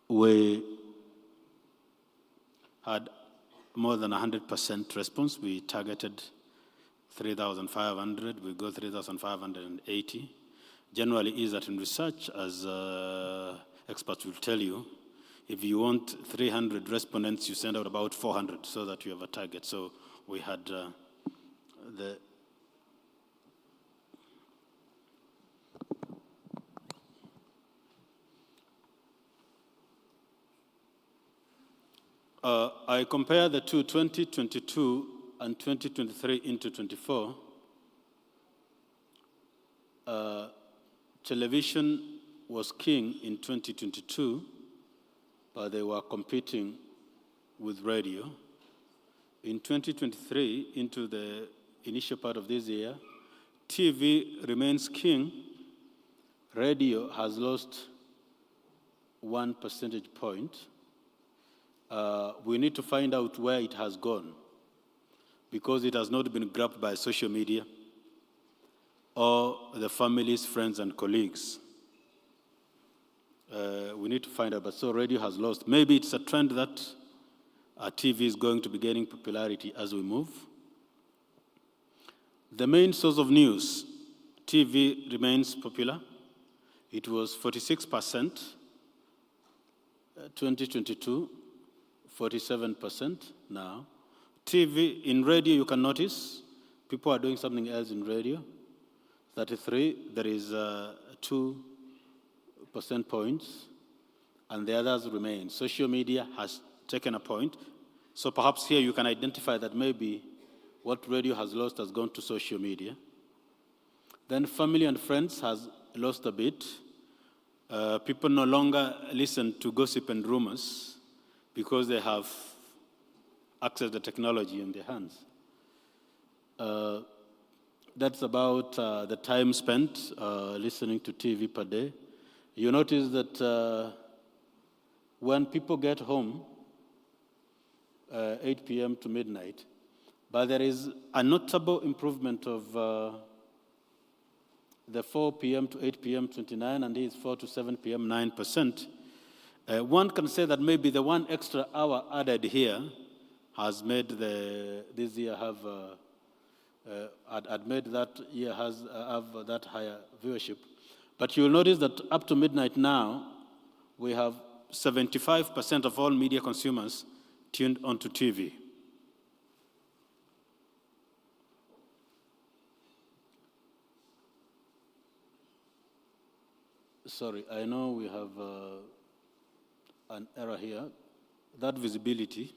[SPEAKER 11] We had more than 100% response. We targeted 3,500. We got 3,580. Generally is that in research, as experts will tell you, if you want 300 respondents, you send out about 400 so that you have a target. So we had I compare the two, 2022 and 2023 into 24. Television was king in 2022, but they were competing with radio. In 2023, into the initial part of this year, TV remains king. Radio has lost 1 percentage point. We need to find out where it has gone because it has not been grabbed by social media or the families, friends, and colleagues. We need to find out, but so radio has lost. Maybe it's a trend that TV is going to be gaining popularity as we move. The main source of news, TV remains popular. It was 46%, 2022, 47% now. TV, in radio you can notice, people are doing something else in radio. 33, there is 2 percent points, and the others remain. Social media has taken a point. So perhaps here you can identify that maybe what radio has lost has gone to social media. Then family and friends has lost a bit. People no longer listen to gossip and rumors because they have access to the technology in their hands. That's about the time spent listening to TV per day. You notice that when people get home, 8 p.m. to midnight, but there is a notable improvement of the 4 p.m. to 8 p.m. 29, and these 4 to 7 p.m. 9%. One can say that maybe the 1 extra hour added here has made this year have made that year have that higher viewership. But you'll notice that up to midnight now, we have 75% of all media consumers tuned onto TV. Sorry, I know we have an error here. That visibility,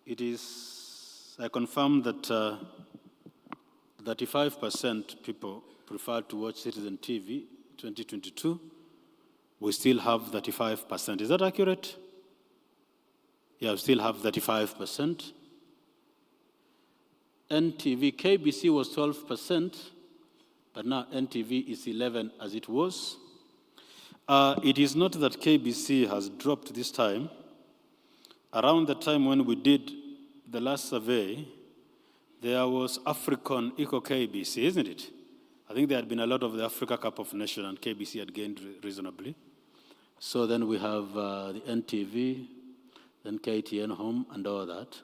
[SPEAKER 11] it is, I confirm that 35% people prefer to watch Citizen TV 2022. We still have 35%. Is that accurate? Yeah, we still have 35%. NTV, KBC was 12%, but now NTV is 11% as it was. It is not that KBC has dropped this time. Around the time when we did the last survey, there was African Eco KBC, isn't it? I think there had been a lot of the Africa Cup of Nations and KBC had gained reasonably. So then we have the NTV, then KTN Home and all that.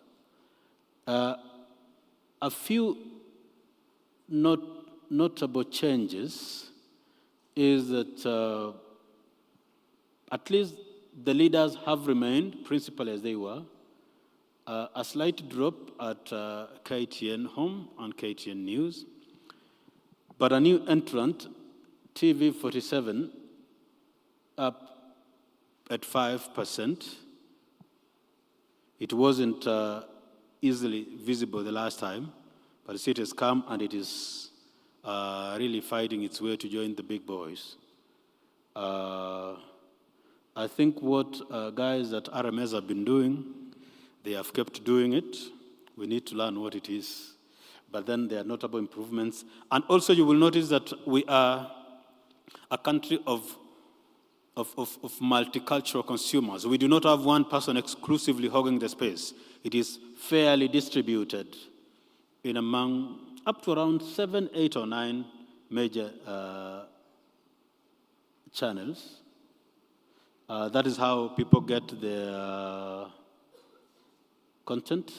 [SPEAKER 11] A few notable changes is that at least the leaders have remained principally as they were. A slight drop at KTN Home and KTN News. But a new entrant, TV47, up at 5%. It wasn't easily visible the last time, but it has come and it is really fighting its way to join the big boys. I think what guys at RMS have been doing, they have kept doing it. We need to learn what it is. But then there are notable improvements. And also you will notice that we are a country of multicultural consumers. We do not have one person exclusively hogging the space. It is fairly distributed in among up to around 7, 8, or 9 major channels. That is how people get their content.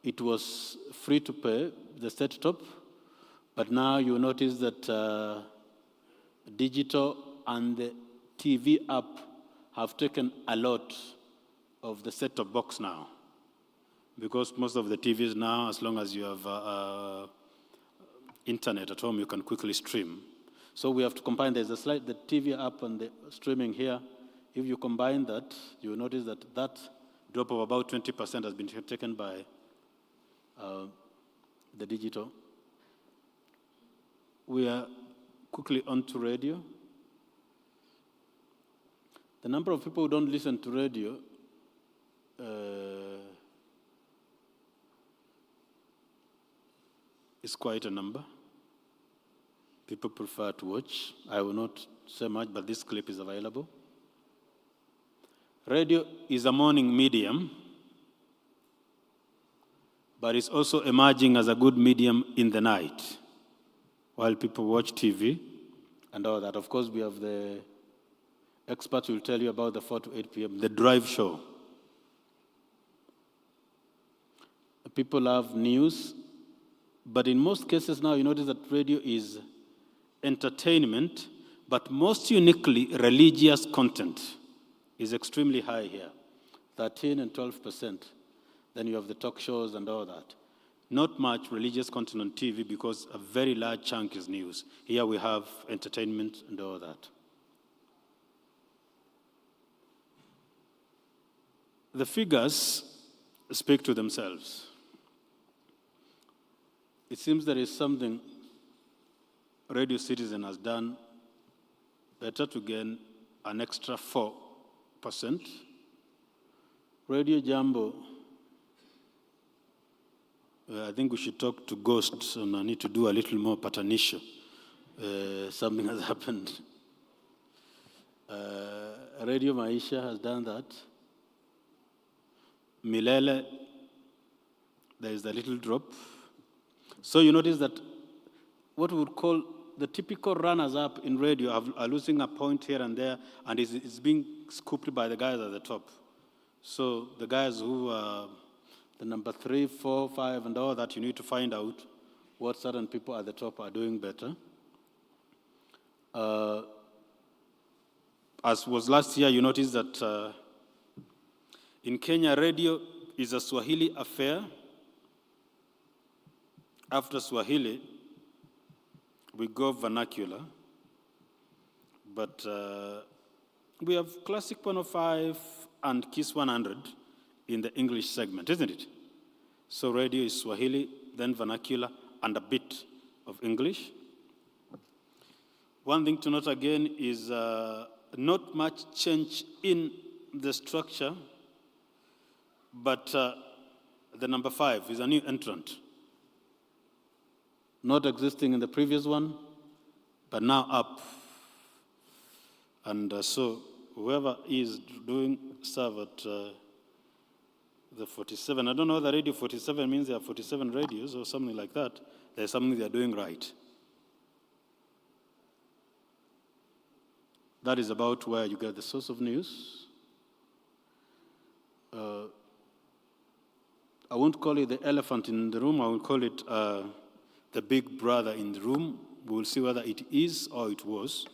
[SPEAKER 11] It was free to pay, the set-top, but now you notice that digital and the TV app have taken a lot of the set-top box now, because most of the TVs now, as long as you have internet at home, you can quickly stream. So we have to combine. There's the TV app and the streaming here. If you combine that, you will notice that that drop of about 20% has been taken by the digital. We are quickly on to radio. The number of people who don't listen to radio is quite a number. People prefer to watch. I will not say much, but this clip is available. Radio is a morning medium, but it's also emerging as a good medium in the night, while people watch TV and all that. Of course, we have the experts who will tell you about the 4 to 8 p.m., the drive show. People love news, but in most cases now, you notice that radio is entertainment, but most uniquely, religious content is extremely high here, 13 and 12%. Then you have the talk shows and all that. Not much religious content on TV because a very large chunk is news. Here we have entertainment and all that. The figures speak to themselves. It seems there is something Radio Citizen has done better to gain an extra 4%. Radio Jambo, I think we should talk to Ghosts, and I need to do a little more patanisho. Something has happened. Radio Maisha has done that. Milele, there is a little drop. So you notice that what we would call the typical runners-up in radio are losing a point here and there, and it's being scooped by the guys at the top. So the guys who are the number 3, 4, 5, and all that, you need to find out what certain people at the top are doing better. As was last year, you notice that in Kenya, radio is a Swahili affair. After Swahili, we go vernacular. But we have Classic 105 and Kiss 100 in the English segment, isn't it? So radio is Swahili, then vernacular, and a bit of English. One thing to note again is not much change in the structure, but the number 5 is a new entrant, not existing in the previous one, but now up. And so whoever is doing serve at the 47, I don't know whether radio 47 means there are 47 radios or something like that. There's something they're doing right. That is about where you get the source of news. I won't call it the elephant in the room, I will call it the big brother in the room. We will see whether it is or it was.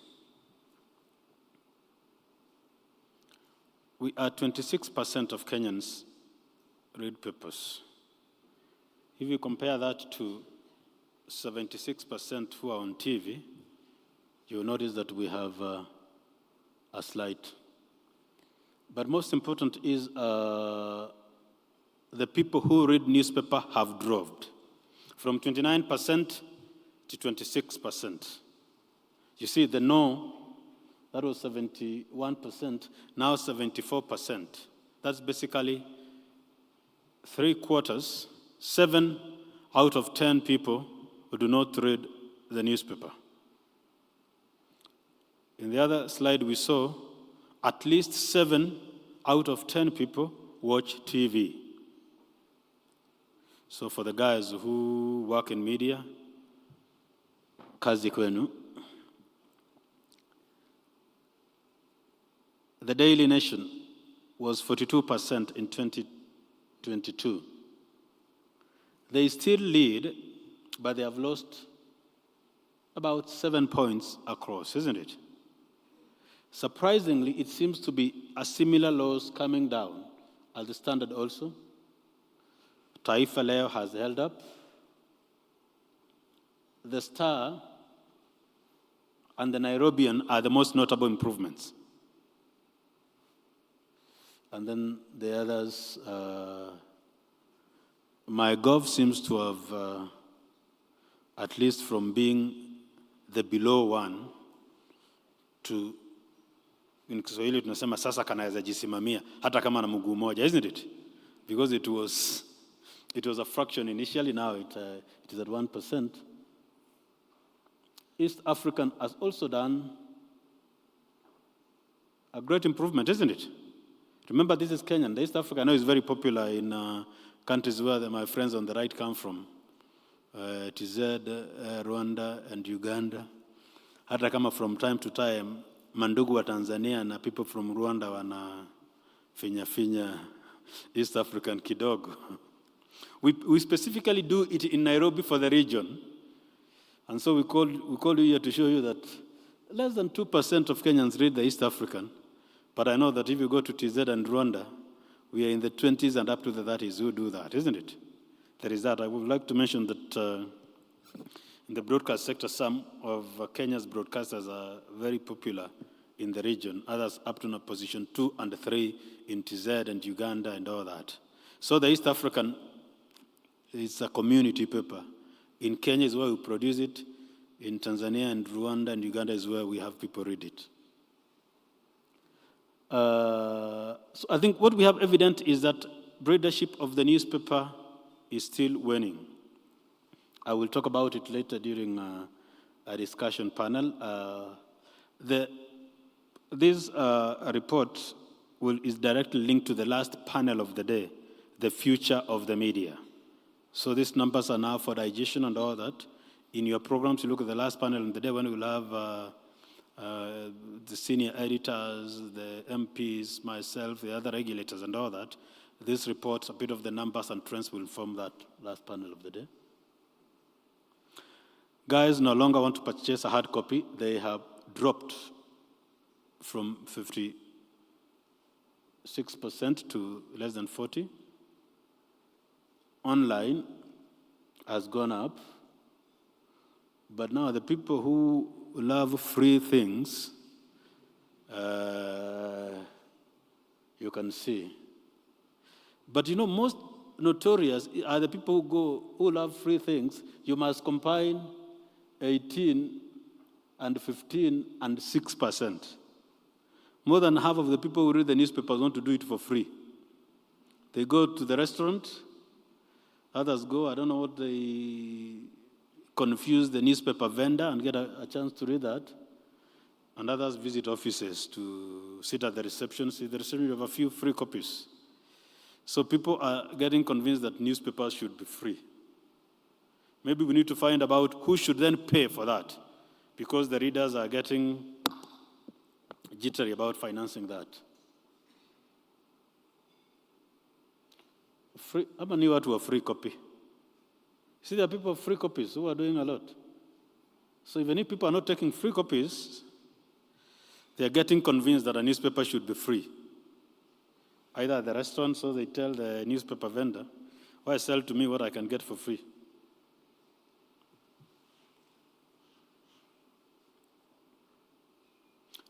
[SPEAKER 11] We are 26% of Kenyans read papers. If you compare that to 76% who are on TV, you'll notice that we have a slight. But most important is the people who read newspaper have dropped from 29% to 26%. You see, the no, that was 71%, now 74%. That's basically 3/4, 7 out of 10 people who do not read the newspaper. In the other slide we saw, at least 7 out of 10 people watch TV. So for the guys who work in media, kazi kwenu. The Daily Nation was 42% in 2022. They still lead, but they have lost about 7 points across, isn't it? Surprisingly, it seems to be a similar loss coming down at the Standard also. Taifa Leo has held up. The Star and the Nairobian are the most notable improvements. And then the others, MyGov seems to have, at least from being the below one to, in Kiswahili tunasema sasa kanaweza jisimamia hata kama na mguu moja, isn't it? Because it was a fraction initially, now it is at 1%. East African has also done a great improvement, isn't it? Remember, this is Kenyan. The East Africa, I know, is very popular in countries where my friends on the right come from. TZ, Rwanda, and Uganda. Hata kama from time to time, mandugu wa Tanzania na people from Rwanda wana finya East African kidogo. We specifically do it in Nairobi for the region. And so we call you here to show you that less than 2% of Kenyans read the East African. But I know that if you go to TZ and Rwanda, we are in the 20s and up to the 30s who do that, isn't it? There is that. I would like to mention that in the broadcast sector, some of Kenya's broadcasters are very popular in the region, others up to position 2 and 3 in TZ and Uganda and all that. So the East African is a community paper. In Kenya is where we produce it. In Tanzania and Rwanda and Uganda is where we have people read it. So I think what we have evident is that readership of the newspaper is still waning. I will talk about it later during a discussion panel. This report is directly linked to the last panel of the day, the future of the media. So these numbers are now for digestion and all that. In your programs, you look at the last panel of the day when we'll have the senior editors, the MPs, myself, the other regulators and all that. This report, a bit of the numbers and trends will form that last panel of the day. Guys no longer want to purchase a hard copy. They have dropped from 56% to less than 40%. Online has gone up. But now the people who love free things, you can see. But you know, most notorious are the people who love free things. You must combine 18 and 15 and 6%. More than half of the people who read the newspapers want to do it for free. They go to the restaurant, others go, I don't know what they confuse the newspaper vendor and get a chance to read that. And others visit offices to sit at the reception. See the reception, you have a few free copies. So people are getting convinced that newspapers should be free. Maybe we need to find out who should then pay for that, because the readers are getting jittery about financing that. Free, how many watu a free copy? See, there are people with free copies who are doing a lot. So even if people are not taking free copies, they are getting convinced that a newspaper should be free. Either at the restaurant, so they tell the newspaper vendor, why sell to me what I can get for free?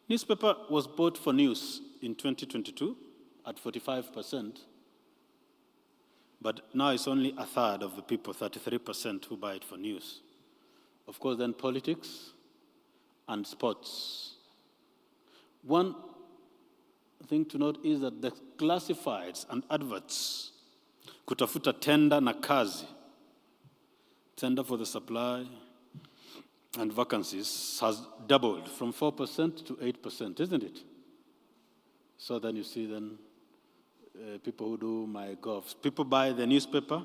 [SPEAKER 11] Newspaper was bought for news in 2022 at 45%, but now it's only a third of the people, 33%, who buy it for news. Of course, then politics and sports. One thing to note is that the classifieds and adverts, kutafuta tender na kazi, tender for the supply and vacancies, has doubled from 4% to 8%, isn't it? So then you see then people who do MyGov. People buy the newspaper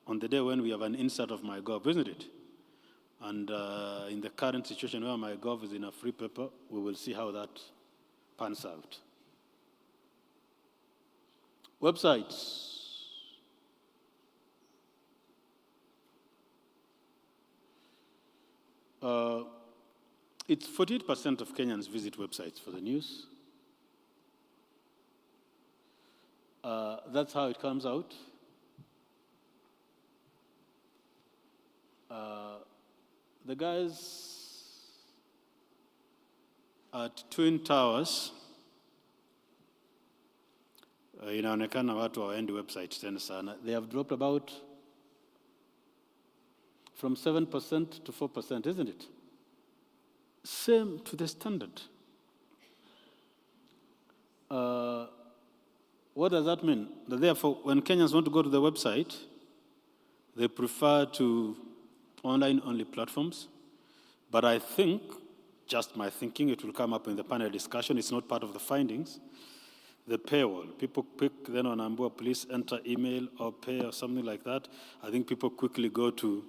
[SPEAKER 11] on the day when we have an insert of MyGov, isn't it? And in the current situation where MyGov is in a free paper, we will see how that pans out. Websites. It's 48% of Kenyans visit websites for the news. That's how it comes out. The guys at Twin Towers, inaonekana watu hawaendi website tena sana. They have dropped about from 7% to 4%, isn't it? Same to the Standard. What does that mean? That therefore, when Kenyans want to go to the website, they prefer to online-only platforms. But I think, just my thinking, it will come up in the panel discussion, it's not part of the findings, the paywall. People quick, then on Ambua, please enter email or pay or something like that. I think people quickly go to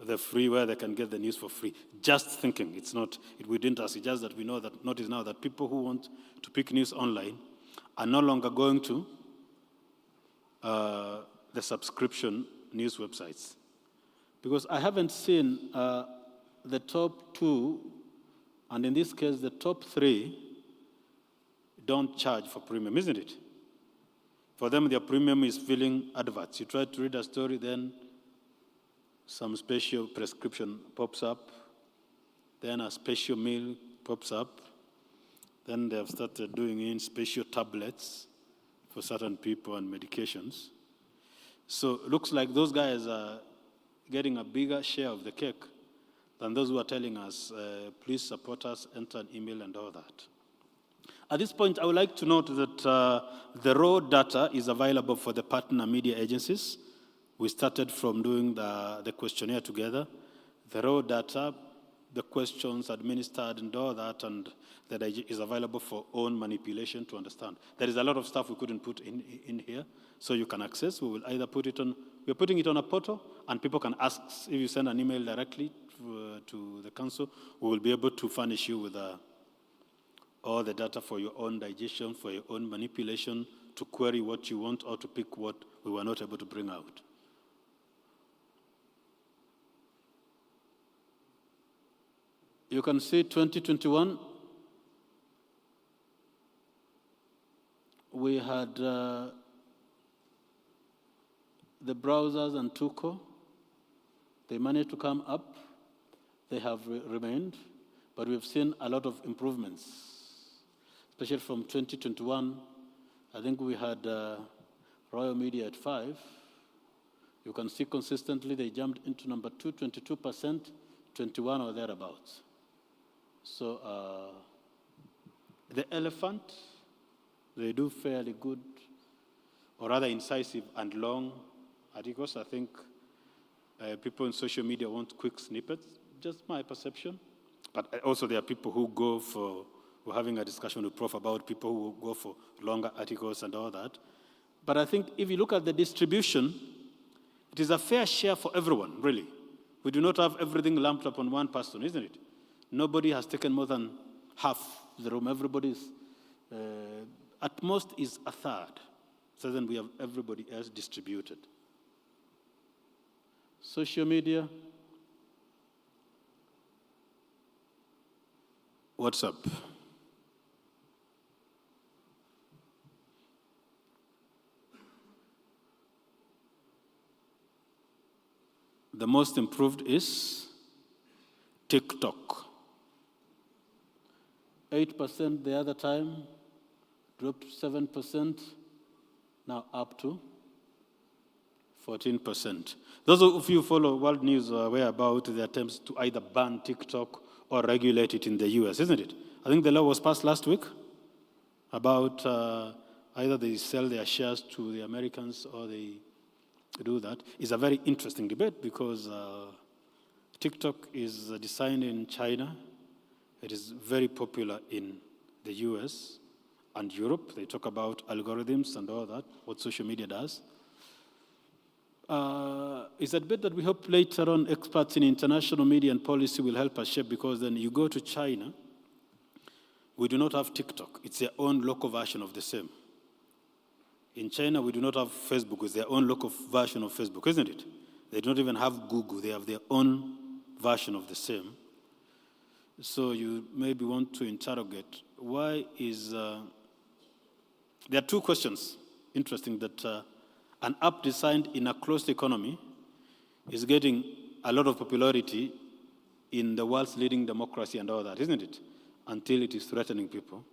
[SPEAKER 11] the free where they can get the news for free. Just thinking, it's not, we didn't ask, it's just that we know that, notice now that people who want to pick news online are no longer going to the subscription news websites. Because I haven't seen the top two, and in this case, the top three don't charge for premium, isn't it? For them, their premium is filling adverts. You try to read a story, then some special prescription pops up, then a special meal pops up, then they have started doing in special tablets for certain people and medications. So it looks like those guys are getting a bigger share of the cake than those who are telling us, please support us, enter an email and all that. At this point, I would like to note that the raw data is available for the partner media agencies. We started from doing the questionnaire together. The raw data, the questions administered and all that, and that is available for own manipulation to understand. There is a lot of stuff we couldn't put in here, so you can access. We will either put it on, we're putting it on a portal, and people can ask, if you send an email directly to the council, we will be able to furnish you with all the data for your own digestion, for your own manipulation, to query what you want or to pick what we were not able to bring out. You can see 2021, we had the browsers and Tuko. They managed to come up. They have remained, but we've seen a lot of improvements, especially from 2021. I think we had Royal Media at 5, You can see consistently they jumped into number 2, 22%, 21 or thereabouts. So the elephant, they do fairly good, or rather incisive and long articles. I think people in social media want quick snippets, just my perception. But also there are people who go for, we're having a discussion with Prof about people who go for longer articles and all that. But I think if you look at the distribution, it is a fair share for everyone, really. We do not have everything lumped up on one person, isn't it? Nobody has taken more than half the room. Everybody's, at most, is a third. So then we have everybody else distributed. Social media. What's up? The most improved is TikTok. 8% the other time, dropped 7%, now up to 14%. Those of you who follow world news are aware about the attempts to either ban TikTok or regulate it in the US, isn't it? I think the law was passed last week about either they sell their shares to the Americans or they do that. It's a very interesting debate because TikTok is designed in China. It is very popular in the US and Europe. They talk about algorithms and all that, what social media does. It's a debate that we hope later on experts in international media and policy will help us shape, because then you go to China, we do not have TikTok. It's their own local version of the same. In China, we do not have Facebook. It's their own local version of Facebook, isn't it? They don't even have Google. They have their own version of the same. So you maybe want to interrogate, why is... there are two questions, interesting, that an app designed in a closed economy is getting a lot of popularity in the world's leading democracy and all that, isn't it? Until it is threatening people.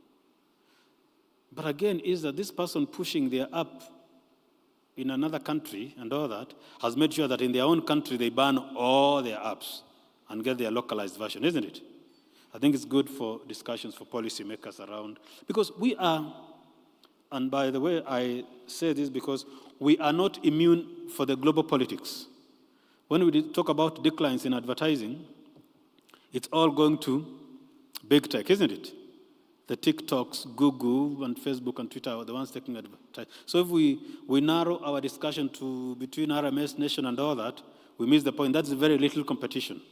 [SPEAKER 11] But again, is that this person pushing their app in another country and all that has made sure that in their own country they ban all their apps and get their localized version, isn't it? I think it's good for discussions for policymakers around, because we are, and by the way, I say this because we are not immune for the global politics. When we talk about declines in advertising, it's all going to big tech, isn't it? The TikToks, Google, and Facebook and Twitter are the ones taking advertising. So if we narrow our discussion to between RMS, Nation, and all that, we miss the point. That's very little competition.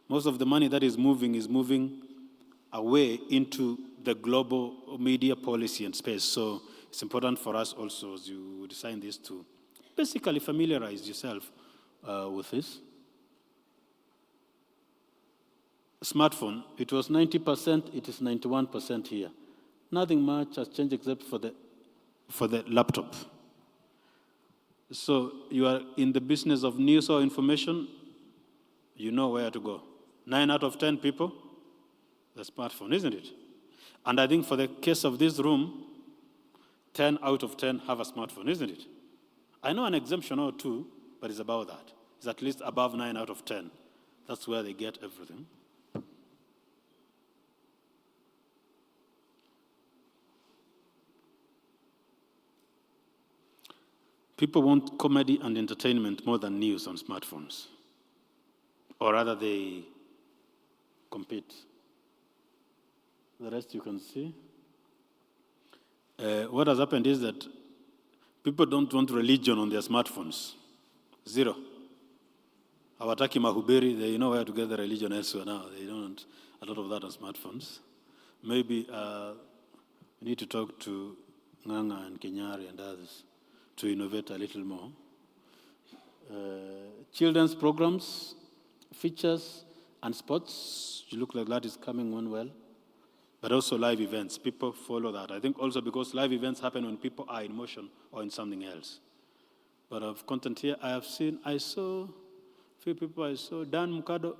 [SPEAKER 11] Most of the money that is moving away into the global media policy and space. So it's important for us also, as you design this, to basically familiarize yourself with this. Smartphone, it was 90%, it is 91% here. Nothing much has changed except for the laptop. So you are in the business of news or information, you know where to go. 9 out of 10 people, the smartphone, isn't it? And I think for the case of this room, 10 out of 10 have a smartphone, isn't it? I know an exemption or two, but it's about that. It's at least above 9 out of 10. That's where they get everything. People want comedy and entertainment more than news on smartphones. Or rather, they compete. The rest you can see. What has happened is that people don't want religion on their smartphones. Zero. Hawataki mahubiri, they know where to get the religion elsewhere now. They don't want a lot of that on smartphones. Maybe we need to talk to Nganga and Kenyari and others to innovate a little more. Children's programs, features, and sports, you look like that is coming on well. But also live events, people follow that. I think also because live events happen when people are in motion or in something else. But of content here, I saw a few people, Dan Mukado.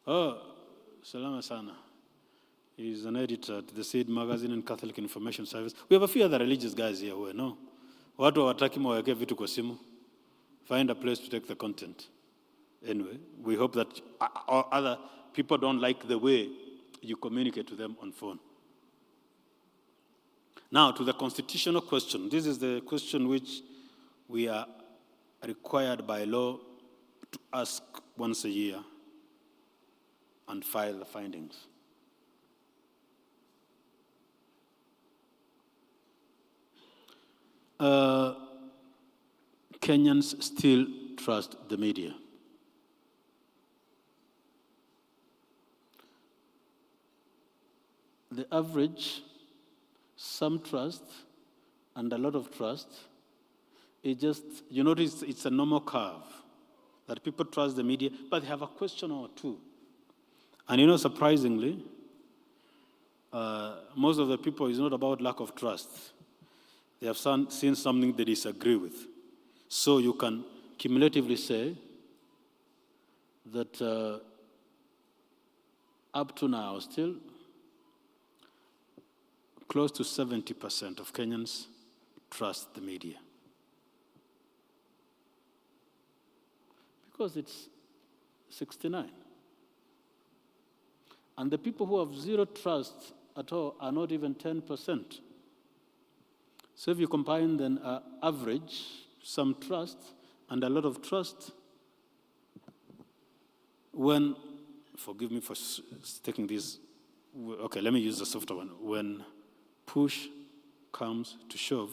[SPEAKER 11] Oh, Salama Sana. He's an editor at the Seed Magazine and Catholic Information Service. We have a few other religious guys here who I know Watu hawataki mwaweke vitu kwa simu. Find a place to take the content. Anyway, we hope that other people don't like the way you communicate to them on phone. Now, to the constitutional question. This is the question which we are required by law to ask once a year and file the findings. Kenyans still trust the media. The average, some trust and a lot of trust, it just, you notice it's a normal curve that people trust the media, but they have a question or two. And surprisingly, most of the people, it's not about lack of trust. They have seen something they disagree with. So you can cumulatively say that up to now, still, close to 70% of Kenyans trust the media. Because it's 69. And the people who have zero trust at all are not even 10%. So if you combine then average, some trust, and a lot of trust, when, forgive me for taking this, okay, let me use the softer one. When push comes to shove,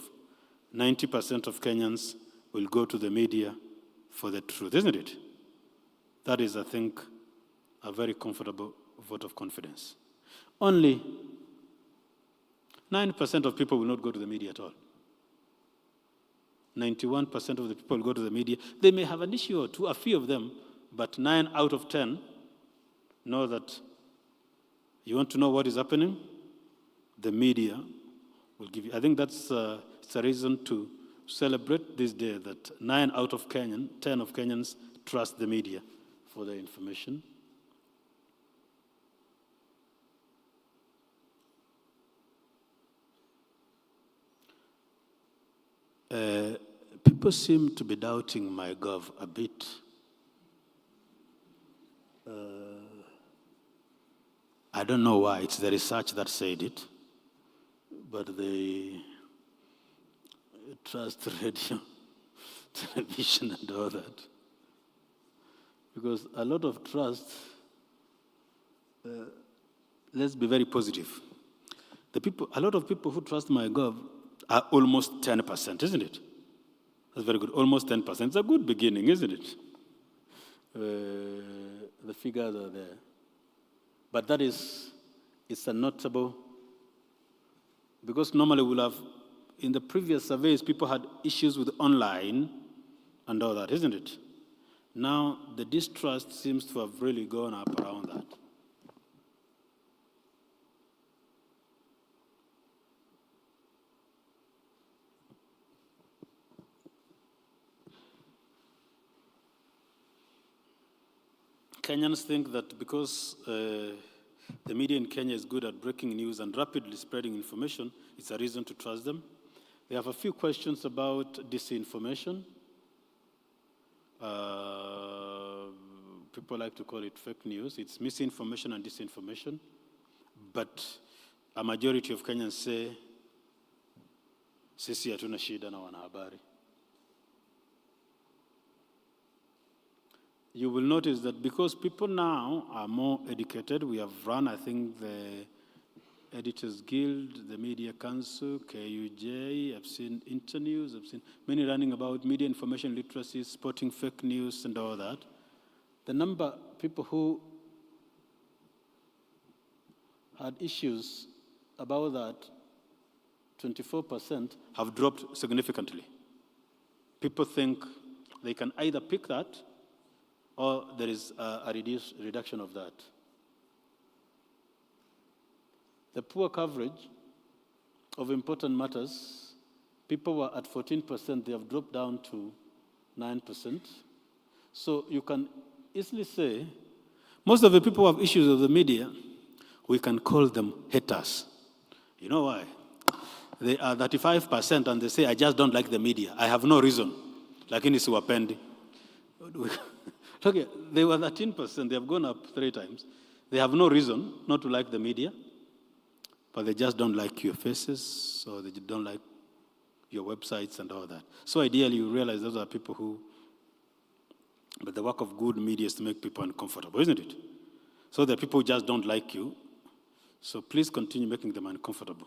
[SPEAKER 11] 90% of Kenyans will go to the media for the truth, isn't it? That is, I think, a very comfortable vote of confidence. Only 9% of people will not go to the media at all. 91% of the people go to the media. They may have an issue or two, a few of them, but 9 out of 10 know that you want to know what is happening, the media will give you. I think that's it's a reason to celebrate this day that 9 out of 10 of Kenyans trust the media for their information. People seem to be doubting MyGov a bit. I don't know why. It's the research that said it, but they trust radio, television, and all that. Because a lot of trust, let's be very positive. A lot of people who trust MyGov are almost 10%, isn't it? That's very good. Almost 10%. It's a good beginning, isn't it? The figures are there. But that is, it's a notable, because normally we'll have, in the previous surveys, people had issues with online and all that, isn't it? Now, the distrust seems to have really gone up around that. Kenyans think that because the media in Kenya is good at breaking news and rapidly spreading information, it's a reason to trust them. They have a few questions about disinformation. People like to call it fake news. It's misinformation and disinformation. But a majority of Kenyans say, sisi hatuna shida na wanahabari. You will notice that because people now are more educated, we have run, I think, the Editors Guild, the Media Council, KUJ, I've seen Internews, I've seen many running about media information literacy, spotting fake news and all that. The number of people who had issues about that, 24%, have dropped significantly. People think they can either pick that or there is a reduction of that. The poor coverage of important matters, people were at 14%, they have dropped down to 9%. So you can easily say, most of the people who have issues with the media, we can call them haters. You know why? They are 35% and they say, I just don't like the media. I have no reason. Lakini siwapendi. Okay, they were 13%. They have gone up 3 times. They have no reason not to like the media, but they just don't like your faces, or they don't like your websites and all that. So ideally, you realize those are people who, but the work of good media is to make people uncomfortable, isn't it? So the people who just don't like you, so please continue making them uncomfortable.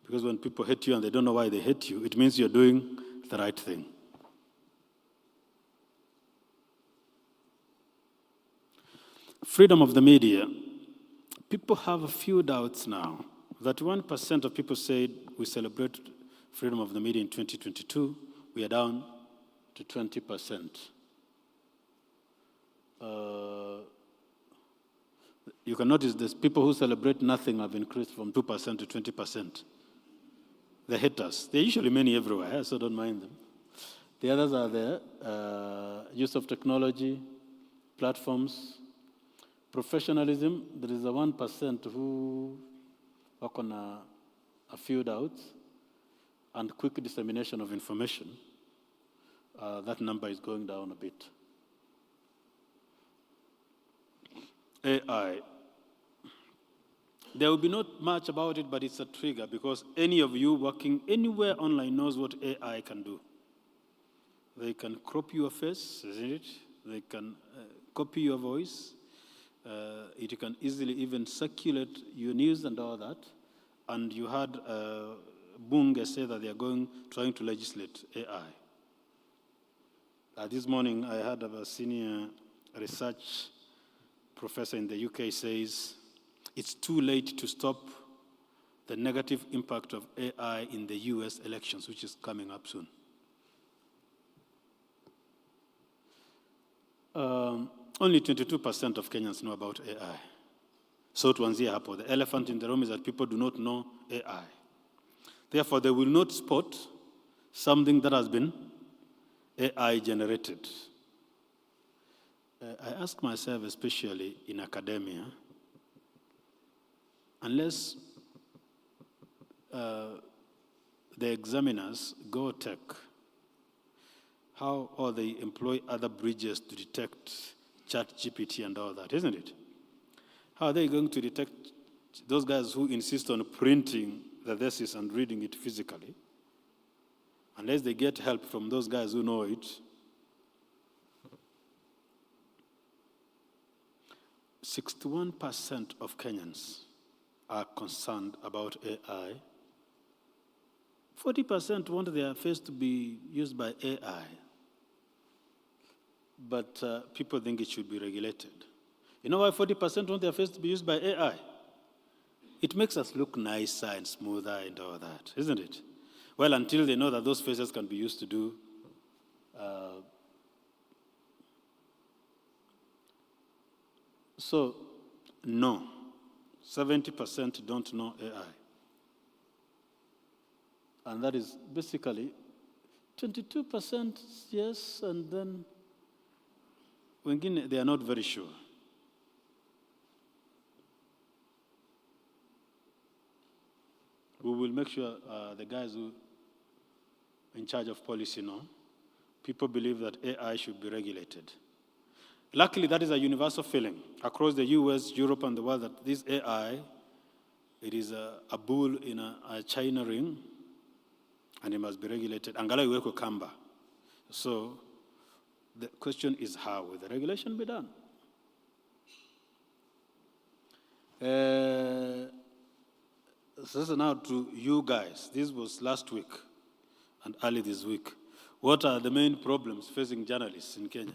[SPEAKER 11] Because when people hate you and they don't know why they hate you, it means you're doing the right thing. Freedom of the media. People have a few doubts now. 31% of people said we celebrate freedom of the media in 2022. We are down to 20%. You can notice this. People who celebrate nothing have increased from 2% to 20%. The haters, there are usually many everywhere, so don't mind them. The others are there. Use of technology, platforms, professionalism. There is a 1% who work on a few doubts, and quick dissemination of information. That number is going down a bit. AI. There will be not much about it, but it's a trigger because any of you working anywhere online knows what AI can do. They can crop your face, isn't it? They can copy your voice. It can easily even circulate your news and all that. And you heard Bunge say that they are trying to legislate AI. This morning, I heard of a senior research professor in the UK says, it's too late to stop the negative impact of AI in the US elections, which is coming up soon. Only 22% of Kenyans know about AI. So tuanzia hapo. The elephant in the room is that people do not know AI. Therefore, they will not spot something that has been AI generated. I ask myself, especially in academia, unless the examiners go tech, how or they employ other bridges to detect ChatGPT and all that, isn't it? How are they going to detect those guys who insist on printing the thesis and reading it physically? Unless they get help from those guys who know it. 61% of Kenyans are concerned about AI. 40% want their face to be used by AI. But people think it should be regulated. You know why 40% want their face to be used by AI? It makes us look nicer and smoother and all that, isn't it? Well, until they know that those faces can be used to do so, no. 70% don't know AI. And that is basically 22% yes, and then wengine, they are not very sure. We will make sure the guys who are in charge of policy know. People believe that AI should be regulated. Luckily, that is a universal feeling across the US, Europe, and the world that this AI, it is a bull in a China ring, and it must be regulated. Angala iweko kamba. So the question is, how will the regulation be done? So now to you guys. This was last week and early this week. What are the main problems facing journalists in Kenya?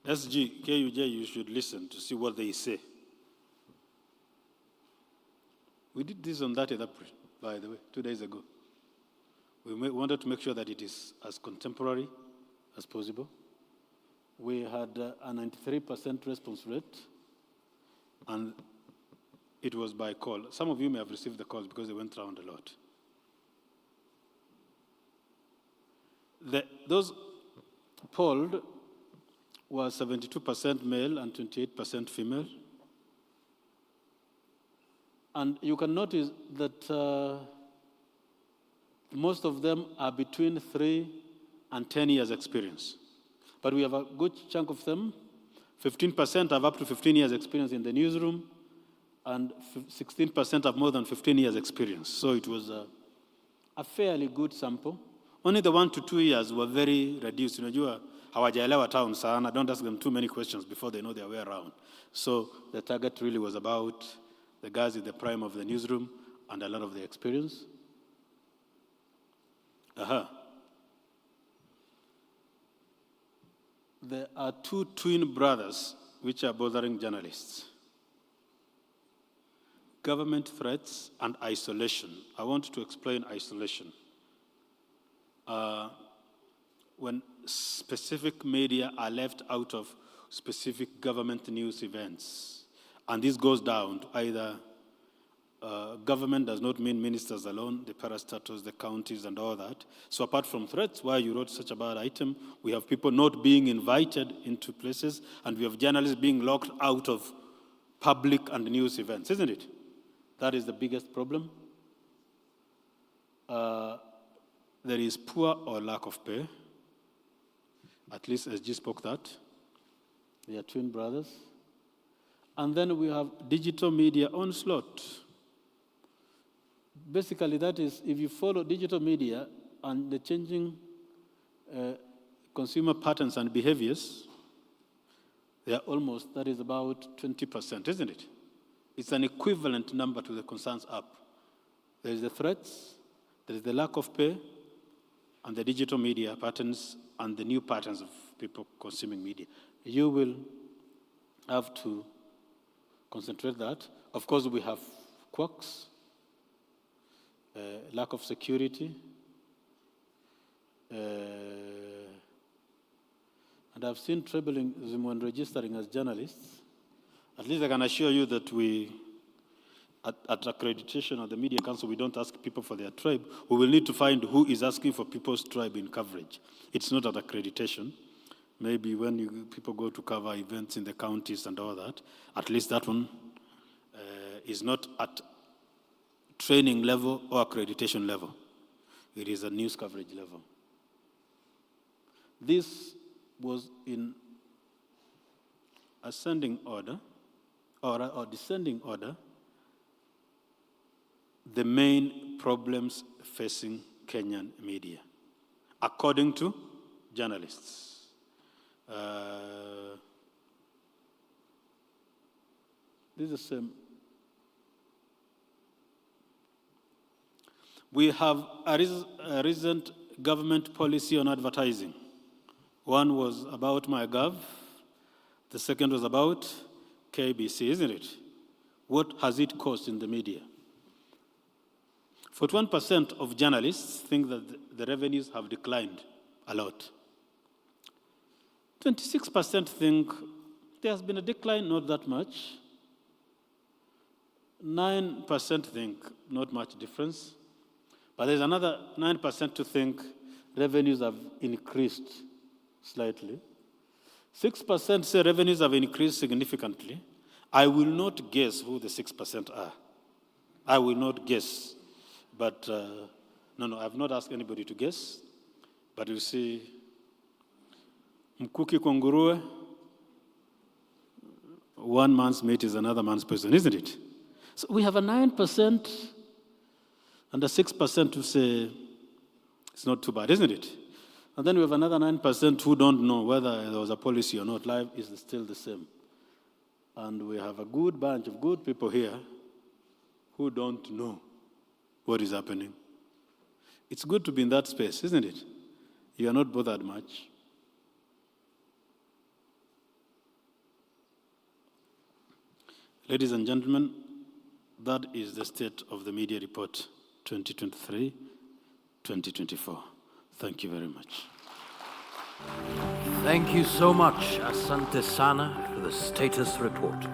[SPEAKER 11] SG, KUJ, you should listen to see what they say. We did this on 30th April, by the way, 2 days ago. We wanted to make sure that it is as contemporary as possible. We had a 93% response rate, and it was by call. Some of you may have received the calls because they went around a lot. Those polled were 72% male and 28% female. And you can notice that most of them are between 3 and 10 years experience. But we have a good chunk of them. 15% have up to 15 years experience in the newsroom, and 16% have more than 15 years experience. So it was a fairly good sample. Only the 1 to 2 years were very reduced. Unajua, hawajaelewa town sana. Don't ask them too many questions before they know their way around. So the target really was about the guys in the prime of the newsroom and a lot of the experience. There are 2 twin brothers which are bothering journalists. Government threats and isolation. I want to explain isolation. When specific media are left out of specific government news events, and this goes down to either government does not mean ministers alone, the parastatals, the counties, and all that. So apart from threats, why you wrote such a bad item, we have people not being invited into places, and we have journalists being locked out of public and news events, isn't it? That is the biggest problem. There is poor or lack of pay. At least SG spoke that. They are twin brothers. And then we have digital media onslaught. Basically, that is, if you follow digital media and the changing consumer patterns and behaviors, they are almost, that is about 20%, isn't it? It's an equivalent number to the Concerns app. There is the threats, there is the lack of pay, and the digital media patterns and the new patterns of people consuming media. You will have to concentrate that. Of course, we have quirks, lack of security, and I've seen tribalism when registering as journalists. At least I can assure you that we, at accreditation at the Media Council, we don't ask people for their tribe. We will need to find who is asking for people's tribe in coverage. It's not at accreditation. Maybe when people go to cover events in the counties and all that, at least that one is not at training level or accreditation level. It is a news coverage level. This was in ascending order, or descending order, the main problems facing Kenyan media, according to journalists. This is the same. We have a recent government policy on advertising. One was about MyGov. The second was about KBC, isn't it? What has it cost in the media? 41% of journalists think that the revenues have declined a lot. 26% think there has been a decline, not that much. 9% think not much difference. But there's another 9% to think revenues have increased slightly. 6% say revenues have increased significantly. I will not guess who the 6% are. I will not guess. But, no, I've not asked anybody to guess. But you see, mkuki kwa nguruwe, one man's meat is another man's poison, isn't it? So we have a 9% and a 6% who say it's not too bad, isn't it? And then we have another 9% who don't know whether there was a policy or not. Life is still the same. And we have a good bunch of good people here who don't know what is happening. It's good to be in that space, isn't it? You are not bothered much. Ladies and gentlemen, that is the state of the media report 2023-2024. Thank you very much.
[SPEAKER 2] Thank you so much, Asante Sana, for the status report.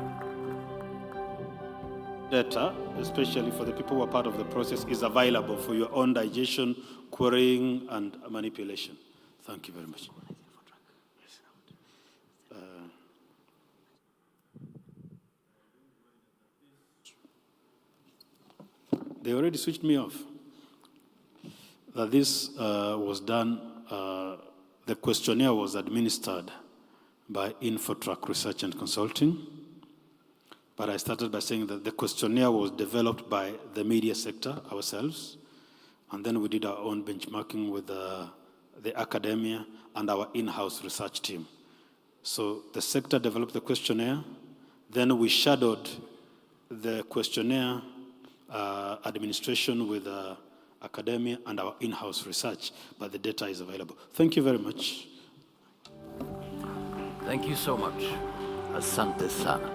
[SPEAKER 11] Data, especially for the people who are part of the process, is available for your own digestion, querying, and manipulation. Thank you very much. They already switched me off. that this was done, the questionnaire was administered by Infotrack Research and Consulting. But I started by saying that the questionnaire was developed by the media sector ourselves, and then we did our own benchmarking with the academia and our in-house research team. So the sector developed the questionnaire, then we shadowed the questionnaire administration with academia and our in-house research, but the data is available. Thank you very much.
[SPEAKER 2] Thank you so much. Asante sana.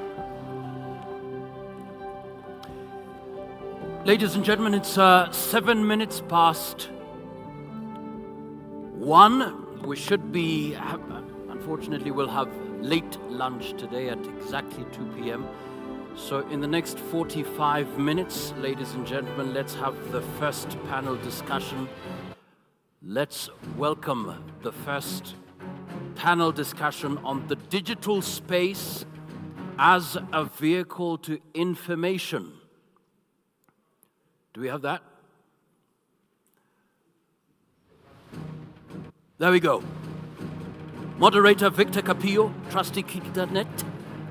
[SPEAKER 2] Ladies and gentlemen, it's 7 minutes past 1. We should be, unfortunately, we'll have late lunch today at exactly 2 p.m. So in the next 45 minutes, ladies and gentlemen, let's have the first panel discussion. Let's welcome the first panel discussion on the digital space as a vehicle to information. Do we have that? There we go. Moderator Victor Capillo, trustee KikiNet.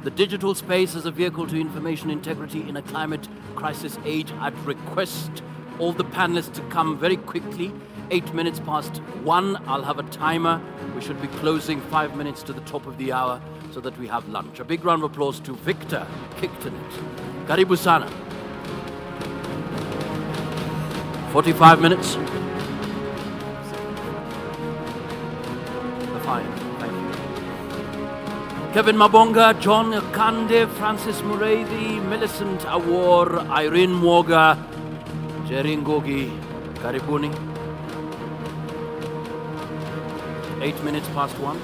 [SPEAKER 2] The digital space as a vehicle to information integrity in a climate crisis age. I'd request all the panelists to come very quickly. 8 minutes past 1, I'll have a timer. We should be closing 5 minutes to the top of the hour so that we have lunch. A big round of applause to Victor KikiNet. Karibu sana. 45 minutes. Fine, thank you. Kevin Mabonga, John Kande, Francis Mureithi, Millicent Awor, Irene Mwoga, Jerry Ngogi, karibuni. 8 minutes past 1.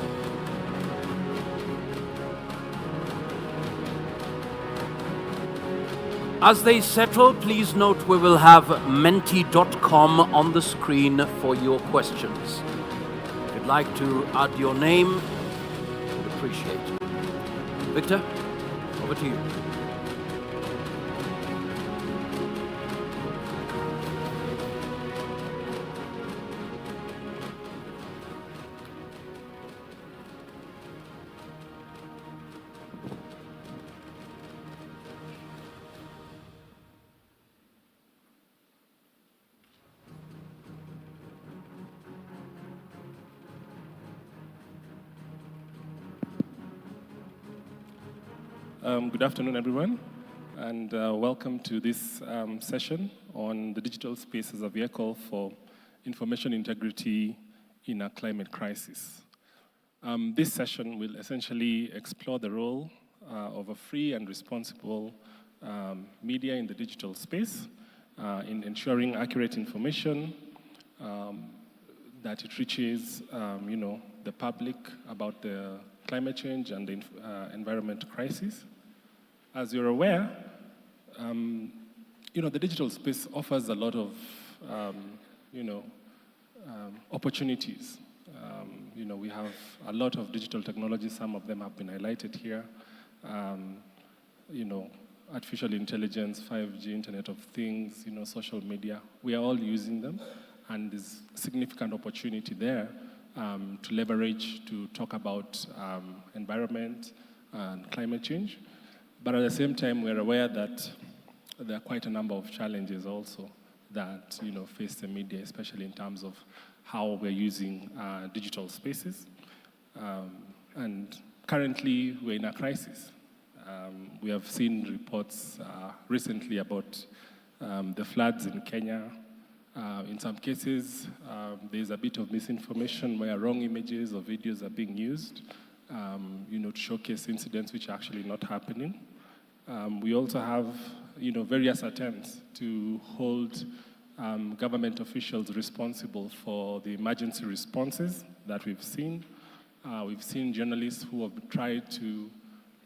[SPEAKER 2] As they settle, please note we will have menti.com on the screen for your questions. If you'd like to add your name, we'd appreciate it. Victor, over to you.
[SPEAKER 19] Good afternoon, everyone, and welcome to this session on the digital space as a vehicle for information integrity in a climate crisis. This session will essentially explore the role of a free and responsible media in the digital space in ensuring accurate information that it reaches, the public about the climate change and the environment crisis. As you're aware, the digital space offers a lot of, opportunities. We have a lot of digital technologies. Some of them have been highlighted here. Artificial intelligence, 5G, Internet of Things, social media. We are all using them, and there's significant opportunity there to leverage, to talk about environment and climate change. But at the same time, we're aware that there are quite a number of challenges also that face the media, especially in terms of how we're using digital spaces. And currently, we're in a crisis. We have seen reports recently about the floods in Kenya. In some cases, there's a bit of misinformation where wrong images or videos are being used, to showcase incidents which are actually not happening. We also have, various attempts to hold government officials responsible for the emergency responses that we've seen. We've seen journalists who have tried to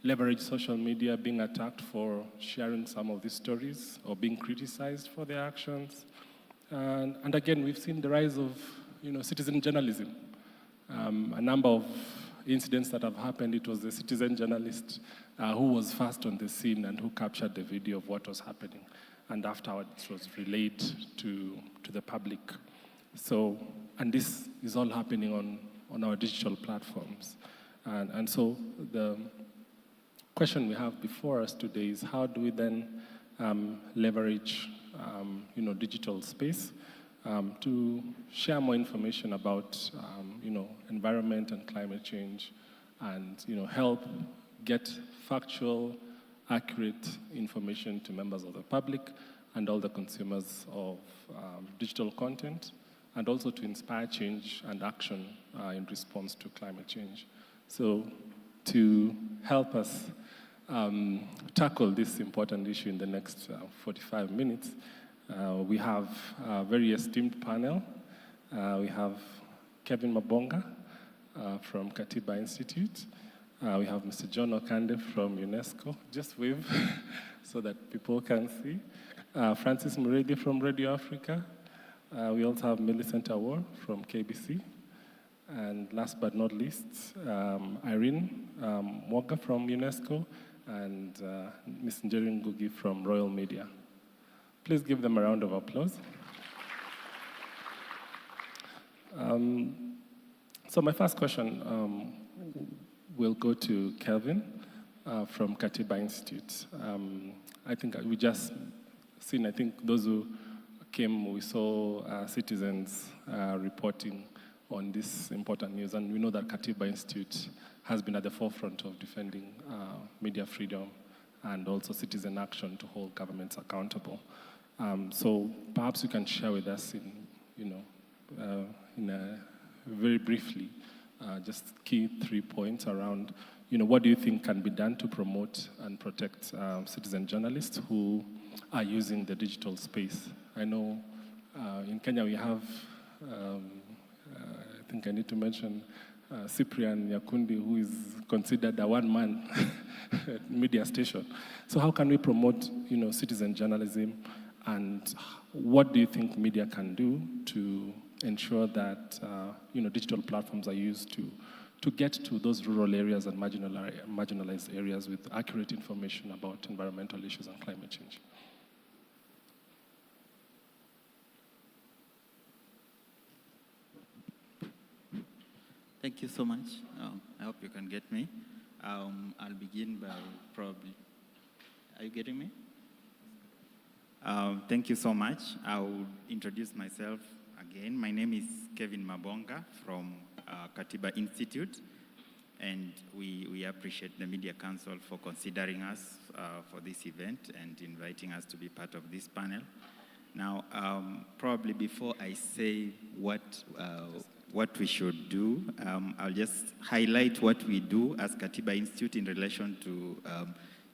[SPEAKER 19] leverage social media being attacked for sharing some of these stories or being criticized for their actions. And again, we've seen the rise of, citizen journalism. A number of incidents that have happened, it was the citizen journalist who was first on the scene and who captured the video of what was happening. And afterwards, it was relayed to the public. So, and this is all happening on our digital platforms. And so the question we have before us today is how do we then leverage digital space to share more information about environment and climate change, and help get factual, accurate information to members of the public and all the consumers of digital content, and also to inspire change and action in response to climate change. So to help us tackle this important issue in the next 45 minutes, we have a very esteemed panel. We have Kevin Mabonga from Katiba Institute. We have Mr. John Okande from UNESCO. Just wave so that people can see. Francis Muredi from Radio Africa. We also have Millicent Awor from KBC. And last but not least, Irene Mwoga from UNESCO and Ms. Njeri Ngugi from Royal Media. Please give them a round of applause. So my first question will go to Kelvin from Katiba Institute. I think we just seen, I think those who came, we saw citizens reporting on this important news, and we know that Katiba Institute has been at the forefront of defending media freedom and also citizen action to hold governments accountable. So perhaps you can share with us very briefly, just key 3 points around, what do you think can be done to promote and protect citizen journalists who are using the digital space? I know in Kenya we have, I think I need to mention Cyprian Nyakundi, who is considered a one-man media station. So how can we promote, citizen journalism, and what do you think media can do to ensure that, digital platforms are used to get to those rural areas and marginalized areas with accurate information about environmental issues and climate change?
[SPEAKER 20] Thank you so much. I hope you can get me. I'll begin by probably, are you getting me? Thank you so much. I'll introduce myself again. My name is Kevin Mabonga from Katiba Institute, and we appreciate the Media Council for considering us for this event and inviting us to be part of this panel. Now, probably before I say what we should do, I'll just highlight what we do as Katiba Institute in relation to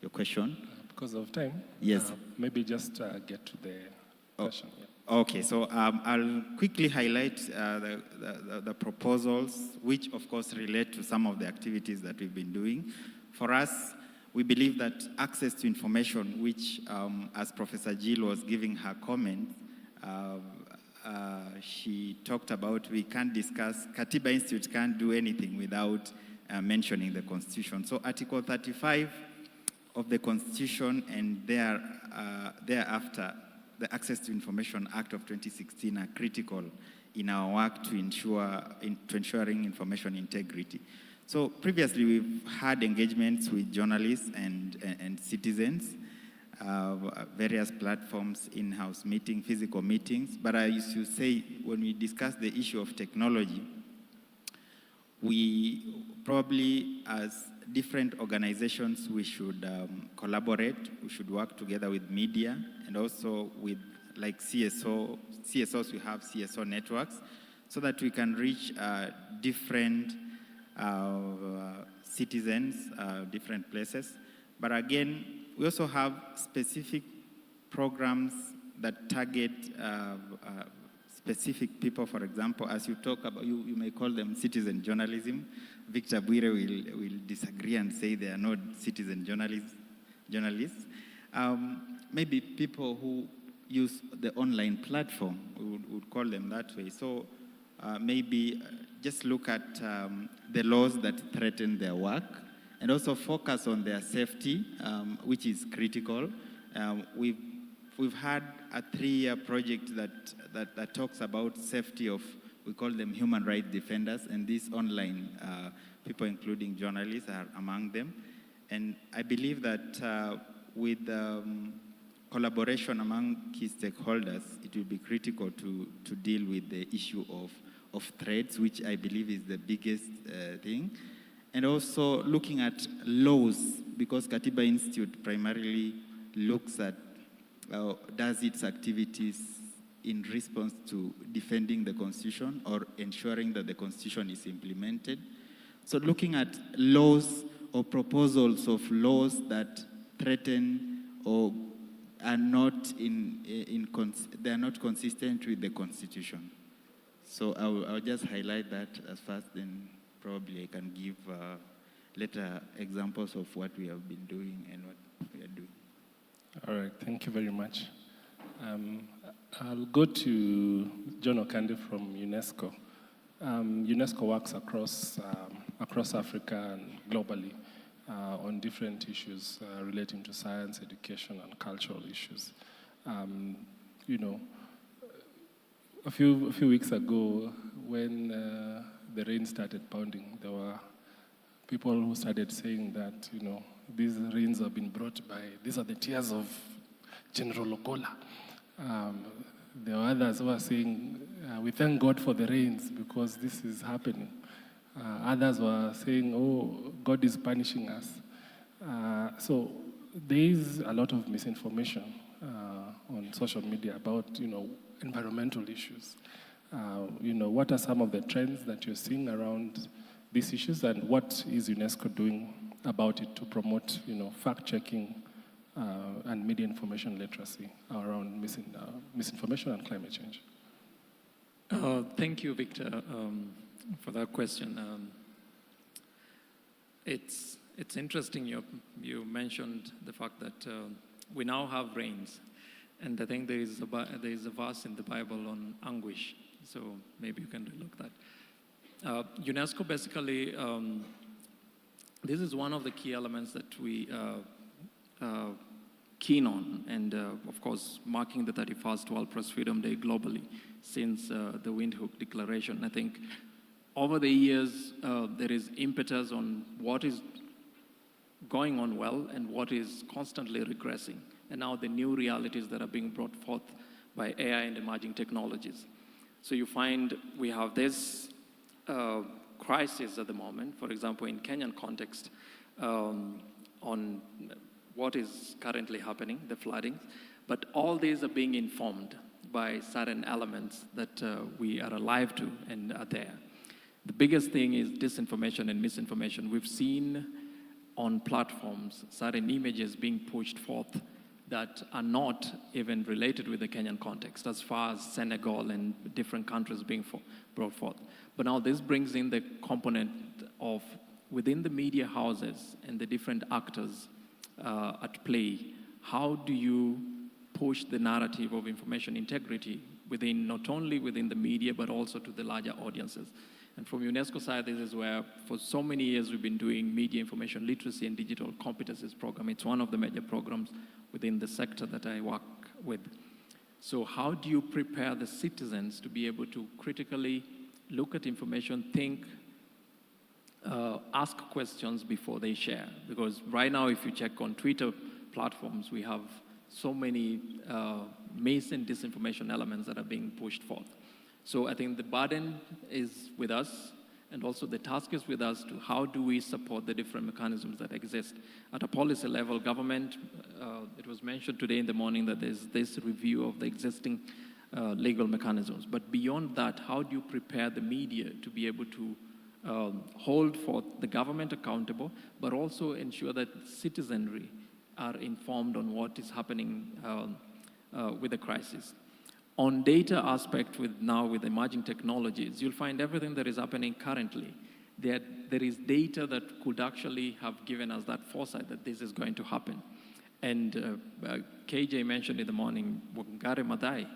[SPEAKER 20] your question.
[SPEAKER 19] Because of time?
[SPEAKER 20] Yes.
[SPEAKER 19] Maybe just get to the question. Yeah.
[SPEAKER 20] Okay, so I'll quickly highlight the proposals, which of course relate to some of the activities that we've been doing. For us, we believe that access to information, which as Professor Jill was giving her comment, she talked about, we can't discuss, Katiba Institute can't do anything without mentioning the Constitution. So Article 35 of the Constitution and thereafter, the Access to Information Act of 2016 are critical in our work to ensuring information integrity. So previously we've had engagements with journalists and citizens, various platforms, in-house meetings, physical meetings. But I used to say, when we discuss the issue of technology, we probably, as different organizations, we should collaborate. We should work together with media and also with, like CSOs, we have CSO networks, so that we can reach different citizens, different places. But again, we also have specific programs that target specific people. For example, as you talk about, you may call them citizen journalism. Victor Bwire will disagree and say they are not citizen journalists. Maybe people who use the online platform, we would call them that way. So maybe just look at the laws that threaten their work and also focus on their safety, which is critical. We've we've had a 3-year project that talks about safety of, we call them human rights defenders, and these online people, including journalists, are among them. And I believe that with collaboration among key stakeholders, it will be critical to deal with the issue of threats, which I believe is the biggest thing. And also looking at laws, because Katiba Institute primarily looks at does its activities in response to defending the Constitution or ensuring that the Constitution is implemented. So looking at laws or proposals of laws that threaten or are not they are not consistent with the Constitution. So I'll just highlight that as first, then probably I can give later examples of what we have been doing and what we are doing.
[SPEAKER 19] All right, thank you very much. I'll go to John Okande from UNESCO. UNESCO works across Africa and globally on different issues relating to science, education, and cultural issues. You know, a few weeks ago, when the rain started pounding, there were people who started saying that, you know, these rains have been brought by, these are the tears of General Ogola. There were others who were saying, we thank God for the rains because this is happening. Others were saying, oh, God is punishing us. So there is a lot of misinformation on social media about, you know, environmental issues. You know, what are some of the trends that you're seeing around these issues, and what is UNESCO doing about it to promote, you know, fact-checking and media information literacy around misinformation and climate change?
[SPEAKER 21] Thank you, Victor, for that question. It's interesting you mentioned the fact that we now have rains, and I think there is a verse in the Bible on anguish, so maybe you can look that. UNESCO basically, this is one of the key elements that we keen on, and of course marking the 31st World Press Freedom Day globally since the Windhoek Declaration. I think over the years there is impetus on what is going on well and what is constantly regressing, and now the new realities that are being brought forth by AI and emerging technologies. So you find we have this crisis at the moment, for example, in Kenyan context, on what is currently happening, the flooding, but all these are being informed by certain elements that we are alive to and are there. The biggest thing is disinformation and misinformation. We've seen on platforms certain images being pushed forth that are not even related with the Kenyan context, as far as Senegal and different countries being brought forth. But now this brings in the component of within the media houses and the different actors at play, how do you push the narrative of information integrity within, not only within the media, but also to the larger audiences? And from UNESCO side, this is where for so many years we've been doing media information literacy and digital competencies program. It's one of the major programs within the sector that I work with. So how do you prepare the citizens to be able to critically look at information, think, ask questions before they share? Because right now, if you check on Twitter platforms, we have so many mis and disinformation elements that are being pushed forth. So I think the burden is with us, and also the task is with us to how do we support the different mechanisms that exist. At a policy level, government, it was mentioned today in the morning that there's this review of the existing legal mechanisms. But beyond that, how do you prepare the media to be able to hold forth the government accountable, but also ensure that citizenry are informed on what is happening with the crisis? On data aspect with emerging technologies, you'll find everything that is happening currently. There is data that could actually have given us that foresight that this is going to happen. And KJ mentioned in the morning, Wangari Maathai.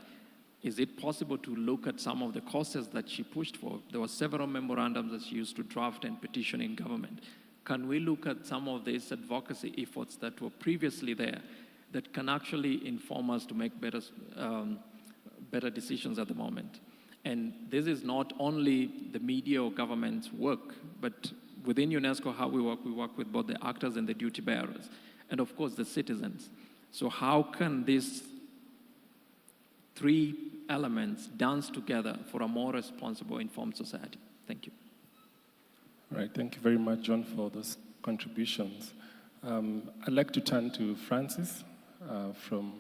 [SPEAKER 21] Is it possible to look at some of the causes that she pushed for? There were several memorandums that she used to draft and petition in government. Can we look at some of these advocacy efforts that were previously there that can actually inform us to make better decisions at the moment. And this is not only the media or government's work, but within UNESCO, how we work with both the actors and the duty bearers, and of course the citizens. So how can these three elements dance together for a more responsible, informed society? Thank you.
[SPEAKER 19] All right, thank you very much, John, for those contributions. I'd like to turn to Francis from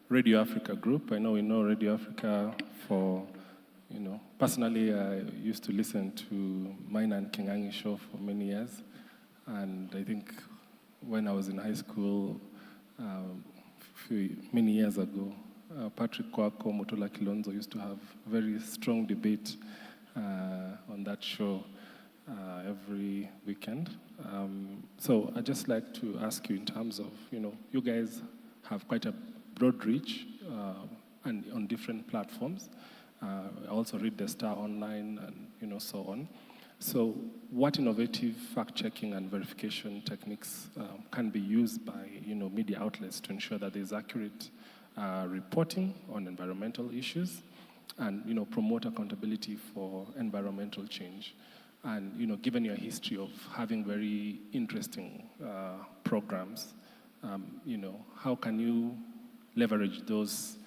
[SPEAKER 19] Radio Africa Group. I know we know Radio Africa for, personally I used to listen to Maina and Kingangi show for many years. And I think when I was in high school, many years ago, Patrick Kwako, Motola Kilonzo used to have very strong debate on that show every weekend. So I'd just like to ask you in terms of, you guys have quite a broad reach and on different platforms. I also read the Star Online and so on. So what innovative fact-checking and verification techniques can be used by media outlets to ensure that there's accurate reporting on environmental issues and promote accountability for environmental change? And given your history of having very interesting programs, how can you leverage those,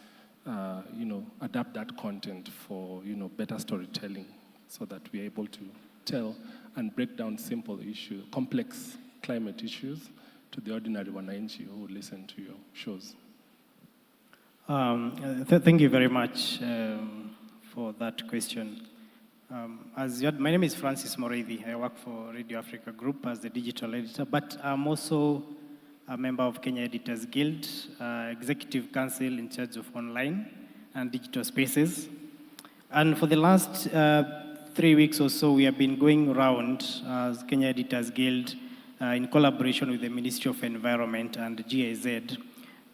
[SPEAKER 19] adapt that content for better storytelling so that we're able to tell and break down simple issues, complex climate issues to the ordinary wananchi who listen to your shows?
[SPEAKER 3] Thank you very much for that question. My name is Francis Moreithi. I work for Radio Africa Group as the digital editor, but I'm also a member of Kenya Editors Guild, Executive Council in charge of online and digital spaces. And for the last 3 weeks or so, we have been going around as Kenya Editors Guild in collaboration with the Ministry of Environment and GIZ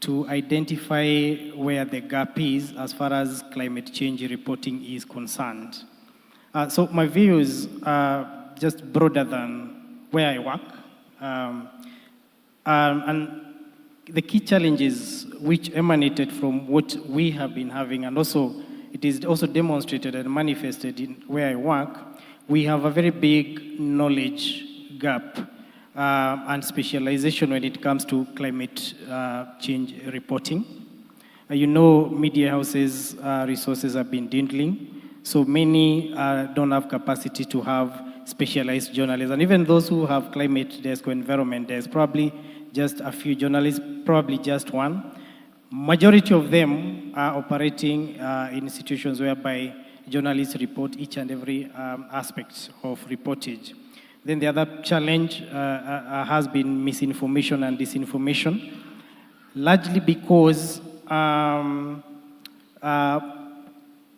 [SPEAKER 3] to identify where the gap is as far as climate change reporting is concerned. So my views are just broader than where I work. And the key challenges which emanated from what we have been having, and also it is also demonstrated and manifested in where I work, we have a very big knowledge gap and specialization when it comes to climate change reporting. Media houses' resources have been dwindling. So many don't have capacity to have specialized journalists. And even those who have climate desk or environment desk, probably just a few journalists, probably just one. Majority of them are operating in situations whereby journalists report each and every aspect of reportage. Then the other challenge has been misinformation and disinformation, largely because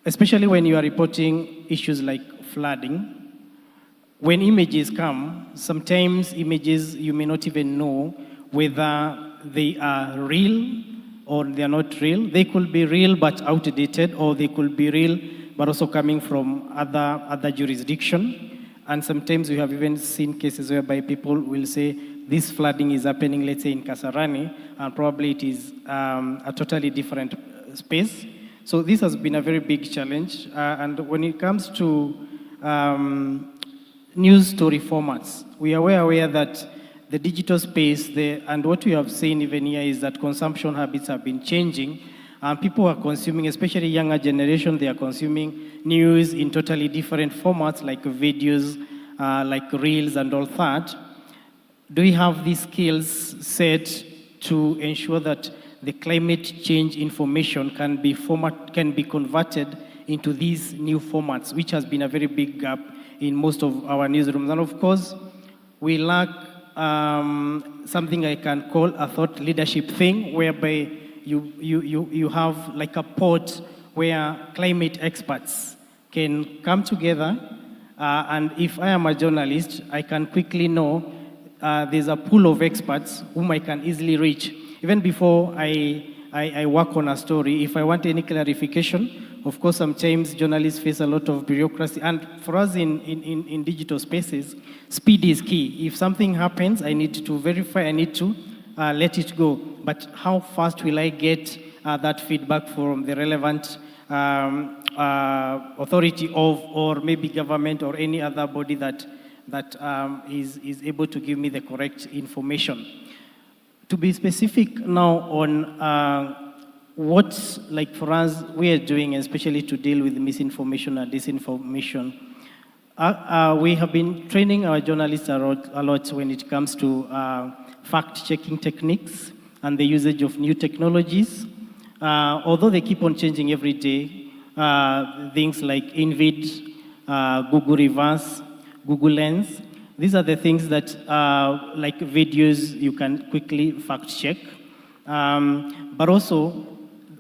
[SPEAKER 3] especially when you are reporting issues like flooding, when images come, sometimes images you may not even know whether they are real or they are not real. They could be real but outdated, or they could be real but also coming from other jurisdiction. And sometimes we have even seen cases whereby people will say this flooding is happening, let's say in Kasarani, and probably it is a totally different space. So this has been a very big challenge. And when it comes to news story formats, we are aware that the digital space, and what we have seen even here is that consumption habits have been changing. People are consuming, especially younger generation, they are consuming news in totally different formats, like videos, like reels and all that. Do we have these skills set to ensure that the climate change information can be converted into these new formats, which has been a very big gap in most of our newsrooms? And of course, we lack something I can call a thought leadership thing, whereby you have like a pod where climate experts can come together, and if I am a journalist, I can quickly know there's a pool of experts whom I can easily reach. Even before I work on a story, if I want any clarification, of course, sometimes journalists face a lot of bureaucracy. And for us in digital spaces, speed is key. If something happens, I need to verify, I need to let it go. But how fast will I get that feedback from the relevant authority or maybe government or any other body that is able to give me the correct information? To be specific now on what, like for us, we are doing, especially to deal with misinformation and disinformation, we have been training our journalists a lot when it comes to fact-checking techniques and the usage of new technologies. Although they keep on changing every day, things like InVid, Google Reverse, Google Lens, these are the things that, like videos, you can quickly fact-check. But also,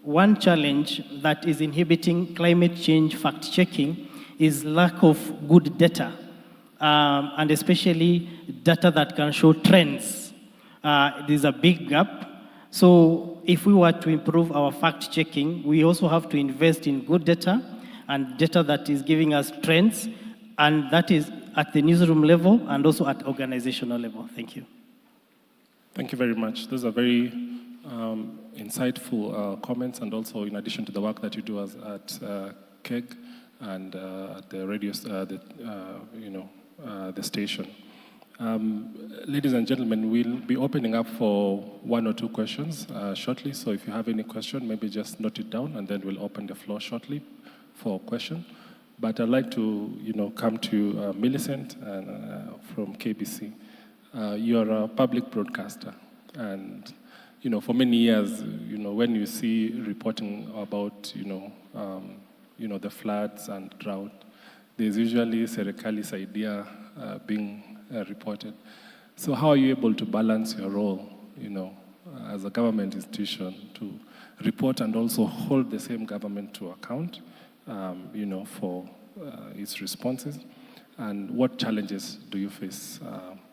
[SPEAKER 3] one challenge that is inhibiting climate change fact-checking is lack of good data, and especially data that can show trends. There's a big gap. So if we were to improve our fact-checking, we also have to invest in good data and data that is giving us trends, and that is at the newsroom level and also at organizational level. Thank you.
[SPEAKER 19] Thank you very much. Those are very insightful comments, and also in addition to the work that you do at KEG and at the radio, the station. Ladies and gentlemen, we'll be opening up for one or two questions shortly. So if you have any question, maybe just note it down, and then we'll open the floor shortly for a question. But I'd like to, come to Millicent from KBC. You're a public broadcaster, and for many years, when you see reporting about, the floods and drought, there's usually Serikali's idea being reported. So how are you able to balance your role, as a government institution to report and also hold the same government to account, for its responses? And what challenges do you face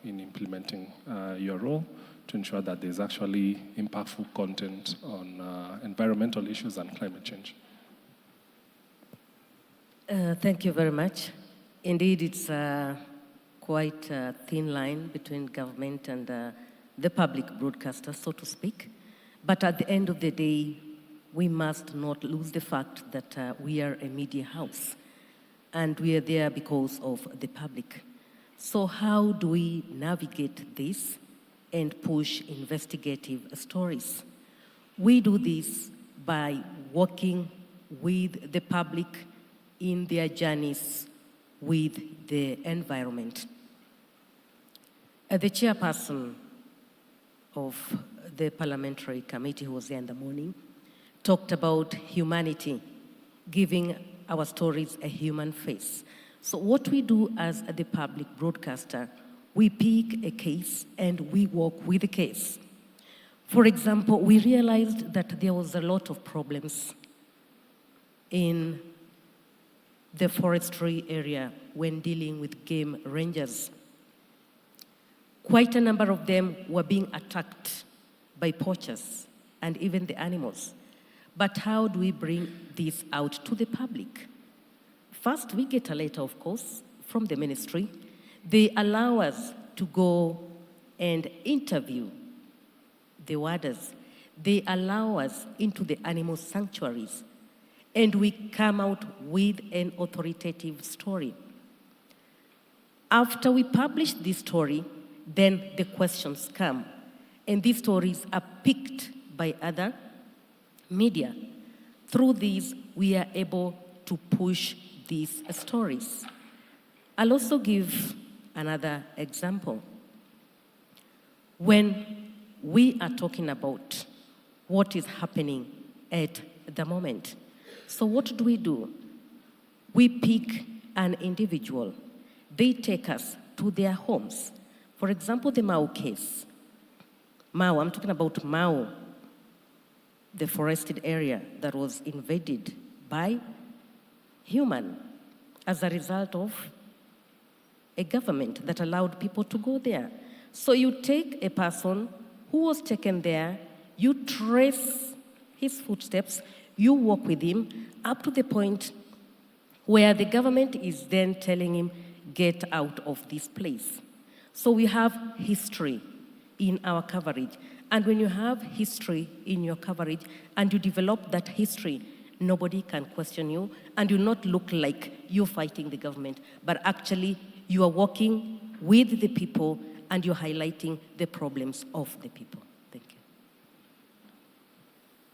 [SPEAKER 19] in implementing your role to ensure that there's actually impactful content on environmental issues and climate change?
[SPEAKER 5] Thank you very much. Indeed, it's quite a thin line between government and the public broadcaster, so to speak. But at the end of the day, we must not lose the fact that we are a media house, and we are there because of the public. So how do we navigate this and push investigative stories? We do this by working with the public in their journeys with the environment. The chairperson of the parliamentary committee who was there in the morning talked about humanity, giving our stories a human face. So what we do as the public broadcaster, we pick a case and we work with the case. For example, we realized that there was a lot of problems in the forestry area when dealing with game rangers. Quite a number of them were being attacked by poachers and even the animals. But how do we bring this out to the public? First, we get a letter, of course, from the ministry. They allow us to go and interview the warders. They allow us into the animal sanctuaries, and we come out with an authoritative story. After we publish this story, then the questions come, and these stories are picked by other media. Through these, we are able to push these stories. I'll also give another example. When we are talking about what is happening at the moment, so what do? We pick an individual. They take us to their homes. For example, the Mau case. Mau, I'm talking about Mau, the forested area that was invaded by human as a result of a government that allowed people to go there. So you take a person who was taken there, you trace his footsteps, you walk with him up to the point where the government is then telling him, get out of this place. So we have history in our coverage. And when you have history in your coverage and you develop that history, nobody can question you, and you not look like you're fighting the government, but actually you are working with the people and you're highlighting the problems of the people. Thank you.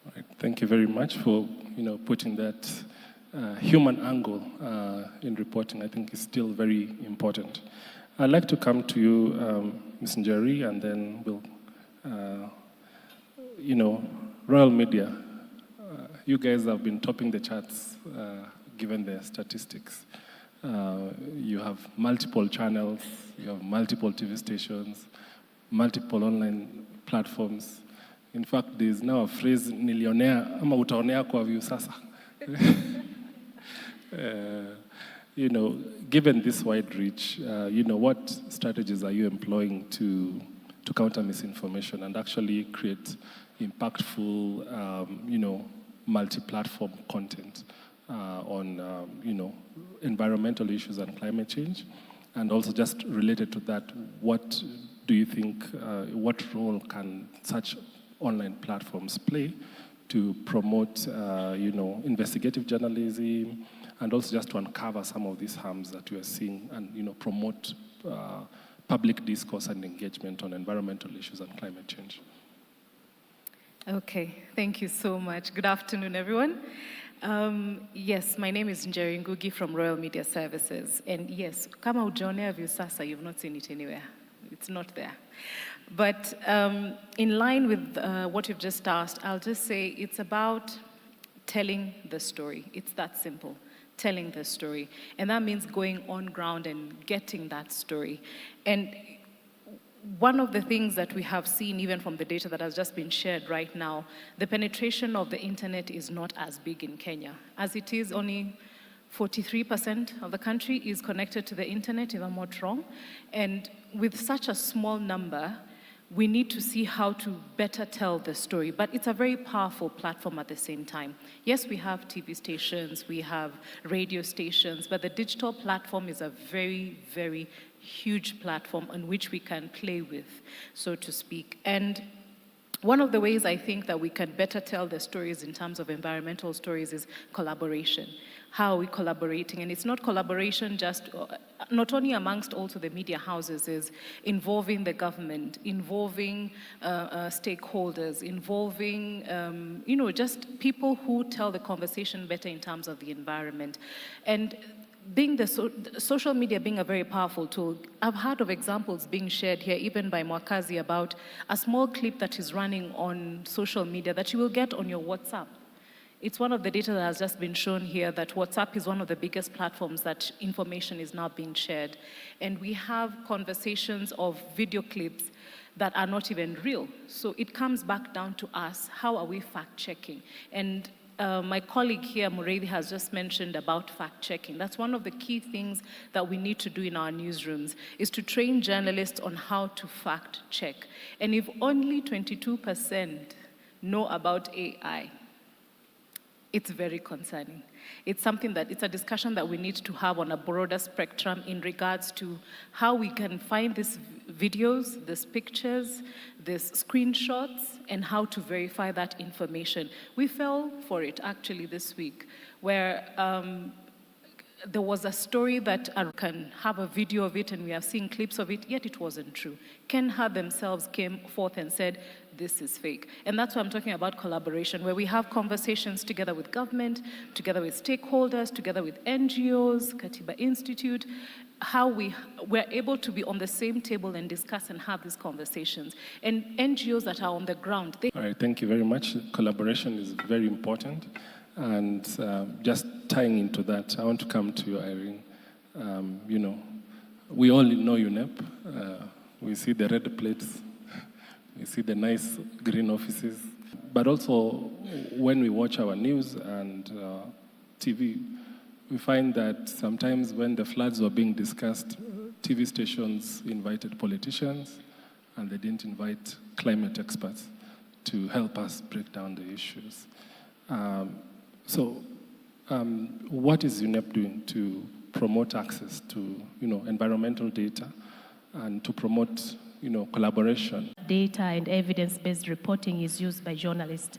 [SPEAKER 19] All right. Thank you very much for putting that human angle in reporting. I think is still very important. I'd like to come to you, Ms. Njeri, and then we'll, Royal Media. You guys have been topping the charts given the statistics. You have multiple channels, you have multiple TV stations, multiple online platforms. In fact, there is now a phrase, nilionea ama utaonea kwa view sasa. Given this wide reach, what strategies are you employing to counter misinformation and actually create impactful, multi-platform content on, environmental issues and climate change? And also just related to that, what do you think, what role can such online platforms play to promote, investigative journalism, and also just to uncover some of these harms that we are seeing and, promote public discourse and engagement on environmental issues and climate change?
[SPEAKER 6] Okay, thank you so much. Good afternoon, everyone. Yes, my name is Njeri Ngugi from Royal Media Services. And yes, kama hujaonea Viusasa, you've not seen it anywhere. It's not there. But in line with what you've just asked, I'll just say it's about telling the story. It's that simple, telling the story. And that means going on ground and getting that story. And one of the things that we have seen, even from the data that has just been shared right now, the penetration of the internet is not as big in Kenya. As it is, only 43% of the country is connected to the internet, if I'm not wrong. And with such a small number, we need to see how to better tell the story. But it's a very powerful platform at the same time. Yes, we have TV stations, we have radio stations, but the digital platform is a very, very huge platform on which we can play with, so to speak. And one of the ways I think that we can better tell the stories in terms of environmental stories is collaboration. How are we collaborating? And it's not collaboration just, not only amongst also the media houses, is involving the government, involving stakeholders, involving, just people who tell the conversation better in terms of the environment. And being the social media being a very powerful tool, I've heard of examples being shared here, even by Mwakazi, about a small clip that is running on social media that you will get on your WhatsApp. It's one of the data that has just been shown here that WhatsApp is one of the biggest platforms that information is now being shared. And we have conversations of video clips that are not even real. So it comes back down to us. How are we fact-checking? And my colleague here, Mureithi, has just mentioned about fact-checking. That's one of the key things that we need to do in our newsrooms, is to train journalists on how to fact-check. And if only 22% know about AI, it's very concerning. It's something that, it's a discussion that we need to have on a broader spectrum in regards to how we can find these videos, these pictures, these screenshots, and how to verify that information. We fell for it actually this week, where there was a story that I can have a video of it, and we have seen clips of it, yet it wasn't true. Kenha themselves came forth and said, this is fake. And that's why I'm talking about collaboration, where we have conversations together with government, together with stakeholders, together with NGOs, Katiba Institute, how we're able to be on the same table and discuss and have these conversations. And NGOs that are on the ground.
[SPEAKER 19] All right, thank you very much. Collaboration is very important. And just tying into that, I want to come to you, Irene. We all know UNEP. We see the red plates. We see the nice green offices. But also, when we watch our news and TV, we find that sometimes when the floods were being discussed, TV stations invited politicians, and they didn't invite climate experts to help us break down the issues. What is UNEP doing to promote access to environmental data and to promote collaboration.
[SPEAKER 7] Data and evidence-based reporting is used by journalists.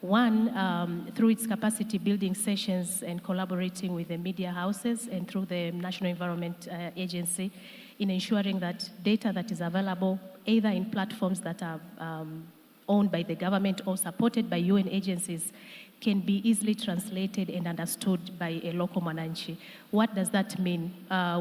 [SPEAKER 7] One, through its capacity building sessions and collaborating with the media houses and through the National Environment Agency in ensuring that data that is available either in platforms that are owned by the government or supported by UN agencies can be easily translated and understood by a local Mwananchi. What does that mean?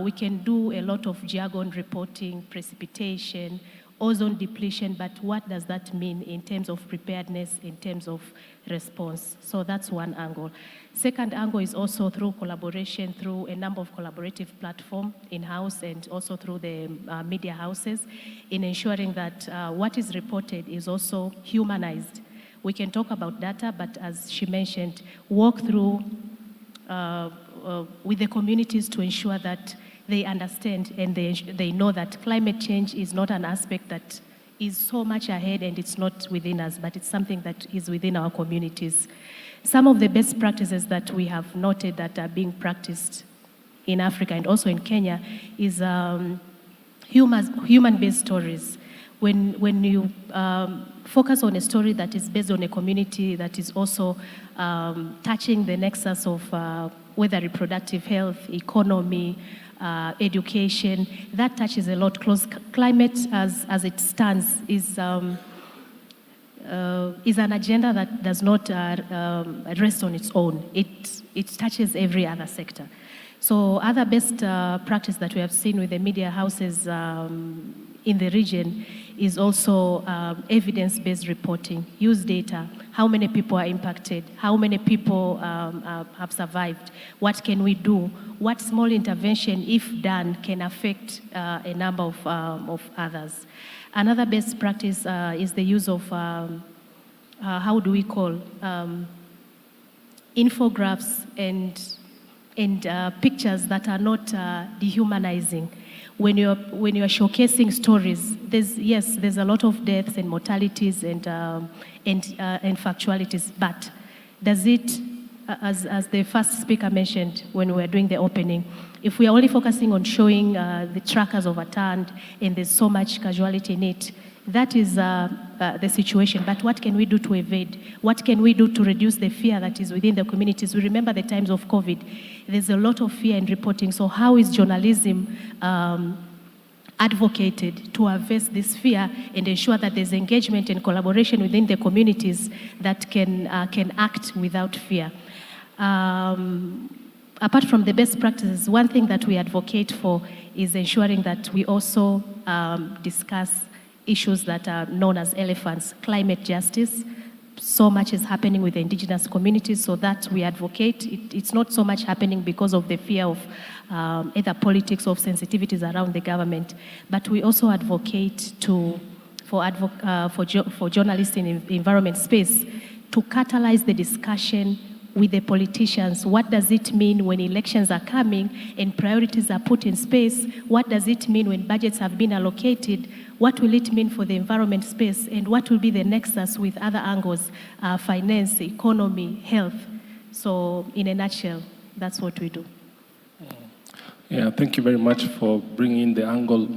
[SPEAKER 7] We can do a lot of jargon reporting, precipitation, ozone depletion, but what does that mean in terms of preparedness, in terms of response? So that's one angle. Second angle is also through collaboration, through a number of collaborative platforms in-house and also through the media houses in ensuring that what is reported is also humanized. We can talk about data, but as she mentioned, walk through with the communities to ensure that they understand and they know that climate change is not an aspect that is so much ahead and it's not within us, but it's something that is within our communities. Some of the best practices that we have noted that are being practiced in Africa and also in Kenya is human-based stories. When you focus on a story that is based on a community that is also touching the nexus of whether reproductive health, economy, education, that touches a lot close. Climate as it stands is an agenda that does not rest on its own. It touches every other sector. So other best practice that we have seen with the media houses in the region is also evidence-based reporting. Use data. How many people are impacted? How many people have survived? What can we do? What small intervention, if done, can affect a number of others? Another best practice is the use of, how do we call, infographics and pictures that are not dehumanizing. When you're showcasing stories, there's a lot of deaths and mortalities and factualities, but does it, as the first speaker mentioned when we were doing the opening, if we are only focusing on showing the trackers overturned and there's so much casualty in it, that is the situation. But what can we do to evade? What can we do to reduce the fear that is within the communities? We remember the times of COVID. There's a lot of fear in reporting. So how is journalism advocated to address this fear and ensure that there's engagement and collaboration within the communities that can act without fear? Apart from the best practices, one thing that we advocate for is ensuring that we also discuss issues that are known as elephants, climate justice. So much is happening with the indigenous communities, so that we advocate. It's not so much happening because of the fear of either politics or sensitivities around the government, but we also advocate for journalists in the environment space to catalyze the discussion with the politicians. What does it mean when elections are coming and priorities are put in space? What does it mean when budgets have been allocated? What will it mean for the environment space? And what will be the nexus with other angles, finance, economy, health? So in a nutshell, that's what we do.
[SPEAKER 19] Yeah, thank you very much for bringing the angle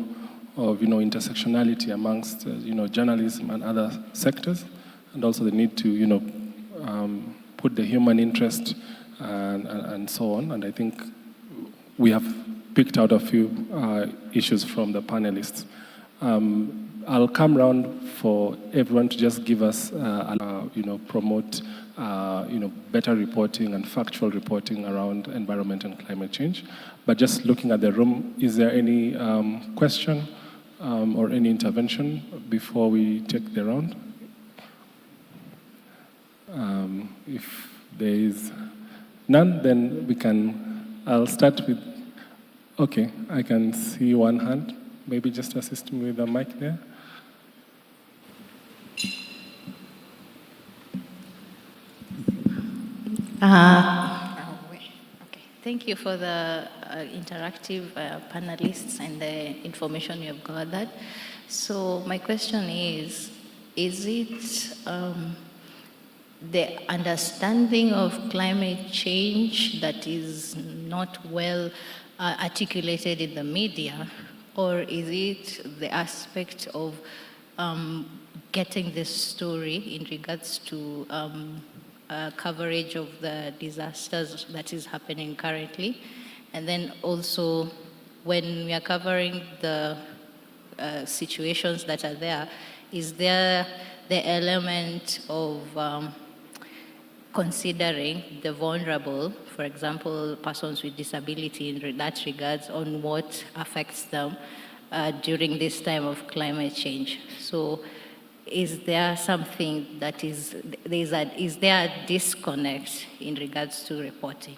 [SPEAKER 19] of intersectionality amongst journalism and other sectors, and also the need to put the human interest and so on. And I think we have picked out a few issues from the panelists. I'll come around for everyone to just give us, promote, better reporting and factual reporting around environment and climate change. But just looking at the room, is there any question or any intervention before we take the round? If there is none, then I'll start with, okay, I can see one hand. Maybe just assist me with the mic there.
[SPEAKER 22] Thank you for the interactive panelists and the information you have gathered. So my question is it the understanding of climate change that is not well articulated in the media, or is it the aspect of getting this story in regards to coverage of the disasters that is happening currently? And then also, when we are covering the situations that are there, is there the element of considering the vulnerable, for example, persons with disability in that regards, on what affects them during this time of climate change? So is there something that is there a disconnect in regards to reporting?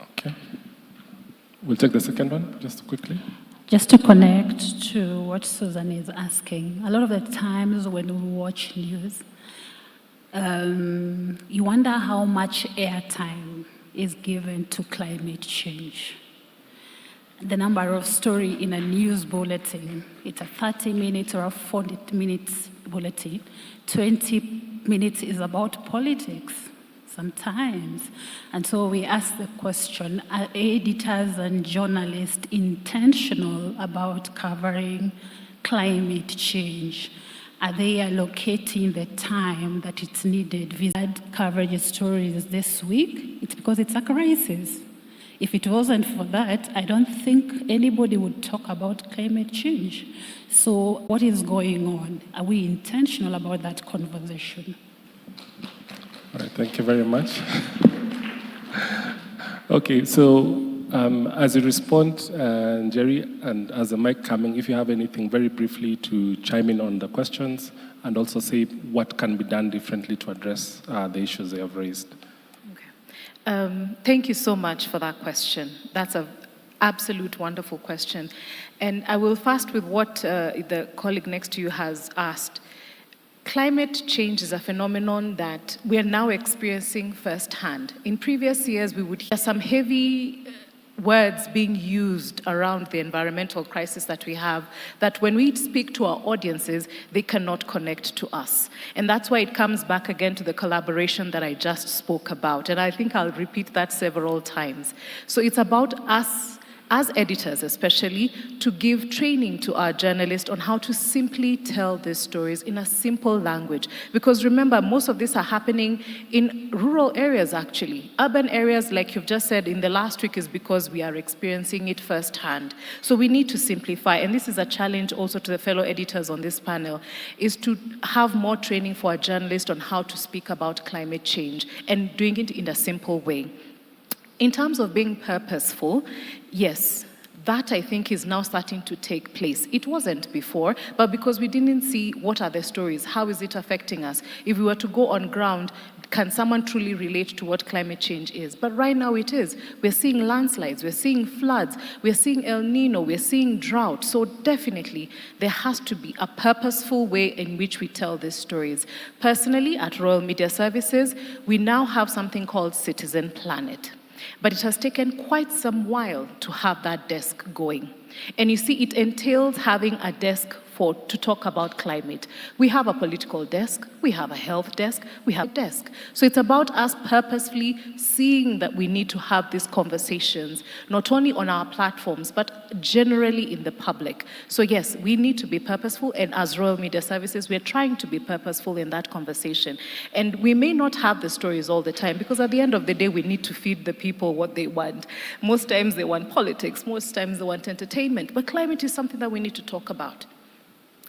[SPEAKER 19] Okay. We'll take the second one, just quickly.
[SPEAKER 8] Just to connect to what Susan is asking, a lot of the times when we watch news, you wonder how much airtime is given to climate change. The number of story in a news bulletin, it's a 30 minutes or a 40 minutes bulletin. 20 minutes is about politics sometimes. And so we ask the question, are editors and journalists intentional about covering climate change? Are they allocating the time that it's needed? We had coverage stories this week. It's because it's a crisis. If it wasn't for that, I don't think anybody would talk about climate change. So what is going on? Are we intentional about that conversation?
[SPEAKER 19] All right, thank you very much. Okay, so as you respond, Jerry, and as the mic coming, if you have anything very briefly to chime in on the questions and also say what can be done differently to address the issues they have raised.
[SPEAKER 6] Thank you so much for that question. That's an absolute wonderful question. And I will fast with what the colleague next to you has asked. Climate change is a phenomenon that we are now experiencing firsthand. In previous years, we would hear some heavy words being used around the environmental crisis that we have, that when we speak to our audiences, they cannot connect to us. And that's why it comes back again to the collaboration that I just spoke about. And I think I'll repeat that several times. So it's about us, as editors especially, to give training to our journalists on how to simply tell these stories in a simple language. Because remember, most of this are happening in rural areas actually. Urban areas, like you've just said in the last week, is because we are experiencing it firsthand. So we need to simplify, and this is a challenge also to the fellow editors on this panel, is to have more training for our journalists on how to speak about climate change and doing it in a simple way. In terms of being purposeful, yes, that I think is now starting to take place. It wasn't before, but because we didn't see what are the stories, how is it affecting us? If we were to go on ground, can someone truly relate to what climate change is? But right now it is. We're seeing landslides, we're seeing floods, we're seeing El Nino, we're seeing drought. So definitely there has to be a purposeful way in which we tell these stories. Personally, at Royal Media Services, we now have something called Citizen Planet. But it has taken quite some while to have that desk going. And you see, it entails having a desk to talk about climate. We have a political desk, we have a health desk, we have a desk. So it's about us purposefully seeing that we need to have these conversations, not only on our platforms, but generally in the public. So yes, we need to be purposeful, and as Royal Media Services, we're trying to be purposeful in that conversation. And we may not have the stories all the time, because at the end of the day, we need to feed the people what they want. Most times they want politics, most times they want entertainment, but climate is something that we need to talk about.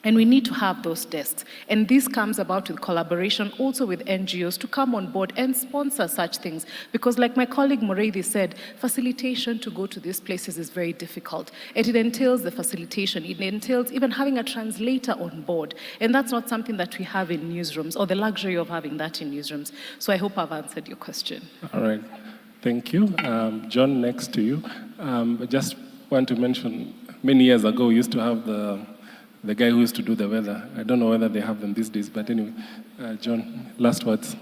[SPEAKER 6] And we need to have those desks. And this comes about with collaboration also with NGOs to come on board and sponsor such things. Because like my colleague Moreidi said, facilitation to go to these places is very difficult. And it entails the facilitation. It entails even having a translator on board. And that's not something that we have in newsrooms, or the luxury of having that in newsrooms. So I hope I've answered your question.
[SPEAKER 19] All right. Thank you. John, next to you. I just want to mention, many years ago, we used to have the guy who used to do the weather. I don't know whether they have them these days, but anyway, John, last words.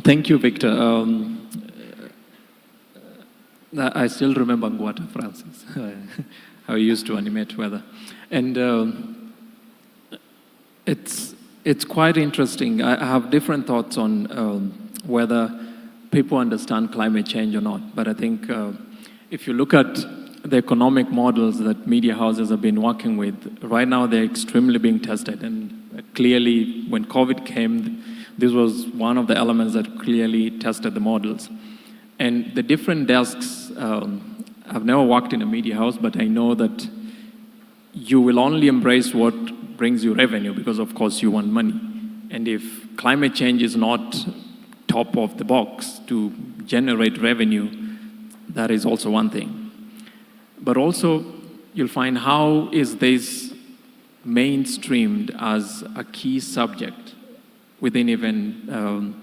[SPEAKER 21] Thank you, Victor. I still remember Nguata Francis, how he used to animate weather. And It's quite interesting. I have different thoughts on whether people understand climate change or not. But I think if you look at the economic models that media houses have been working with, right now they're extremely being tested. And clearly, when COVID came, this was one of the elements that clearly tested the models. And the different desks, I've never worked in a media house, but I know that you will only embrace what brings you revenue because, of course, you want money. And if climate change is not top of the box to generate revenue, that is also one thing. But also, you'll find how is this mainstreamed as a key subject within even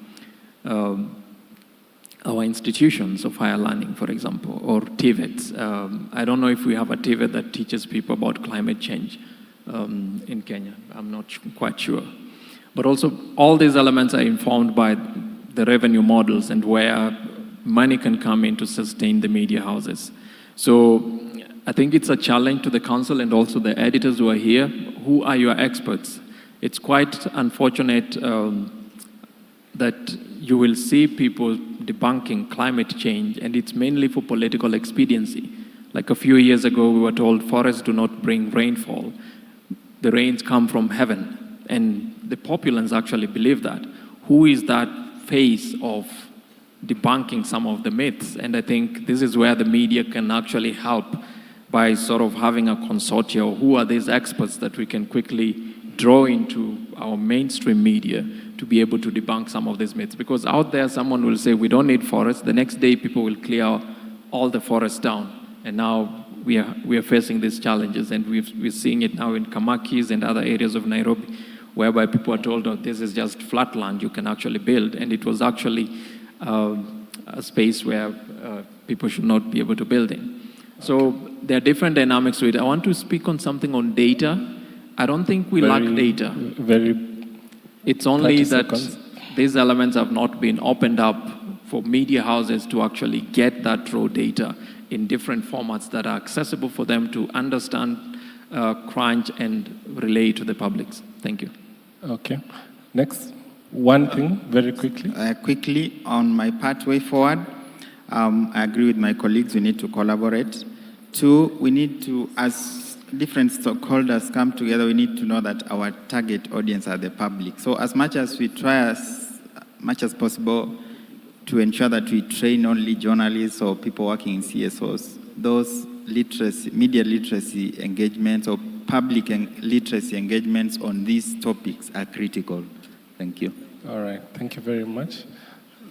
[SPEAKER 21] our institutions of higher learning, for example, or TVETs. I don't know if we have a TVET that teaches people about climate change in Kenya. I'm not quite sure. But also, all these elements are informed by the revenue models and where money can come in to sustain the media houses. So I think it's a challenge to the council and also the editors who are here. Who are your experts? It's quite unfortunate that you will see people debunking climate change, and it's mainly for political expediency. Like a few years ago, we were told forests do not bring rainfall. The rains come from heaven. And the populace actually believe that. Who is that face of debunking some of the myths? And I think this is where the media can actually help by sort of having a consortium. Who are these experts that we can quickly draw into our mainstream media to be able to debunk some of these myths? Because out there, someone will say, we don't need forests. The next day, people will clear all the forests down. And now we are facing these challenges. And we're seeing it now in Kamakis and other areas of Nairobi, whereby people are told, oh, this is just flat land, you can actually build. And it was actually a space where people should not be able to build in. So there are different dynamics to it. I want to speak on something on data. I don't think we lack data. It's only that these elements have not been opened up for media houses to actually get that raw data in different formats that are accessible for them to understand, crunch, and relay to the publics. Thank you.
[SPEAKER 19] Okay. Next, one thing, very quickly.
[SPEAKER 20] Quickly, on my pathway forward, I agree with my colleagues, we need to collaborate. Two, we need to, as different stakeholders come together, we need to know that our target audience are the public. So as much as we try as much as possible to ensure that we train only journalists or people working in CSOs, those literacy, media literacy engagements or public literacy engagements on these topics are critical. Thank you.
[SPEAKER 19] All right, thank you very much.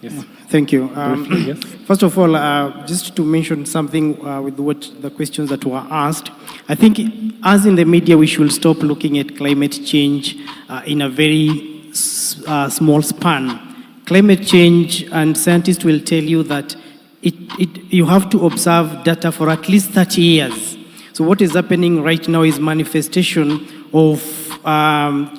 [SPEAKER 19] Yes.
[SPEAKER 3] Thank you.
[SPEAKER 19] Briefly, yes.
[SPEAKER 3] First of all, just to mention something with what the questions that were asked, I think as in the media, we should stop looking at climate change in a very small span. Climate change, and scientists will tell you that you have to observe data for at least 30 years. So what is happening right now is manifestation of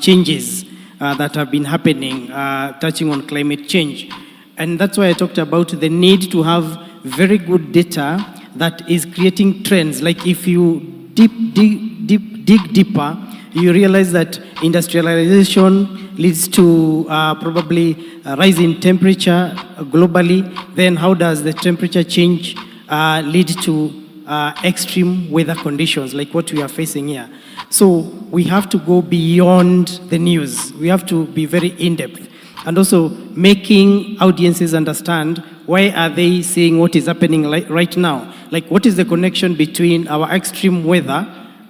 [SPEAKER 3] changes that have been happening, touching on climate change. And that's why I talked about the need to have very good data that is creating trends. Like if you dig deeper, you realize that industrialization leads to probably a rise in temperature globally. Then how does the temperature change lead to extreme weather conditions like what we are facing here? So we have to go beyond the news. We have to be very in-depth. And also making audiences understand why are they seeing what is happening right now. Like what is the connection between our extreme weather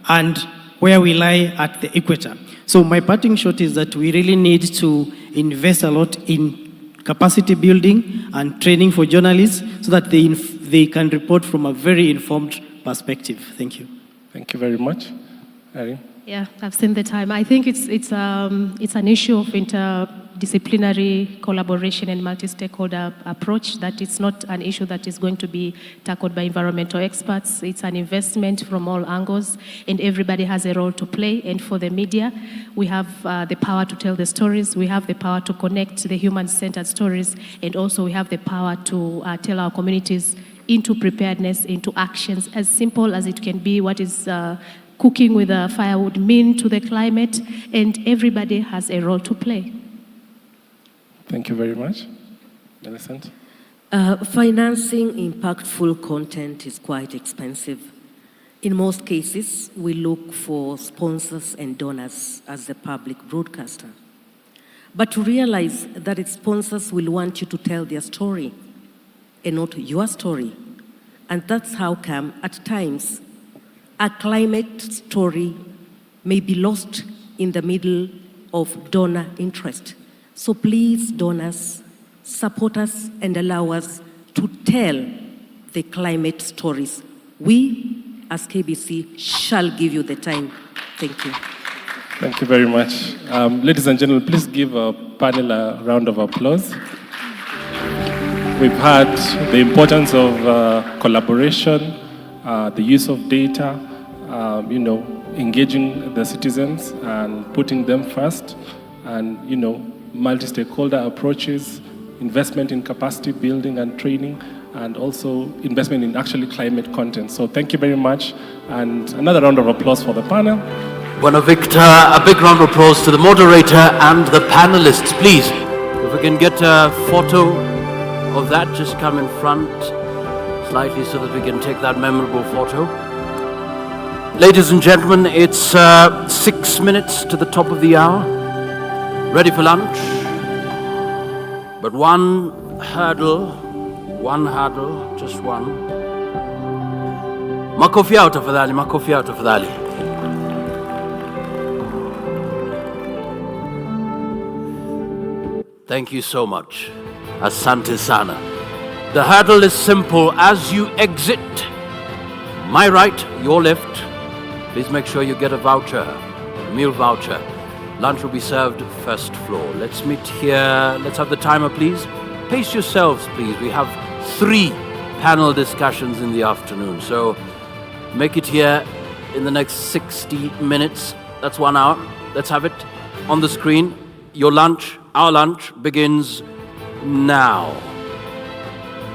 [SPEAKER 3] and where we lie at the equator. So my parting shot is that we really need to invest a lot in capacity building and training for journalists so that they can report from a very informed perspective. Thank you.
[SPEAKER 19] Thank you very much. Ari?
[SPEAKER 7] Yeah, I've seen the time. I think it's an issue of interdisciplinary collaboration and multi-stakeholder approach, that it's not an issue that is going to be tackled by environmental experts. It's an investment from all angles, and everybody has a role to play. And for the media, we have the power to tell the stories. We have the power to connect the human-centered stories, and also we have the power to tell our communities into preparedness, into actions, as simple as it can be. What is cooking with firewood mean to the climate, and everybody has a role to play.
[SPEAKER 19] Thank you very much. Millicent?
[SPEAKER 5] Financing impactful content is quite expensive. In most cases, we look for sponsors and donors as the public broadcaster. But to realize that its sponsors will want you to tell their story and not your story. And that's how come, at times, a climate story may be lost in the middle of donor interest. So please, donors, support us and allow us to tell the climate stories. We, as KBC, shall give you the time. Thank you.
[SPEAKER 19] Thank you very much. Ladies and gentlemen, please give our panel a round of applause. We've heard the importance of collaboration, the use of data, engaging the citizens and putting them first, and, multi-stakeholder approaches, investment in capacity building and training, and also investment in actually climate content. So thank you very much, and another round of applause for the panel.
[SPEAKER 2] Bueno, Victor, a big round of applause to the moderator and the panelists. Please, if we can get a photo of that, just come in front slightly so that we can take that memorable photo. Ladies and gentlemen, it's 6 minutes to the top of the hour. Ready for lunch? But one hurdle, just one. Makofi out tafadhali. Thank you so much. Asante sana. The hurdle is simple. As you exit, my right, your left, please make sure you get a voucher, a meal voucher. Lunch will be served first floor. Let's meet here. Let's have the timer, please. Pace yourselves, please. We have 3 panel discussions in the afternoon. So make it here in the next 60 minutes. That's 1 hour. Let's have it on the screen. Your lunch, our lunch, begins now.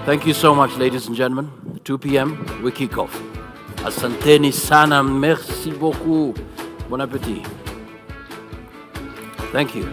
[SPEAKER 2] Thank you so much, ladies and gentlemen. 2 p.m., we kick off. Asanteni sana, merci beaucoup. Bon appétit. Thank you.